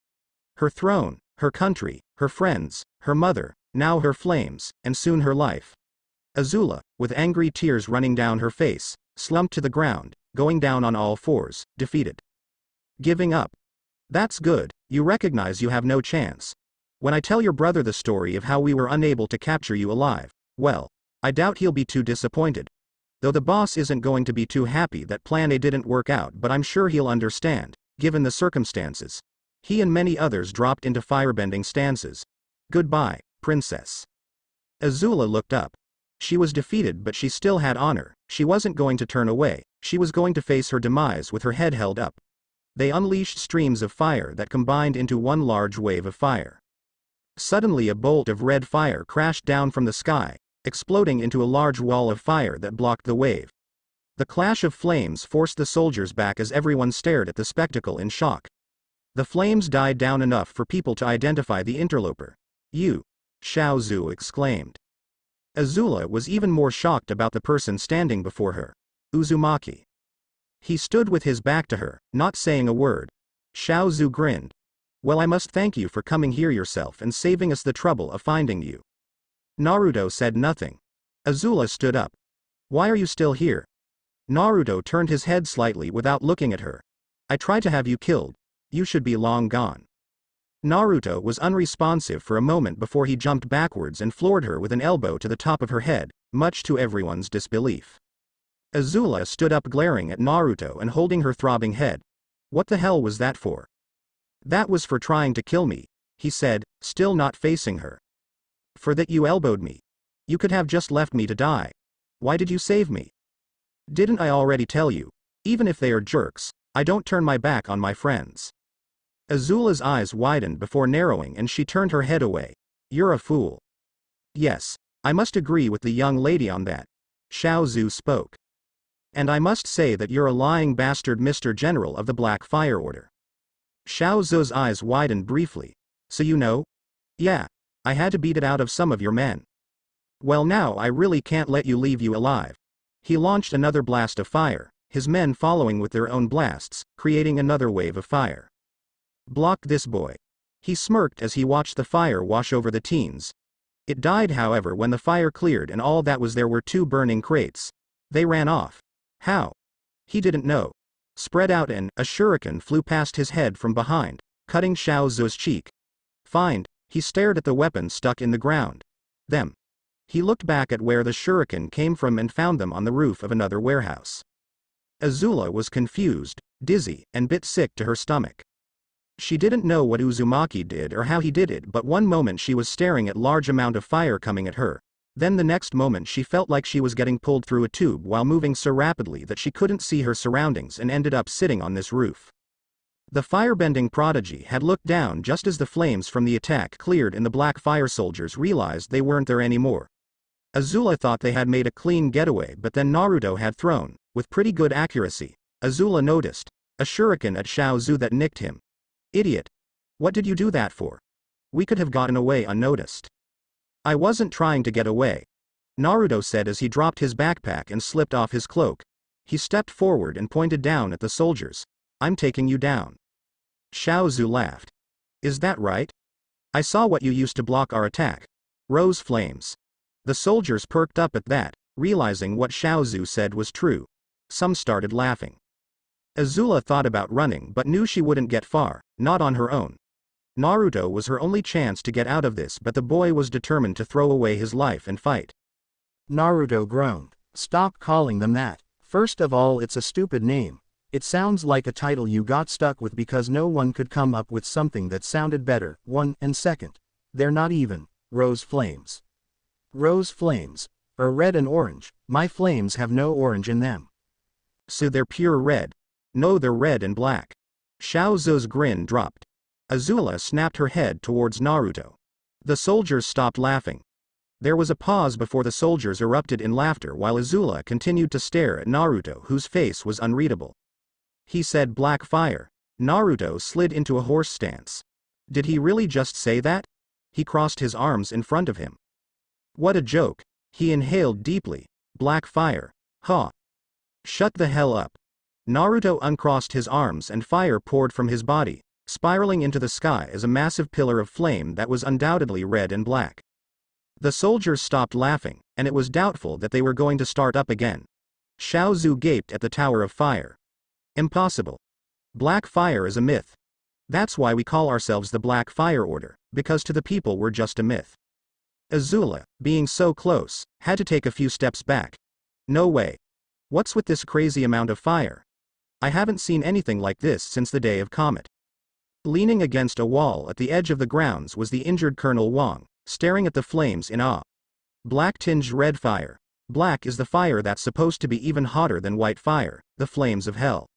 Her throne, her country, her friends, her mother, now her flames, and soon her life. Azula, with angry tears running down her face, slumped to the ground, going down on all fours, defeated. Giving up. That's good, you recognize you have no chance. When I tell your brother the story of how we were unable to capture you alive, well, I doubt he'll be too disappointed. Though the boss isn't going to be too happy that Plan A didn't work out, but I'm sure he'll understand, given the circumstances. He and many others dropped into firebending stances. Goodbye, princess. Azula looked up. She was defeated, but she still had honor. She wasn't going to turn away. She was going to face her demise with her head held up. They unleashed streams of fire that combined into one large wave of fire. Suddenly a bolt of red fire crashed down from the sky, exploding into a large wall of fire that blocked the wave. The clash of flames forced the soldiers back as everyone stared at the spectacle in shock. The flames died down enough for people to identify the interloper. You! Xiao Zhu exclaimed. Azula was even more shocked about the person standing before her. Uzumaki. He stood with his back to her, not saying a word. Xiao Zhu grinned. Well, I must thank you for coming here yourself and saving us the trouble of finding you. Naruto said nothing. Azula stood up. Why are you still here? Naruto turned his head slightly without looking at her. I tried to have you killed. You should be long gone. Naruto was unresponsive for a moment before he jumped backwards and floored her with an elbow to the top of her head, much to everyone's disbelief. Azula stood up glaring at Naruto and holding her throbbing head. What the hell was that for? That was for trying to kill me, he said, still not facing her. For that you elbowed me. You could have just left me to die. Why did you save me? Didn't I already tell you? Even if they are jerks, I don't turn my back on my friends. Azula's eyes widened before narrowing and she turned her head away. You're a fool. Yes, I must agree with the young lady on that. Xiao Zhu spoke. And I must say that you're a lying bastard, Mr. General of the Black Fire Order. Xiao Zhu's eyes widened briefly. So you know? Yeah. I had to beat it out of some of your men. Well, now I really can't let you leave you alive. He launched another blast of fire, his men following with their own blasts, creating another wave of fire. Block this boy. He smirked as he watched the fire wash over the teens. It died, however, when the fire cleared and all that was there were 2 burning crates. They ran off. How? He didn't know. Spread out and a shuriken flew past his head from behind, cutting Xiao Zhu's cheek. Find. He stared at the weapon stuck in the ground. Them. He looked back at where the shuriken came from and found them on the roof of another warehouse. Azula was confused, dizzy, and bit sick to her stomach. She didn't know what Uzumaki did or how he did it, but one moment she was staring at large amount of fire coming at her. Then the next moment she felt like she was getting pulled through a tube while moving so rapidly that she couldn't see her surroundings and ended up sitting on this roof. The firebending prodigy had looked down just as the flames from the attack cleared and the black fire soldiers realized they weren't there anymore. Azula thought they had made a clean getaway, but then Naruto had thrown, with pretty good accuracy, Azula noticed, a shuriken at Xiao Zhu that nicked him. Idiot. What did you do that for? We could have gotten away unnoticed. I wasn't trying to get away, Naruto said as he dropped his backpack and slipped off his cloak. He stepped forward and pointed down at the soldiers. I'm taking you down. Xiao Zhu laughed. Is that right? I saw what you used to block our attack. Rose flames. The soldiers perked up at that, realizing what Xiao Zhu said was true. Some started laughing. Azula thought about running but knew she wouldn't get far, not on her own. Naruto was her only chance to get out of this, but the boy was determined to throw away his life and fight. Naruto groaned. Stop calling them that. First of all, it's a stupid name. It sounds like a title you got stuck with because no one could come up with something that sounded better. And second, they're not even rose flames. Rose flames are red and orange. My flames have no orange in them. So they're pure red. No, they're red and black. Xiao Zu's grin dropped. Azula snapped her head towards Naruto. The soldiers stopped laughing. There was a pause before the soldiers erupted in laughter while Azula continued to stare at Naruto, whose face was unreadable. He said black fire. Naruto slid into a horse stance. Did he really just say that? He crossed his arms in front of him. What a joke. He inhaled deeply. Black fire. Huh. Shut the hell up. Naruto uncrossed his arms and fire poured from his body, spiraling into the sky as a massive pillar of flame that was undoubtedly red and black. The soldiers stopped laughing, and it was doubtful that they were going to start up again. Xiao Zhu gaped at the tower of fire. Impossible. Black fire is a myth. That's why we call ourselves the Black Fire Order, because to the people we're just a myth. Azula, being so close, had to take a few steps back. No way. What's with this crazy amount of fire? I haven't seen anything like this since the day of Comet. Leaning against a wall at the edge of the grounds was the injured Colonel Wong, staring at the flames in awe. Black-tinged red fire. Black is the fire that's supposed to be even hotter than white fire, the flames of hell.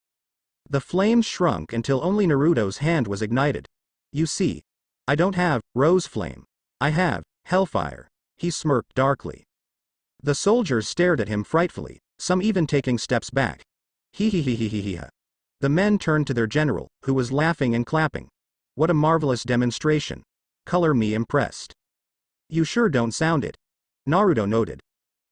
The flames shrunk until only Naruto's hand was ignited. You see, I don't have rose flame. I have hellfire. He smirked darkly. The soldiers stared at him frightfully, some even taking steps back. He. The men turned to their general, who was laughing and clapping. What a marvelous demonstration. Color me impressed. You sure don't sound it. Naruto noted.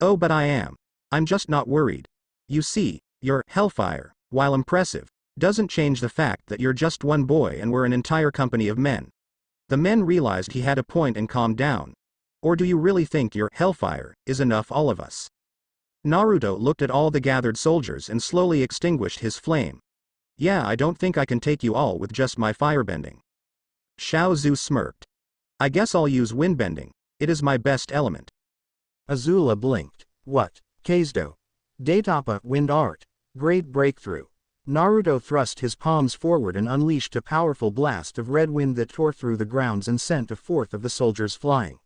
Oh, but I am. I'm just not worried. You see, your hellfire, while impressive, doesn't change the fact that you're just one boy and we're an entire company of men. The men realized he had a point and calmed down. Or do you really think your hellfire is enough, all of us? Naruto looked at all the gathered soldiers and slowly extinguished his flame. Yeah, I don't think I can take you all with just my firebending. Xiao Zhu smirked. I guess I'll use windbending. It is my best element. Azula blinked. What? Kaido. Daitapa, wind art. Great breakthrough. Naruto thrust his palms forward and unleashed a powerful blast of red wind that tore through the grounds and sent a fourth of the soldiers flying.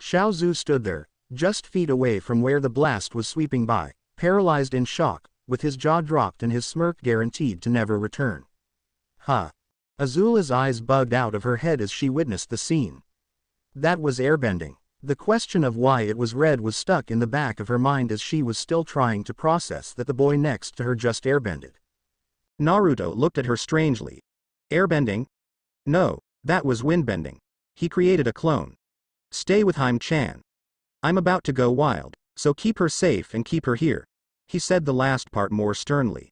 Xiao Zhu stood there, just feet away from where the blast was sweeping by, paralyzed in shock, with his jaw dropped and his smirk guaranteed to never return. Huh. Azula's eyes bugged out of her head as she witnessed the scene. That was airbending. The question of why it was red was stuck in the back of her mind as she was still trying to process that the boy next to her just airbended. Naruto looked at her strangely. Airbending? No, that was windbending. He created a clone. Stay with Haim-chan. I'm about to go wild, so keep her safe and keep her here. He said the last part more sternly.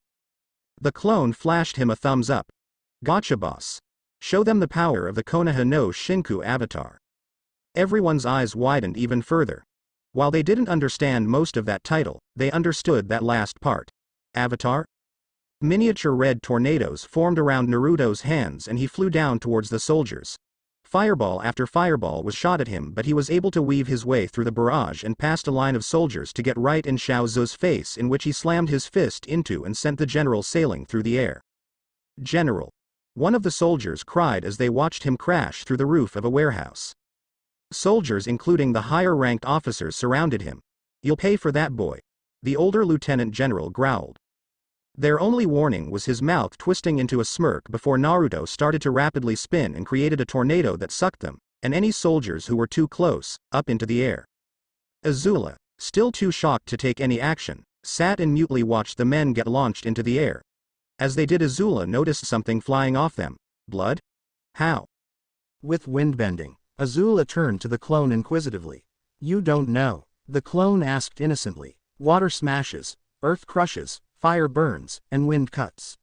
The clone flashed him a thumbs up. Gotcha, boss. Show them the power of the Konoha no Shinku avatar. Everyone's eyes widened even further. While they didn't understand most of that title, they understood that last part. Avatar? Miniature red tornadoes formed around Naruto's hands and he flew down towards the soldiers. Fireball after fireball was shot at him, but he was able to weave his way through the barrage and past a line of soldiers to get right in Xiao Zu's face, in which he slammed his fist into and sent the general sailing through the air. General. One of the soldiers cried as they watched him crash through the roof of a warehouse. Soldiers including the higher-ranked officers surrounded him. You'll pay for that, boy. The older lieutenant general growled. Their only warning was his mouth twisting into a smirk before Naruto started to rapidly spin and created a tornado that sucked them, and any soldiers who were too close, up into the air. Azula, still too shocked to take any action, sat and mutely watched the men get launched into the air. As they did, Azula noticed something flying off them. Blood? How? With windbending, Azula turned to the clone inquisitively. You don't know. The clone asked innocently. Water smashes, earth crushes, fire burns, and wind cuts.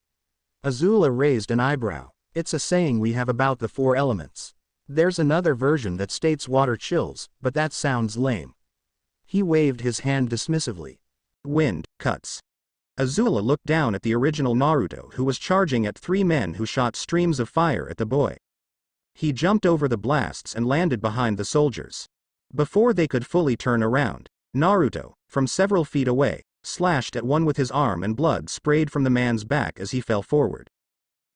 Azula raised an eyebrow. It's a saying we have about the four elements. There's another version that states water chills, but that sounds lame. He waved his hand dismissively. Wind, cuts. Azula looked down at the original Naruto who was charging at 3 men who shot streams of fire at the boy. He jumped over the blasts and landed behind the soldiers. Before they could fully turn around, Naruto, from several feet away, slashed at one with his arm and blood sprayed from the man's back as he fell forward.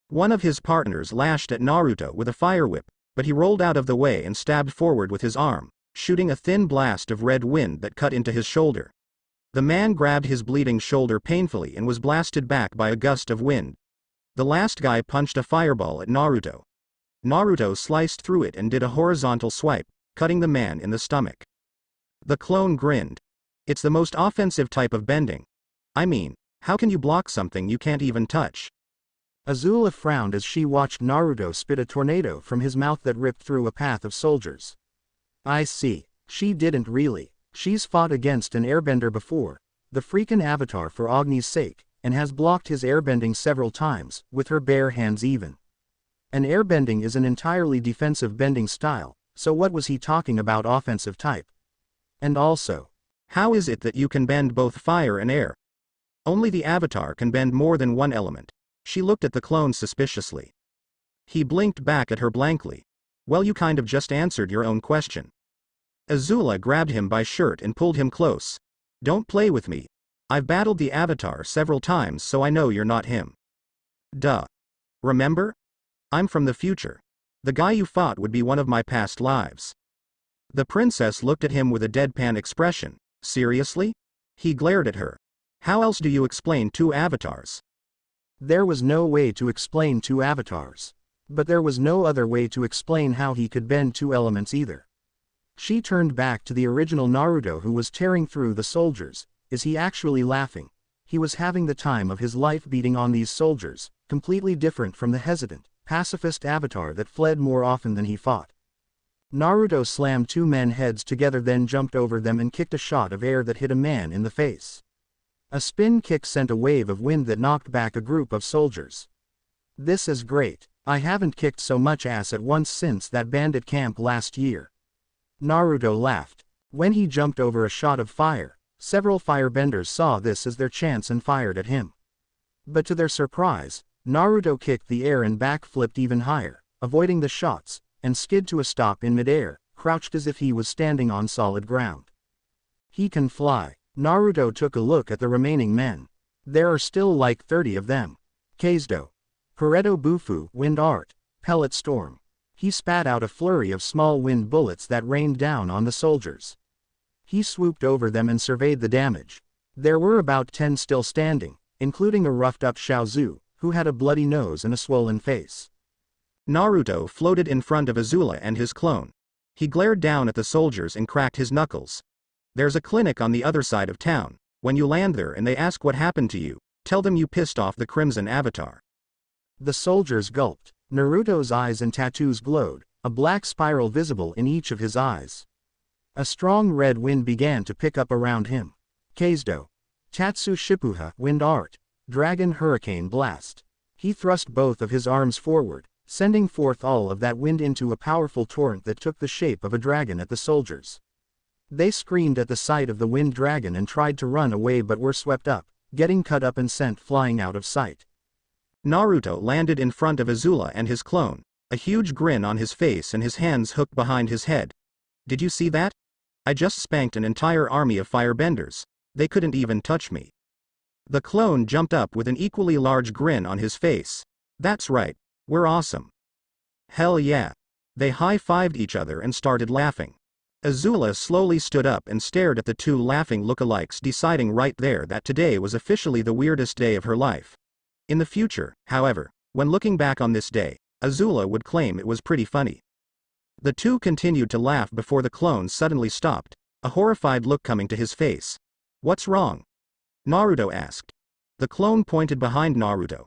One of his partners lashed at Naruto with a fire whip, but he rolled out of the way and stabbed forward with his arm, shooting a thin blast of red wind that cut into his shoulder. The man grabbed his bleeding shoulder painfully and was blasted back by a gust of wind. The last guy punched a fireball at Naruto. Naruto sliced through it and did a horizontal swipe, cutting the man in the stomach. The clone grinned. It's the most offensive type of bending. I mean, how can you block something you can't even touch? Azula frowned as she watched Naruto spit a tornado from his mouth that ripped through a path of soldiers. I see. She didn't really. She's fought against an airbender before, the freakin' Avatar for Agni's sake, and has blocked his airbending several times, with her bare hands even. An airbending is an entirely defensive bending style, so what was he talking about offensive type? And also, how is it that you can bend both fire and air? Only the Avatar can bend more than one element. She looked at the clone suspiciously. He blinked back at her blankly. Well, you kind of just answered your own question. Azula grabbed him by shirt and pulled him close. Don't play with me. I've battled the Avatar several times so I know you're not him. Duh. Remember? I'm from the future. The guy you fought would be one of my past lives. The princess looked at him with a deadpan expression. Seriously? He glared at her. How else do you explain 2 avatars? There was no way to explain 2 avatars. But there was no other way to explain how he could bend 2 elements either. She turned back to the original Naruto who was tearing through the soldiers. Is he actually laughing? He was having the time of his life beating on these soldiers, completely different from the hesitant, pacifist Avatar that fled more often than he fought. Naruto slammed 2 men's heads together, then jumped over them and kicked a shot of air that hit a man in the face. A spin kick sent a wave of wind that knocked back a group of soldiers. This is great. I haven't kicked so much ass at once since that bandit camp last year. Naruto laughed. When he jumped over a shot of fire, several firebenders saw this as their chance and fired at him. But to their surprise, Naruto kicked the air and backflipped even higher, avoiding the shots, and skid to a stop in midair, crouched as if he was standing on solid ground. He can fly. Naruto took a look at the remaining men. There are still like 30 of them. Kaido. Pareto Bufu, Wind Art, Pellet Storm. He spat out a flurry of small wind bullets that rained down on the soldiers. He swooped over them and surveyed the damage. There were about 10 still standing, including a roughed-up Xiaozu, who had a bloody nose and a swollen face. Naruto floated in front of Azula and his clone. He glared down at the soldiers and cracked his knuckles. There's a clinic on the other side of town. When you land there and they ask what happened to you, tell them you pissed off the Crimson Avatar. The soldiers gulped. Naruto's eyes and tattoos glowed, a black spiral visible in each of his eyes. A strong red wind began to pick up around him. Kaido. Tatsu Shippuha, Wind Art, Dragon Hurricane Blast. He thrust both of his arms forward, sending forth all of that wind into a powerful torrent that took the shape of a dragon at the soldiers. They screamed at the sight of the wind dragon and tried to run away but were swept up, getting cut up and sent flying out of sight. Naruto landed in front of Azula and his clone, a huge grin on his face and his hands hooked behind his head. Did you see that? I just spanked an entire army of firebenders. They couldn't even touch me. The clone jumped up with an equally large grin on his face. That's right, we're awesome. Hell yeah. They high-fived each other and started laughing. Azula slowly stood up and stared at the 2 laughing lookalikes, deciding right there that today was officially the weirdest day of her life. In the future, however, when looking back on this day, Azula would claim it was pretty funny. The 2 continued to laugh before the clone suddenly stopped, a horrified look coming to his face. What's wrong? Naruto asked. The clone pointed behind Naruto.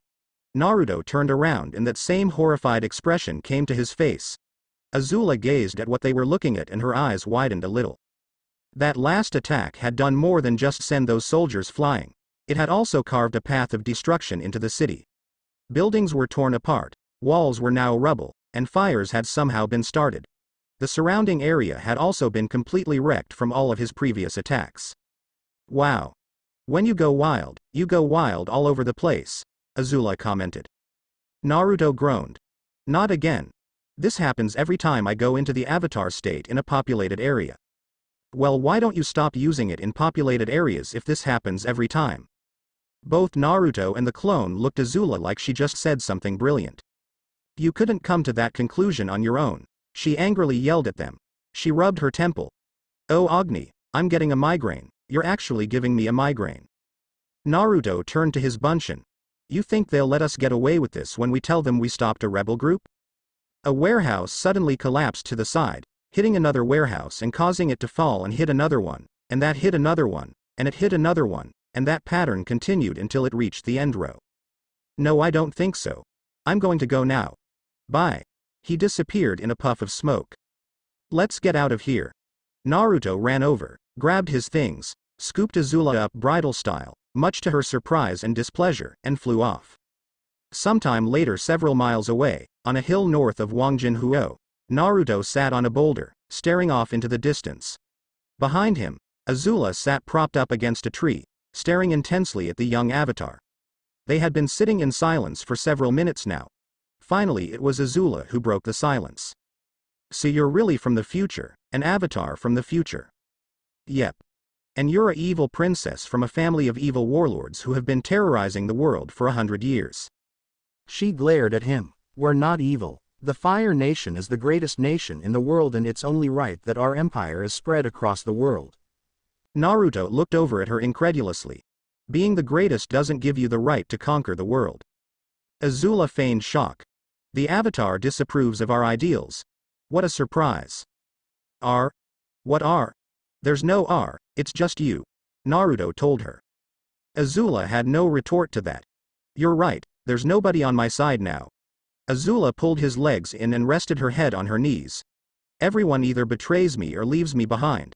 Naruto turned around and that same horrified expression came to his face. Azula gazed at what they were looking at and her eyes widened a little. That last attack had done more than just send those soldiers flying. It had also carved a path of destruction into the city. Buildings were torn apart, walls were now rubble, and fires had somehow been started. The surrounding area had also been completely wrecked from all of his previous attacks. Wow. When you go wild all over the place, Azula commented. Naruto groaned. Not again. This happens every time I go into the Avatar state in a populated area. Well, why don't you stop using it in populated areas if this happens every time? Both Naruto and the clone looked at Azula like she just said something brilliant. You couldn't come to that conclusion on your own, she angrily yelled at them. She rubbed her temple. Oh Agni, I'm getting a migraine, you're actually giving me a migraine. Naruto turned to his Bunshin. You think they'll let us get away with this when we tell them we stopped a rebel group? A warehouse suddenly collapsed to the side, hitting another warehouse and causing it to fall and hit another one, and that hit another one, and it hit another one, and that pattern continued until it reached the end row. No, I don't think so. I'm going to go now. Bye. He disappeared in a puff of smoke. Let's get out of here. Naruto ran over, grabbed his things, scooped Azula up bridal style, much to her surprise and displeasure, and flew off. Sometime later, several miles away, on a hill north of Wangjinhuo, Naruto sat on a boulder, staring off into the distance. Behind him, Azula sat propped up against a tree, staring intensely at the young Avatar. They had been sitting in silence for several minutes now. Finally, it was Azula who broke the silence. So you're really from the future, an Avatar from the future? Yep. And you're a evil princess from a family of evil warlords who have been terrorizing the world for 100 years. She glared at him. We're not evil. The Fire Nation is the greatest nation in the world, and it's only right that our empire is spread across the world. Naruto looked over at her incredulously. Being the greatest doesn't give you the right to conquer the world. Azula feigned shock. The Avatar disapproves of our ideals. What a surprise. R? What R? There's no R, it's just you, Naruto told her. Azula had no retort to that. You're right, there's nobody on my side now. Azula pulled his legs in and rested her head on her knees. Everyone either betrays me or leaves me behind.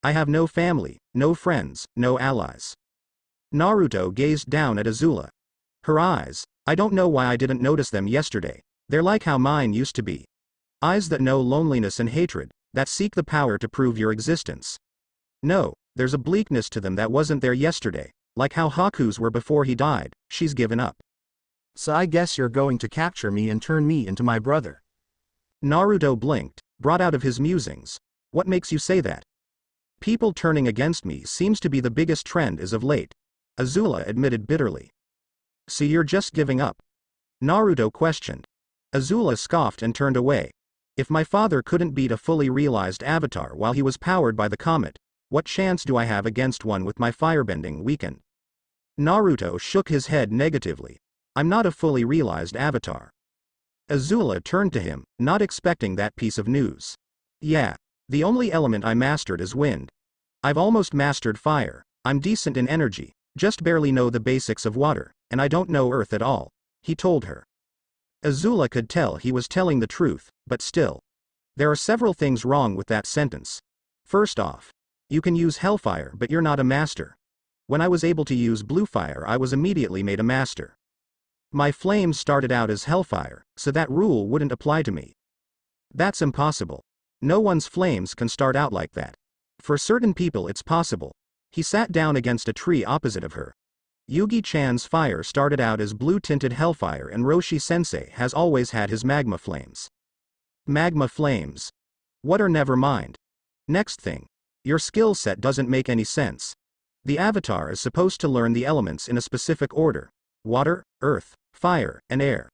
I have no family, no friends, no allies. Naruto gazed down at Azula. Her eyes, I don't know why I didn't notice them yesterday. They're like how mine used to be. Eyes that know loneliness and hatred, that seek the power to prove your existence. No, there's a bleakness to them that wasn't there yesterday, like how Haku's were before he died. She's given up. So I guess you're going to capture me and turn me into my brother. Naruto blinked, brought out of his musings. What makes you say that? People turning against me seems to be the biggest trend as of late, Azula admitted bitterly. So you're just giving up? Naruto questioned. Azula scoffed and turned away. If my father couldn't beat a fully realized Avatar while he was powered by the comet, what chance do I have against one with my firebending weakened? Naruto shook his head negatively. I'm not a fully realized Avatar. Azula turned to him, not expecting that piece of news. Yeah. The only element I mastered is wind. I've almost mastered fire. I'm decent in energy, just barely know the basics of water, and I don't know earth at all, he told her. Azula could tell he was telling the truth, but still. There are several things wrong with that sentence. First off, you can use hellfire but you're not a master. When I was able to use blue fire, I was immediately made a master. My flames started out as hellfire, so that rule wouldn't apply to me. That's impossible. No one's flames can start out like that. For certain people it's possible. He sat down against a tree opposite of her. Yugi-chan's fire started out as blue-tinted hellfire, and Roshi-sensei has always had his magma flames. Magma flames. What are never mind. Next thing. Your skill set doesn't make any sense. The Avatar is supposed to learn the elements in a specific order. Water, earth, fire, and air.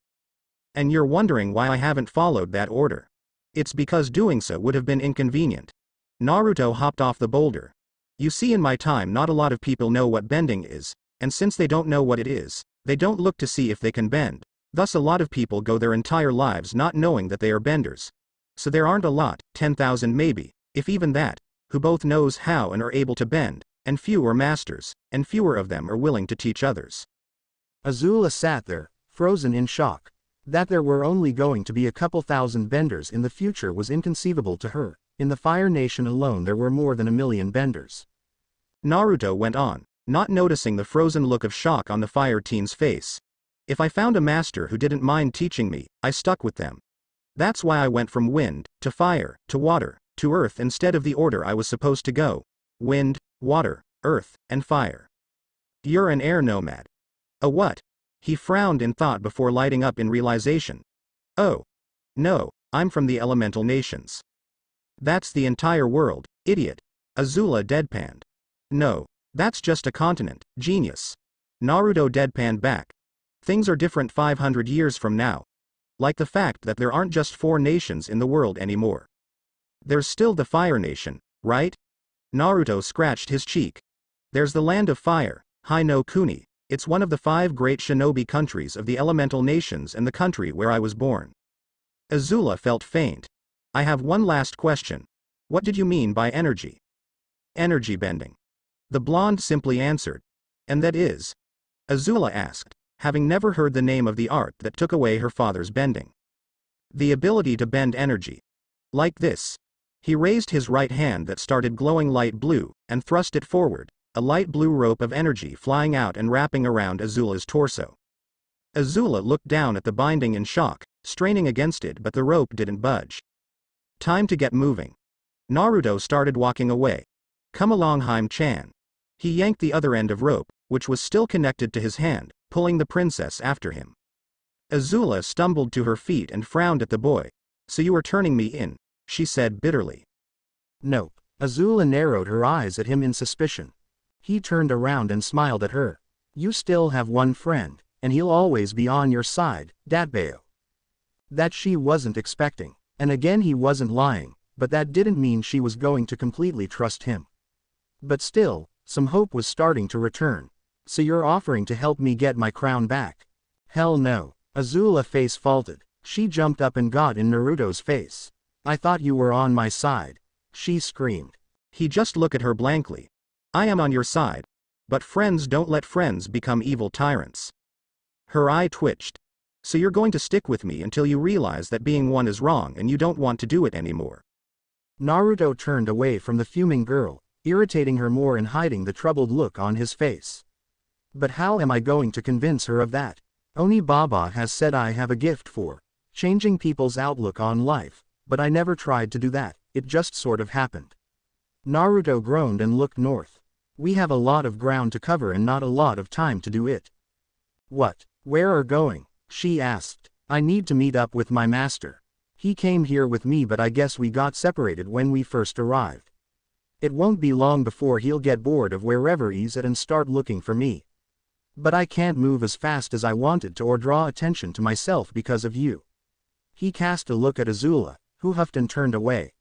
And you're wondering why I haven't followed that order. It's because doing so would have been inconvenient. Naruto hopped off the boulder. You see, in my time not a lot of people know what bending is, and since they don't know what it is, they don't look to see if they can bend. Thus a lot of people go their entire lives not knowing that they are benders. So there aren't a lot, 10,000 maybe, if even that, who both knows how and are able to bend, and few are masters, and fewer of them are willing to teach others. Azula sat there, frozen in shock. That there were only going to be a couple thousand benders in the future was inconceivable to her. In the Fire Nation alone there were more than 1 million benders. Naruto went on, not noticing the frozen look of shock on the fire teen's face. If I found a master who didn't mind teaching me, I stuck with them. That's why I went from wind, to fire, to water, to earth instead of the order I was supposed to go. Wind, water, earth, and fire. You're an air nomad. A what? He frowned in thought before lighting up in realization. Oh. No, I'm from the elemental nations. That's the entire world, idiot. Azula deadpanned. No, that's just a continent, genius. Naruto deadpanned back. Things are different 500 years from now. Like the fact that there aren't just 4 nations in the world anymore. There's still the Fire Nation, right? Naruto scratched his cheek. There's the Land of Fire, Hai no Kuni. It's one of the 5 great shinobi countries of the elemental nations and the country where I was born. Azula felt faint. I have one last question. What did you mean by energy? Energy bending. The blonde simply answered. And that is? Azula asked, having never heard the name of the art that took away her father's bending. The ability to bend energy. Like this. He raised his right hand that started glowing light blue, and thrust it forward, a light blue rope of energy flying out and wrapping around Azula's torso. Azula looked down at the binding in shock, straining against it, but the rope didn't budge. Time to get moving. Naruto started walking away. Come along, Haim-chan. He yanked the other end of rope, which was still connected to his hand, pulling the princess after him. Azula stumbled to her feet and frowned at the boy. So you are turning me in, she said bitterly. Nope. Azula narrowed her eyes at him in suspicion. He turned around and smiled at her. You still have one friend, and he'll always be on your side, Datbeo. That she wasn't expecting. And again, he wasn't lying, but that didn't mean she was going to completely trust him. But still, some hope was starting to return. So you're offering to help me get my crown back? Hell no. Azula face faulted. She jumped up and got in Naruto's face. I thought you were on my side. She screamed. He just looked at her blankly. I am on your side. But friends don't let friends become evil tyrants. Her eye twitched. So you're going to stick with me until you realize that being one is wrong and you don't want to do it anymore. Naruto turned away from the fuming girl, irritating her more and hiding the troubled look on his face. But how am I going to convince her of that? Oni Baba has said I have a gift for changing people's outlook on life, but I never tried to do that, it just sort of happened. Naruto groaned and looked north. We have a lot of ground to cover and not a lot of time to do it. What? Where are going? She asked. I need to meet up with my master. He came here with me, but I guess we got separated when we first arrived. It won't be long before he'll get bored of wherever he's at and start looking for me. But I can't move as fast as I wanted to or draw attention to myself because of you. He cast a look at Azula, who huffed and turned away.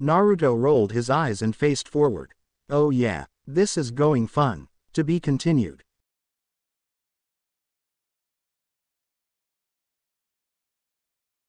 Naruto rolled his eyes and faced forward. Oh yeah, this is going fun. To be continued.